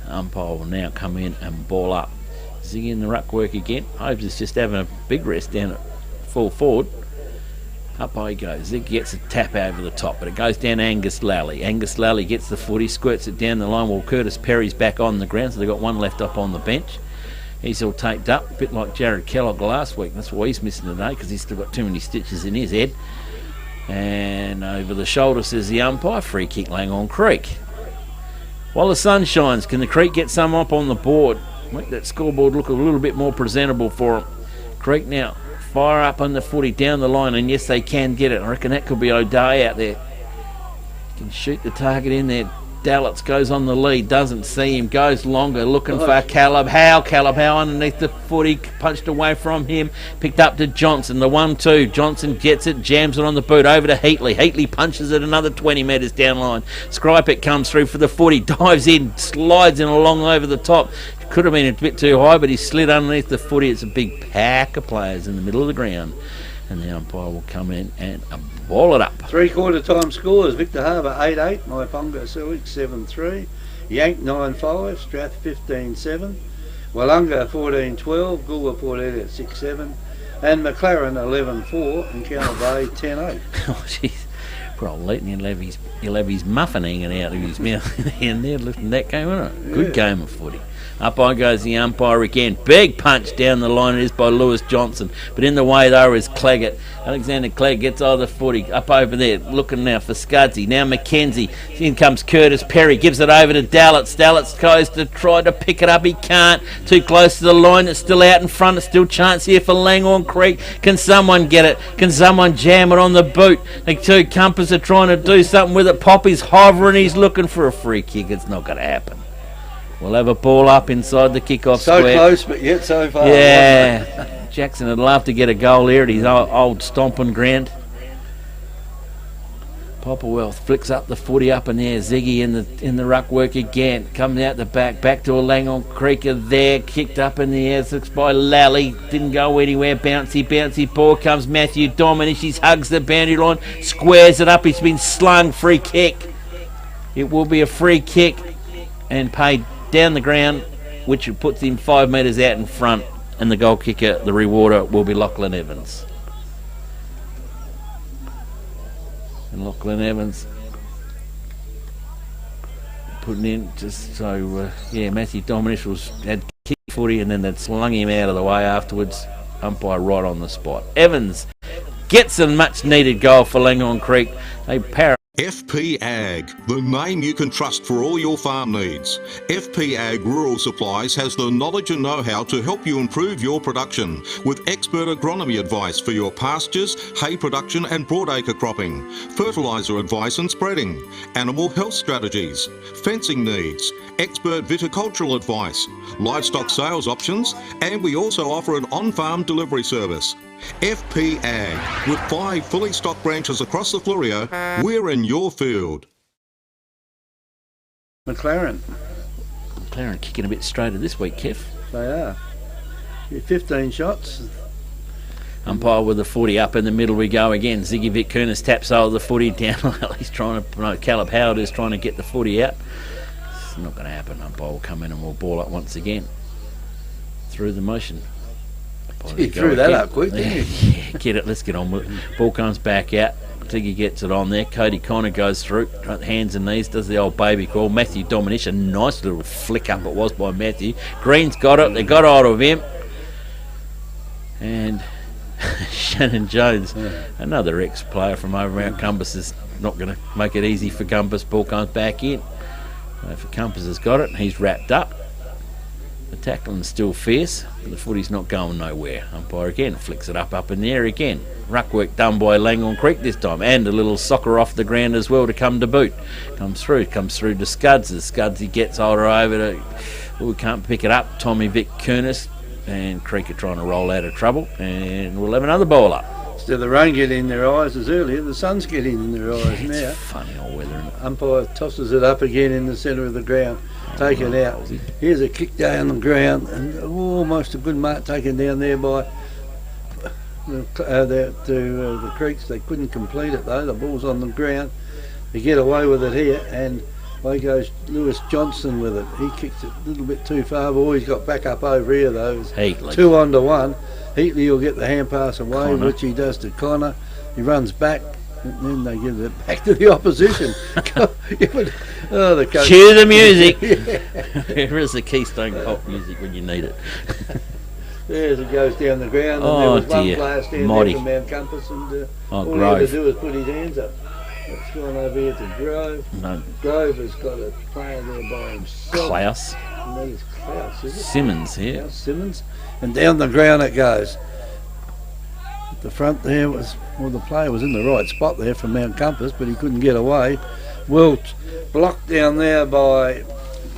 Umpire will now come in and ball up. Ziggy in the ruck work again. Hobbs is just having a big rest down at full forward. Up he goes. Zig gets a tap over the top, but it goes down to Angus Lally. Angus Lally gets the footy, squirts it down the line while Curtis Perry's back on the ground, so they've got one left up on the bench. He's all taped up, a bit like Jared Kellogg last week. That's why he's missing today, because he's still got too many stitches in his head. And over the shoulder says the umpire, free kick Langhorne Creek. While the sun shines, can the Creek get some up on the board? Make that scoreboard look a little bit more presentable for them. Creek now fire up on the footy down the line, and yes, they can get it. I reckon that could be O'Day out there. Can shoot the target in there. Dallets goes on the lead, doesn't see him, goes longer, looking for Caleb Howe. Caleb Howe underneath the footy, punched away from him, picked up to Johnson, the 1-2. Johnson gets it, jams it on the boot, over to Heatley. Heatley punches it another 20 metres down line. Skripek comes through for the footy, dives in, slides in along over the top. Could have been a bit too high, but he slid underneath the footy. It's a big pack of players in the middle of the ground. And the umpire will come in and ball it up. 3/4 time scores: Victor Harbour 8-8, Maiponga Selig 7-3, Yank 9-5, Strath 15-7, Wallunga 14-12, Goolwa Port Elliot 6-7, and McLaren 11-4, and Cowell Bay 10-8. Oh, jeez. Poor old Leighton, he'll have his muffin hanging out of his mouth in there lifting that game, isn't it? Good game of footy. Up on goes the umpire again. Big punch down the line. It is by Lewis Johnson. But in the way there is Claggett. Alexander Claggett gets all the footy up over there. Looking now for Scudsy. Now McKenzie. In comes Curtis Perry. Gives it over to Dallets. Dallets goes to try to pick it up. He can't. Too close to the line. It's still out in front. It's still chance here for Langhorne Creek. Can someone get it? Can someone jam it on the boot? The two Compass are trying to do something with it. Poppy's hovering. He's looking for a free kick. It's not going to happen. We'll have a ball up inside the kickoff square. So close, but yet so far. Yeah. Jackson would love to get a goal here at his old stomping ground. Popperwealth flicks up the footy up in there. Ziggy in the ruck work again. Coming out the back to a Langhorne Creeker there. Kicked up in the air. Looks by Lally. Didn't go anywhere. Bouncy ball. Comes Matthew Dominic. He hugs the boundary line. Squares it up. He's been slung. Free kick. It will be a free kick and paid down the ground, which puts him 5 metres out in front, and the goal kicker, the rewarder, will be Lachlan Evans. And Lachlan Evans putting in just so, Matthew Dominic had kick footy and then they'd slung him out of the way afterwards. Umpire right on the spot. Evans gets a much needed goal for Langhorne Creek. They power. FP Ag, the name you can trust for all your farm needs. FP Ag Rural Supplies has the knowledge and know-how to help you improve your production with expert agronomy advice for your pastures, hay production and broadacre cropping, fertiliser advice and spreading, animal health strategies, fencing needs, expert viticultural advice, livestock sales options, and we also offer an on-farm delivery service. FP Ag, with 5 fully stocked branches across the Fleurieu, we're in your field. McLaren Kicking a bit straighter this week, Kev. They are. 15 shots. Umpire with the footy up in the middle we go again. Ziggy Vic Kernis taps over the footy down. He's trying to, Caleb Howard is trying to get the footy out. It's not going to happen. Umpire will come in and we'll ball up once again. Through the motion. He threw that up quick, didn't he? Yeah, get it. Let's get on with it. Ball comes back out. Ziggy gets it on there. Cody Connor goes through. Hands and knees. Does the old baby call. Matthew Dominic. A nice little flick up it was by Matthew. Green's got it. They got hold of him. And Shannon Jones, another ex-player from over around Compass, is not going to make it easy for Compass. Ball comes back in. For Compass has got it. He's wrapped up. The tackling's still fierce, but the footy's not going nowhere. Umpire again flicks it up in the air again. Ruck work done by Langhorne Creek this time, and a little soccer off the ground as well to come to boot. Comes through to Scuds. As Scudsy gets over to, we can't pick it up. Tommy Vic Kernis and Creek are trying to roll out of trouble, and we'll have another ball up. Instead of the rain getting in their eyes as earlier, the sun's getting in their eyes now. It's funny old weather, isn't it? Umpire tosses it up again in the centre of the ground. Taken out. Here's a kick down the ground, and almost a good mark taken down there by the Creeks. They couldn't complete it though. The ball's on the ground. They get away with it here, and Away goes Lewis Johnson with it. He kicks it a little bit too far, but he's got back up over here though. It's Heatley. 2-1. Heatley will get the hand pass away, Connor. which he does to Connor. He runs back, and then they give it back to the opposition. The coach. Cue the music. Yeah. Here is the Keystone Cop music when you need it. There's it goes down the ground, and Oh, there was one dear. player standing Mighty. there from Mount Compass, and all he had to Grove. do was put his hands up. It's gone over here to Grove. No. Grove has got a player there by himself. Klaus. And that is Klaus, is it? Simmons here. Klaus Simmons. And down the ground it goes. At the front there was, well, the player was in the right spot there from Mount Compass, but he couldn't get away. Well, blocked down there by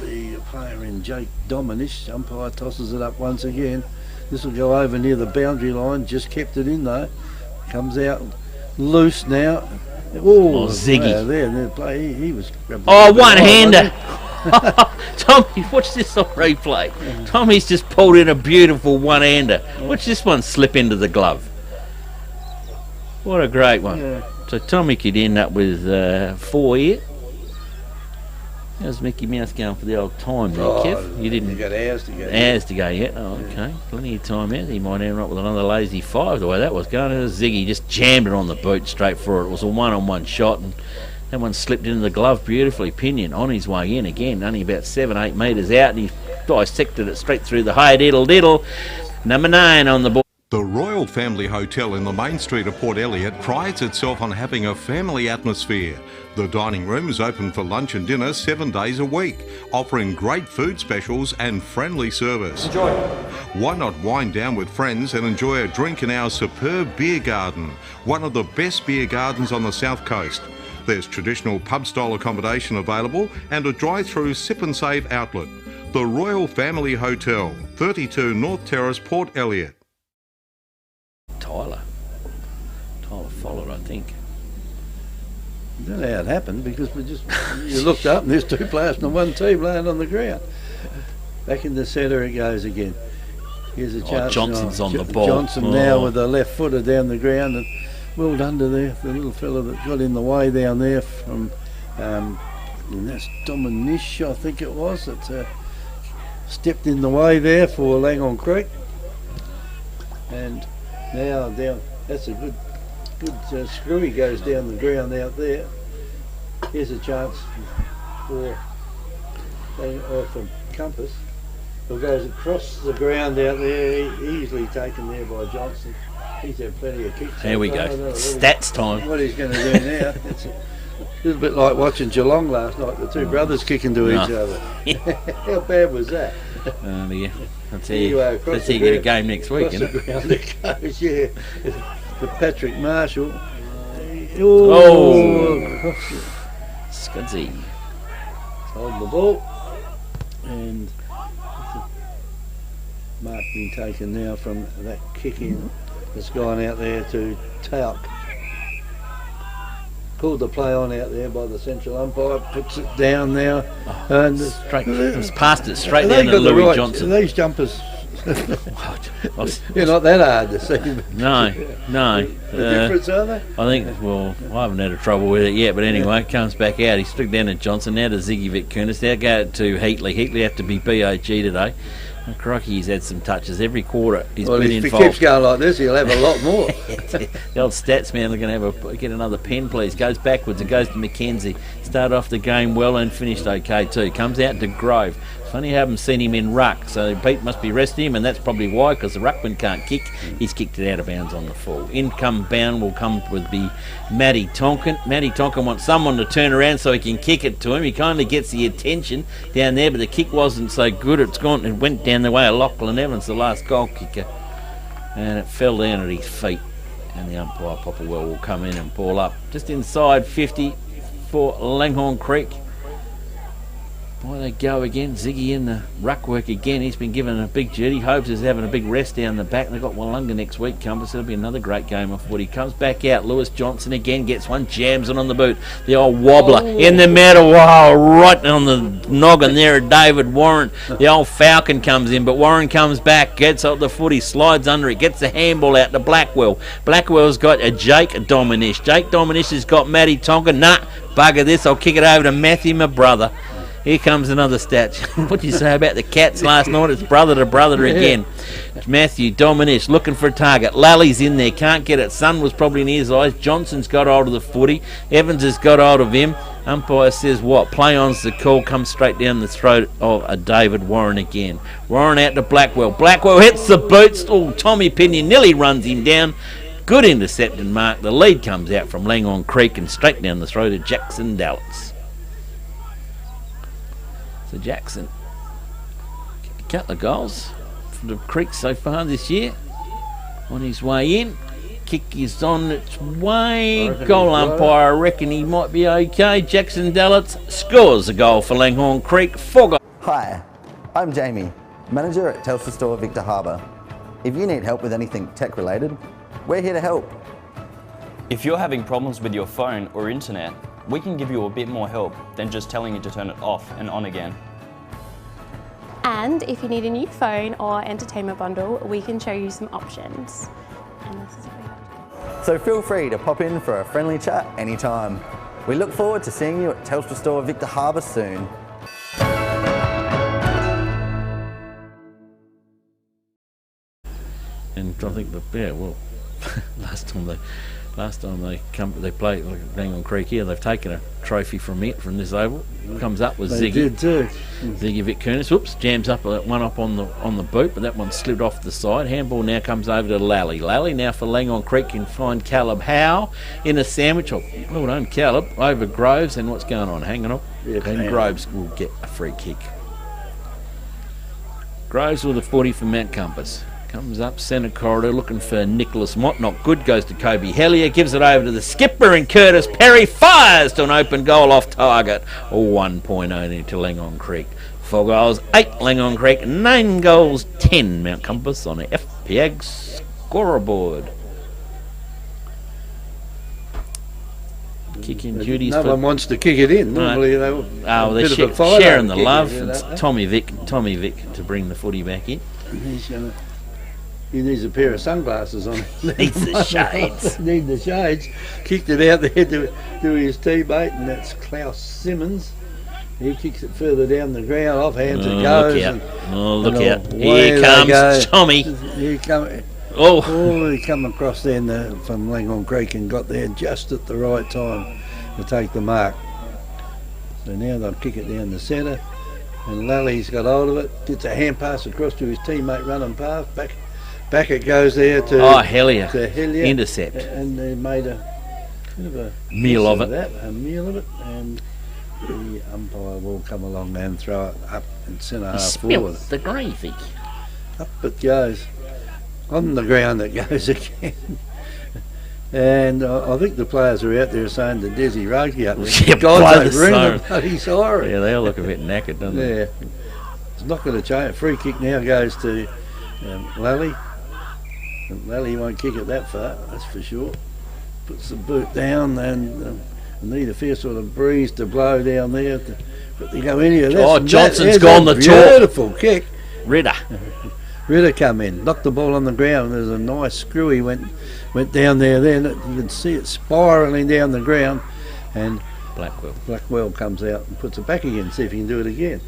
the player in Jake Dominish. Umpire tosses it up once again. This will go over near the boundary line. Just kept it in though. Comes out loose now. Oh, Ziggy. There, play. He was. Oh, one-hander. Tommy, watch this on replay. Tommy's just pulled in a beautiful one-hander. Watch this one slip into the glove. What a great one. Yeah. So Tommy could end up with 4 here. How's Mickey Mouse going for the old time there, Kev? You didn't. You got hours to go. Hours to go yet. Oh, okay. Plenty of time out. He might end up with another lazy 5 the way that was going. It was Ziggy just jammed it on the boot straight for it. It was a one-on-one shot, and that one slipped into the glove beautifully. Pinion on his way in again, only about 7-8 metres out, and he dissected it straight through the high diddle. Number 9 on the board. The Royal Family Hotel in the main street of Port Elliot prides itself on having a family atmosphere. The dining room is open for lunch and dinner 7 days a week, offering great food specials and friendly service. Enjoy. Why not wind down with friends and enjoy a drink in our superb beer garden, one of the best beer gardens on the south coast. There's traditional pub-style accommodation available and a drive-through sip and save outlet. The Royal Family Hotel, 32 North Terrace, Port Elliot. Tyler followed, I think. I don't know how it happened, because you looked up and there's 2 players from one team laying on the ground. Back in the centre it goes again. Here's a chance. Johnson's on the ball. Johnson now with the left footer down the ground, and well done to the little fella that got in the way down there from, and that's Dominish, I think it was, that stepped in the way there for Langhorne Creek. And now down, that's a good screwy goes down the ground out there. Here's a chance for Compass, who goes across the ground out there, easily taken there by Johnson. He's had plenty of kicks. Here we go. Stats time. What he's going to do now. It's a little bit like watching Geelong last night, the 2 brothers kicking to each other. How bad was that? Oh dear. Let's see you get a game next week, isn't it? Ground it goes, yeah. With Patrick Marshall. Oh! Scudzy. Holding the ball. And mark being taken now from that kick in that's gone out there to Tauk. Pulled the play on out there by the central umpire, puts it down now, and it was past it straight down to Louis Johnson. These jumpers, they're not that hard to see. No. The difference, are they? I think, well, I haven't had a trouble with it yet, but anyway, it comes back out. He struck down to Johnson, now to Ziggy Vic-Kunis, now go to Heatley. Heatley have to be BOG today. Oh, crikey, he's had some touches every quarter. He's been involved. If he keeps going like this, he'll have a lot more. The old stats man, they're going to get another pen, please. Goes backwards, it goes to Mackenzie. Started off the game well and finished okay too. Comes out to Grove. It's funny I haven't seen him in ruck, so Pete must be resting him, and that's probably why, because the ruckman can't kick. He's kicked it out of bounds on the full. Income bound will come with the Matty Tonkin. Matty Tonkin wants someone to turn around so he can kick it to him. He kind of gets the attention down there, but the kick wasn't so good. It went down the way of Lachlan Evans, the last goal kicker, and it fell down at his feet. And the umpire, Popperwell, will come in and ball up just inside 50 for Langhorne Creek. Why they go again? Ziggy in the ruck work again. He's been given a big duty. Hopes he's having a big rest down the back. They've got Wollonga next week, Compass. It'll be another great game of footy. Comes back out. Lewis Johnson again gets one. Jams it on the boot. The old wobbler in the middle. Wow, right on the noggin there at David Warren. The old Falcon comes in, but Warren comes back, gets up the footy, slides under it, gets the handball out to Blackwell. Blackwell's got a Jake Dominish. Jake Dominish has got Matty Tonkin. bugger this. I'll kick it over to Matthew, my brother. Here comes another stat. What do you say about the Cats last night? It's brother to brother again. Matthew, Dominish, looking for a target. Lally's in there, can't get it. Sun was probably in his eyes. Johnson's got hold of the footy. Evans has got hold of him. Umpire says what? Play on's the call, comes straight down the throat of a David Warren again. Warren out to Blackwell. Blackwell hits the boots. Oh, Tommy Pinion nearly runs him down. Good intercept and mark. The lead comes out from Langhorne Creek and straight down the throat of Jackson Dallas. So Jackson, a couple of goals for the Creek so far this year. On his way in, kick is on its way. Goal umpire, I reckon he might be okay. Jackson Dallas scores a goal for Langhorne Creek. 4 goals. Hi, I'm Jamie, manager at Telstra Store Victor Harbour. If you need help with anything tech related, we're here to help. If you're having problems with your phone or internet, we can give you a bit more help than just telling you to turn it off and on again. And if you need a new phone or entertainment bundle, we can show you some options. And this is what we have. So feel free to pop in for a friendly chat anytime. We look forward to seeing you at Telstra Store Victor Harbour soon. And I think last time they played Langhorne Creek here, they've taken a trophy from this oval. Comes up with They Ziggy. did too. Ziggy Vic Kernis. Whoops, jams up one up on the boot, but that one slid off the side. Handball now comes over to Lally. Lally now for Langhorne Creek can find Caleb Howe in a sandwich. Oh, well done, Caleb, over Groves. And what's going on? Hanging up. Yeah, and Groves will get a free kick. Groves with a 40 for Mount Compass. Comes up centre corridor looking for Nicholas Mott. Not good. Goes to Kobe Hellier. Gives it over to the skipper and Curtis Perry fires to an open goal off target. 1 point only to Langhorne Creek. 4 goals, 8 Langhorne Creek. 9 goals, 10 Mount Compass on the FPAG scoreboard. Kicking duties. No one wants to kick it in. Normally they're sharing the love. It's Tommy Vic to bring the footy back in. He needs a pair of sunglasses on. Needs the shades. Need the shades. Kicked it out there to his teammate, and that's Klaus Simmons. He kicks it further down the ground, off hands it goes. Look out. Here comes Tommy. He come across there from Langhorne Creek and got there just at the right time to take the mark. So now they'll kick it down the centre, and Lally's got hold of it, gets a hand pass across to his teammate running past, back it goes there to Hellier. Hellier. Intercept. And they made a bit of a meal of it, and the umpire will come along and throw it up and centre half forward. forward. The gravy. Up it goes. On the ground it goes again. And I think the players are out there saying to Desi Roki up there, God, they've ring the bloody siren. Yeah, they all look a bit knackered, don't they? Yeah. It's not going to change. Free kick now goes to Lally. And Lally won't kick it that far, that's for sure. Puts the boot down and need a fair sort of breeze to blow down there. But they go any of that. Johnson's gone the talk. Beautiful kick. Ritter come in, knocked the ball on the ground. There's a nice screw. He went down there. Then you can see it spiralling down the ground, and Blackwell comes out and puts it back again. See if he can do it again.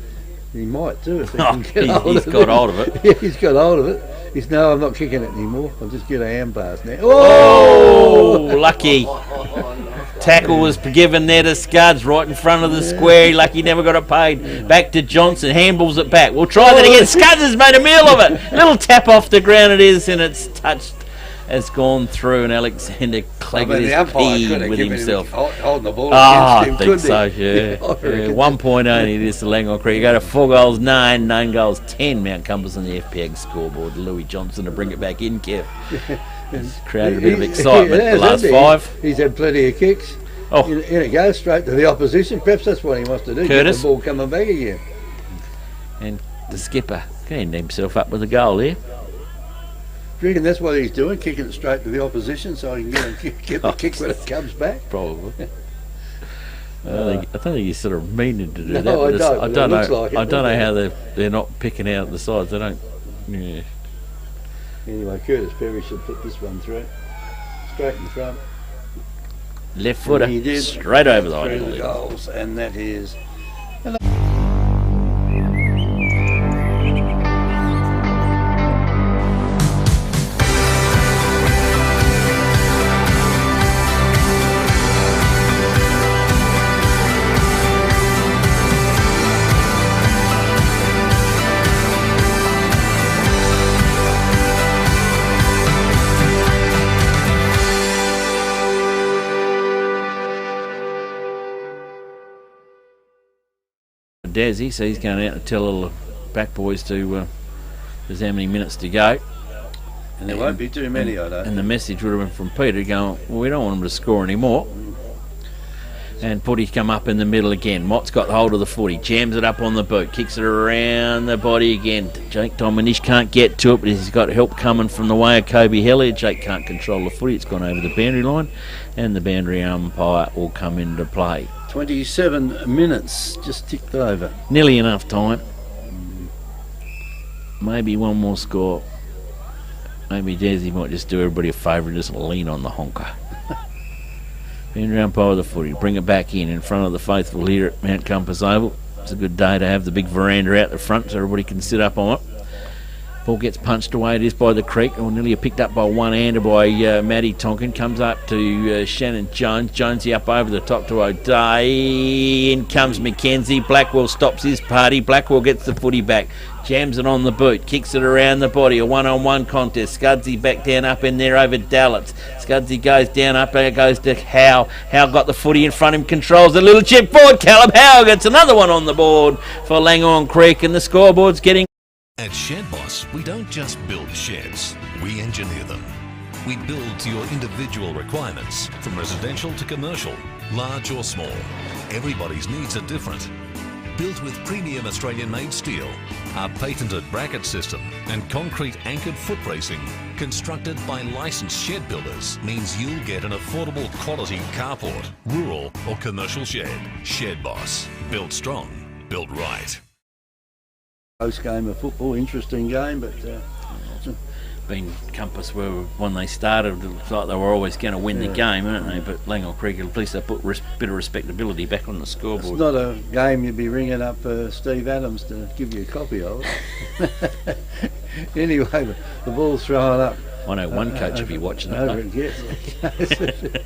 He might too if he can get hold of it. He's got hold of it. Yeah, he's got hold of it. He's no, I'm not kicking it anymore. I'll just get a hand pass now. Oh, lucky. Tackle was given there to Scuds right in front of the square. Lucky never got it paid. Back to Johnson. Handballs it back. We'll try that again. Scuds has made a meal of it. Little tap off the ground it is, and it's touched. Has gone through, and Alexander Claggett is peed with himself. Holding the ball I think so, yeah. 1 point only it is to Langhorne Creek. You go to 4 goals, 9 goals, 10 Mount Compass on the FPAG scoreboard. Louis Johnson to bring it back in, Kev. He's created a bit of excitement the last 5. He's had plenty of kicks. In it goes straight to the opposition. Perhaps that's what he wants to do. Curtis. Get the ball coming back again. And the skipper cleaned himself up with a goal here. Do you reckon that's what he's doing, kicking it straight to the opposition so he can get the kick when it comes back? Probably. I don't think he's sort of meaning to do that. No, I don't know. I don't know how they're not picking out the sides. They don't. Yeah. Anyway, Curtis Perry should put this one through, straight in front. left footer, He did. straight over the Through line. the goals, and that is. Dazzy, so he's going out to tell all the back boys to there's how many minutes to go. And there won't be too many, I don't. And the message would have been from Peter going, well, we don't want them to score anymore. And Putty's come up in the middle again. Mott's got hold of the footy, jams it up on the boot, kicks it around the body again. Jake Dominish can't get to it, but he's got help coming from the way of Kobe Hellier. Jake can't control the footy, it's gone over the boundary line, and the boundary umpire will come into play. 27 minutes just ticked over. Nearly enough time. Maybe one more score. Maybe Dazzy might just do everybody a favour and just lean on the honker. Boundary umpire with the footy, bring it back in front of the faithful here at Mount Compass Oval. It's a good day to have the big veranda out the front so everybody can sit up on it. Ball gets punched away, it is by the creek, or nearly picked up by one-hander by Matty Tonkin. Comes up to Shannon Jones. Jonesy up over the top to O'Day. In comes Mackenzie. Blackwell stops his party. Blackwell gets the footy back. Jams it on the boot. Kicks it around the body. A one-on-one contest. Scudsy back down up in there over Dallets. Scudsy goes down up there, goes to Howe. Howe got the footy in front of him, controls the little chip forward. Callum Howe gets another one on the board for Langhorne Creek, and the scoreboard's getting... At Shed Boss, we don't just build sheds, we engineer them. We build to your individual requirements, from residential to commercial, large or small. Everybody's needs are different. Built with premium Australian-made steel, our patented bracket system and concrete anchored foot bracing, constructed by licensed shed builders, means you'll get an affordable quality carport, rural or commercial shed. Shed Boss, built strong, built right. Close game of football, interesting game, but been Compass were when they started, it looked like they were always going to win the game, weren't they? But Langhorne Creek, at least they put a bit of respectability back on the scoreboard. It's not a game you'd be ringing up Steve Adams to give you a copy of. Anyway, the ball's thrown up. I know one coach will be watching it.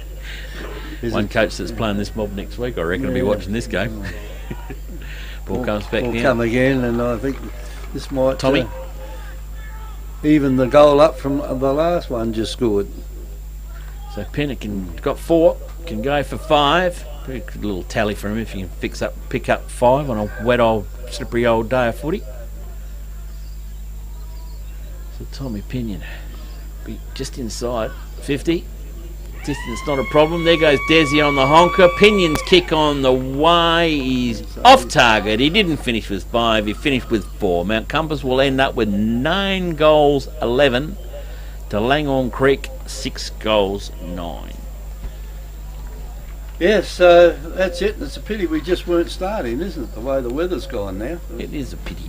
One coach that's playing this mob next week, I reckon, will be watching this game. Ball comes back down. Come again, and I think this might... Tommy? Even the goal up from the last one just scored. So Pennick got 4, can go for 5. Pretty good little tally for him if you can pick up 5 on a wet old, slippery old day of footy. So Tommy Pinion be just inside 50. Distance not a problem. There goes Desi on the honker. Pinion's kick on the way. He's off target. He didn't finish with 5. He finished with 4. Mount Compass will end up with 9 goals 11 to Langhorne Creek 6 goals 9. Yes, that's it. It's a pity we just weren't starting, isn't it? The way the weather's gone now. It is a pity.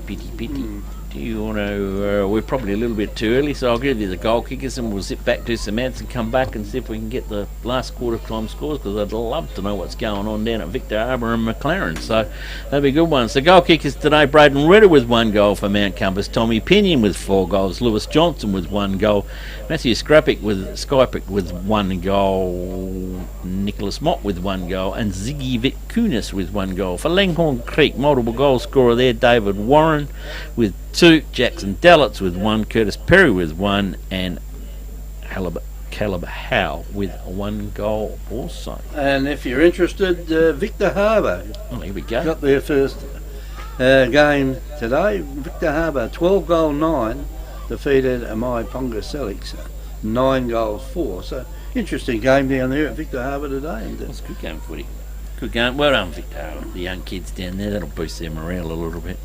Do you want to... we're probably a little bit too early, so I'll give you the goal kickers and we'll zip back, do some ads and come back and see if we can get the last quarter time scores, because I'd love to know what's going on down at Victor Harbour and McLaren, so that'd be good ones. The goal kickers today: Braden Ritter with 1 goal for Mount Compass, Tommy Pinion with 4 goals, Lewis Johnson with 1 goal, Matthew Skypick with 1 goal, Nicholas Mott with 1 goal, and Ziggy Vitkunis with 1 goal. For Langhorne Creek, multiple goal scorer there, David Warren with 2, Jackson Dallets with 1, Curtis Perry with 1, and Caleb Howe with 1 goal also. And if you're interested, Victor Harbour. Oh, here we go. Got their first game today. Victor Harbour, 12 goal 9, defeated Amai Ponga Selix, 9 goals 4. So interesting game down there at Victor Harbour today. And, it's a good game of footy. Good game. Well done, Victor Harbour. The young kids down there, that'll boost their morale a little bit.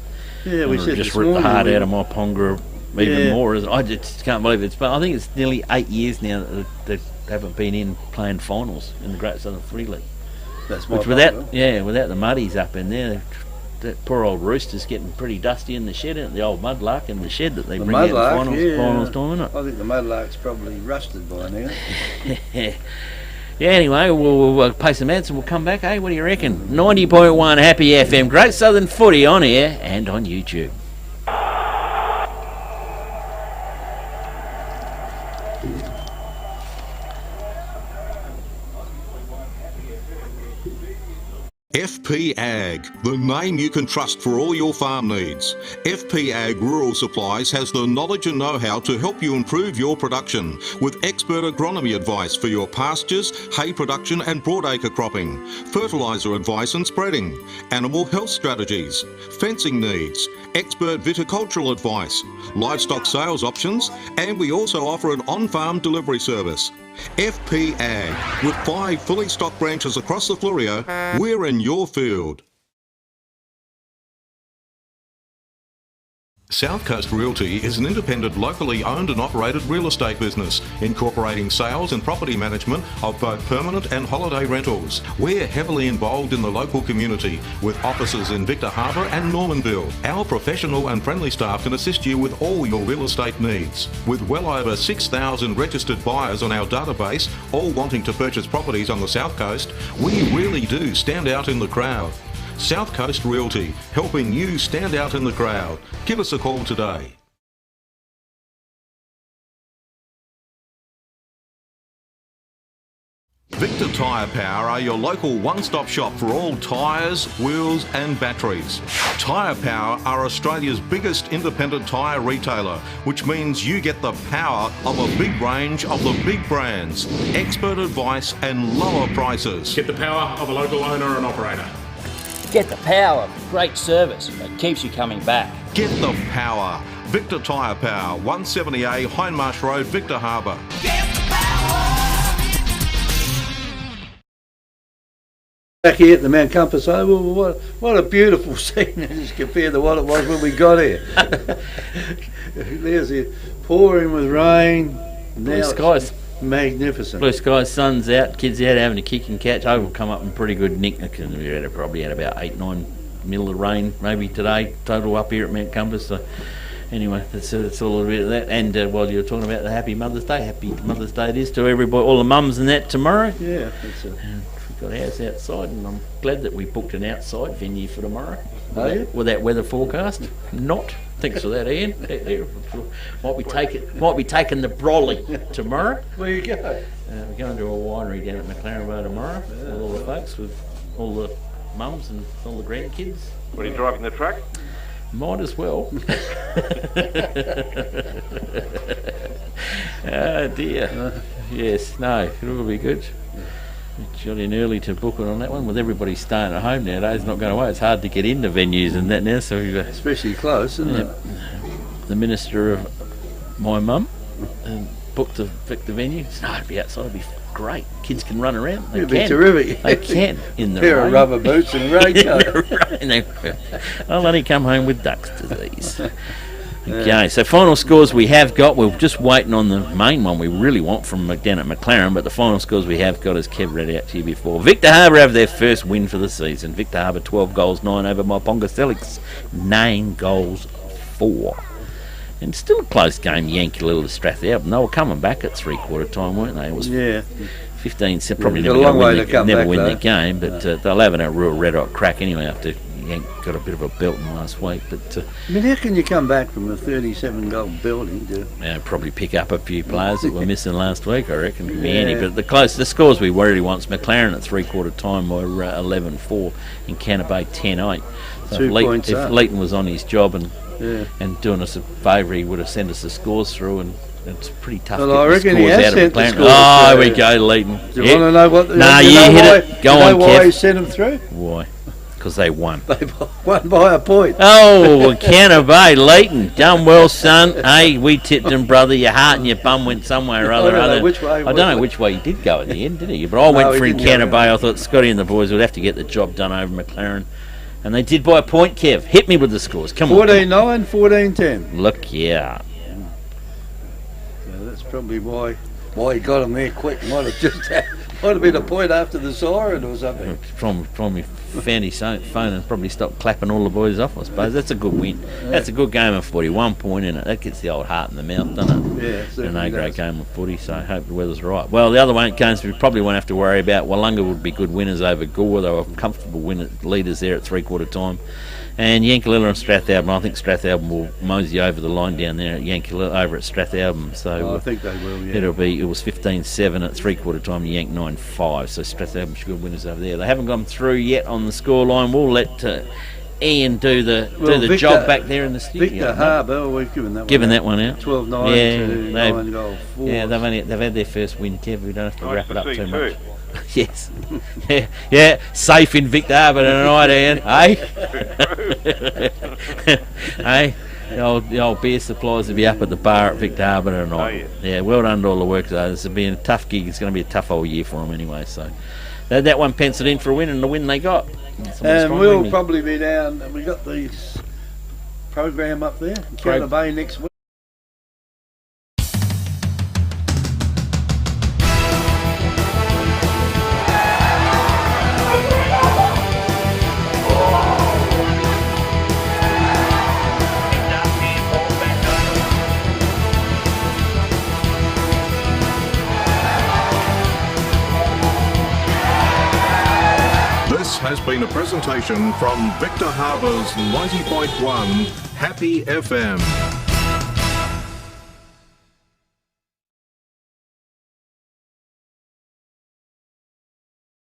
Yeah, we said just ripped the heart out of my Ponga even more. I just can't believe it. But I think it's nearly 8 years now that they haven't been in playing finals in the Great Southern Footy League. That's which without the muddies up in there, that poor old rooster's getting pretty dusty in the shed, isn't it? The old mudlark in the shed that they bring out in finals time, isn't it? I think the mudlark's probably rusted by now. Yeah, anyway, we'll pay some ads and we'll come back. Hey, what do you reckon? 90.1 Happy FM. Great Southern Footy on air and on YouTube. FP Ag, the name you can trust for all your farm needs. FP Ag Rural Supplies has the knowledge and know-how to help you improve your production with expert agronomy advice for your pastures, hay production and broadacre cropping, fertiliser advice and spreading, animal health strategies, fencing needs, expert viticultural advice, livestock sales options, and we also offer an on-farm delivery service. FP Ag, with 5 fully stocked branches across the Fleurieu, we're in your field. South Coast Realty is an independent, locally owned and operated real estate business, incorporating sales and property management of both permanent and holiday rentals. We're heavily involved in the local community, with offices in Victor Harbour and Normanville. Our professional and friendly staff can assist you with all your real estate needs. With well over 6,000 registered buyers on our database, all wanting to purchase properties on the South Coast, we really do stand out in the crowd. South Coast Realty, helping you stand out in the crowd. Give us a call today. Victor Tyre Power are your local one-stop shop for all tyres, wheels and batteries. Tyre Power are Australia's biggest independent tyre retailer, which means you get the power of a big range of the big brands, expert advice and lower prices. Get the power of a local owner and operator. Get the power of great service that keeps you coming back. Get the power. Victor Tyre Power, 170A Hindmarsh Road, Victor Harbour. Back here at the Mount Compass Oval, what a beautiful scene as compared to what it was when we got here. There's it pouring with rain. Blue skies. Magnificent. Blue skies, sun's out, kids out having a kick and catch. Oval come up in pretty good nick. We probably had about 8-9 mil of rain maybe today total up here at Mount Compass. So anyway, that's a little bit of that. And while you're talking about the Happy Mother's Day it is to everybody, all the mums and that tomorrow. Yeah, that's it. We've got ours outside, and I'm glad that we booked an outside venue for tomorrow. With that weather forecast. Not. Thanks for that, Ian. Might be taking the brolly tomorrow. Where you go? We're going to a winery down at McLaren Road tomorrow with all the folks, with all the mums and all the grandkids. What, are you driving the truck? Might as well. Oh dear. Yes, no, it'll be good. Got in early to book it on that one. With everybody staying at home nowadays, not going away. It's hard to get into venues and that now. So we've especially close, isn't it? The minister of my mum booked the venue. Said, no, it'd be outside. It'd be great. Kids can run around. They It'd can. be terrific. They can in the pair rain. of rubber boots and raincoat. I'll only come home with duck's disease. Okay, so final scores we have got, we're just waiting on the main one we really want from down at McLaren, but the final scores we have got, as Kev read out to you before. Victor Harbour have their first win for the season. Victor Harbour 12 goals 9 over Maiponga Sellicks 9 goals 4. And still a close game, Yankee Little to Strathalp. They were coming back at 3/4 time, weren't they? It was 15, probably never win the game, but they'll have a real red hot crack anyway after Yank got a bit of a belting last week. But I mean, how can you come back from a 37-goal belting? Probably pick up a few players that were missing last week, I reckon. Could be handy. But the scores we really want is McLaren at 3/4 time were 11-4 and Canter Bay 10-8. So 2 points if up. Leighton was on his job and doing us a favour, he would have sent us the scores through, and it's pretty tough. Well, I reckon he has sent the scores. Oh, here we go, Leighton. Do you want to know what? Nah, you hit it. Go on, Kev. Why he sent them through? Why? Because they won. They won by a point. Oh, Canter Bay, Leighton, done well, son. Hey, we tipped him, brother. Your heart and your bum went somewhere or other. I don't know which way he did go at the end, did he? But I went for in Canter Bay. I thought Scotty and the boys would have to get the job done over McLaren. And they did by a point, Kev. Hit me with the scores. Come on. 14-9, 14-10. Look, yeah. So that's probably why he got him there quick. Might have just Might have been a point after the siren or something. Probably found his phone and probably stopped clapping all the boys off, I suppose. That's a good win. That's a good game of footy. 1 point in it. That gets the old heart in the mouth, doesn't it? Yeah, and a great game of footy, so I hope the weather's right. Well, the other games we probably won't have to worry about. Wollonga would be good winners over Gore. They were comfortable leaders there at three-quarter time. And Yankalilla and Strathalbyn, I think Strathalbyn will mosey over the line down there at Yankalilla, over at Strathalbyn. So I think they will, yeah. It was 15-7 at three-quarter time, Yank 9-5, so Strathalbyn should good winners over there. They haven't gone through yet on the scoreline. We'll let Ian do the job back there in the studio. Victor Harbour, we've given that one out. 12-9 to 9 goal. Yeah, they've had their first win, Kev. We don't have to wrap it up too much. Yes. yeah, safe in Victor Harbour tonight, Ian. Hey, the old beer supplies will be up at the bar at Victor Harbour tonight. Yeah, well done to all the work. This will be a tough gig. It's going to be a tough old year for them anyway. So that one penciled in for a win, and the win they got. And we'll probably be down. We got the program up there, Counter Bay next week. This has been a presentation from Victor Harbour's 90.1 Happy FM.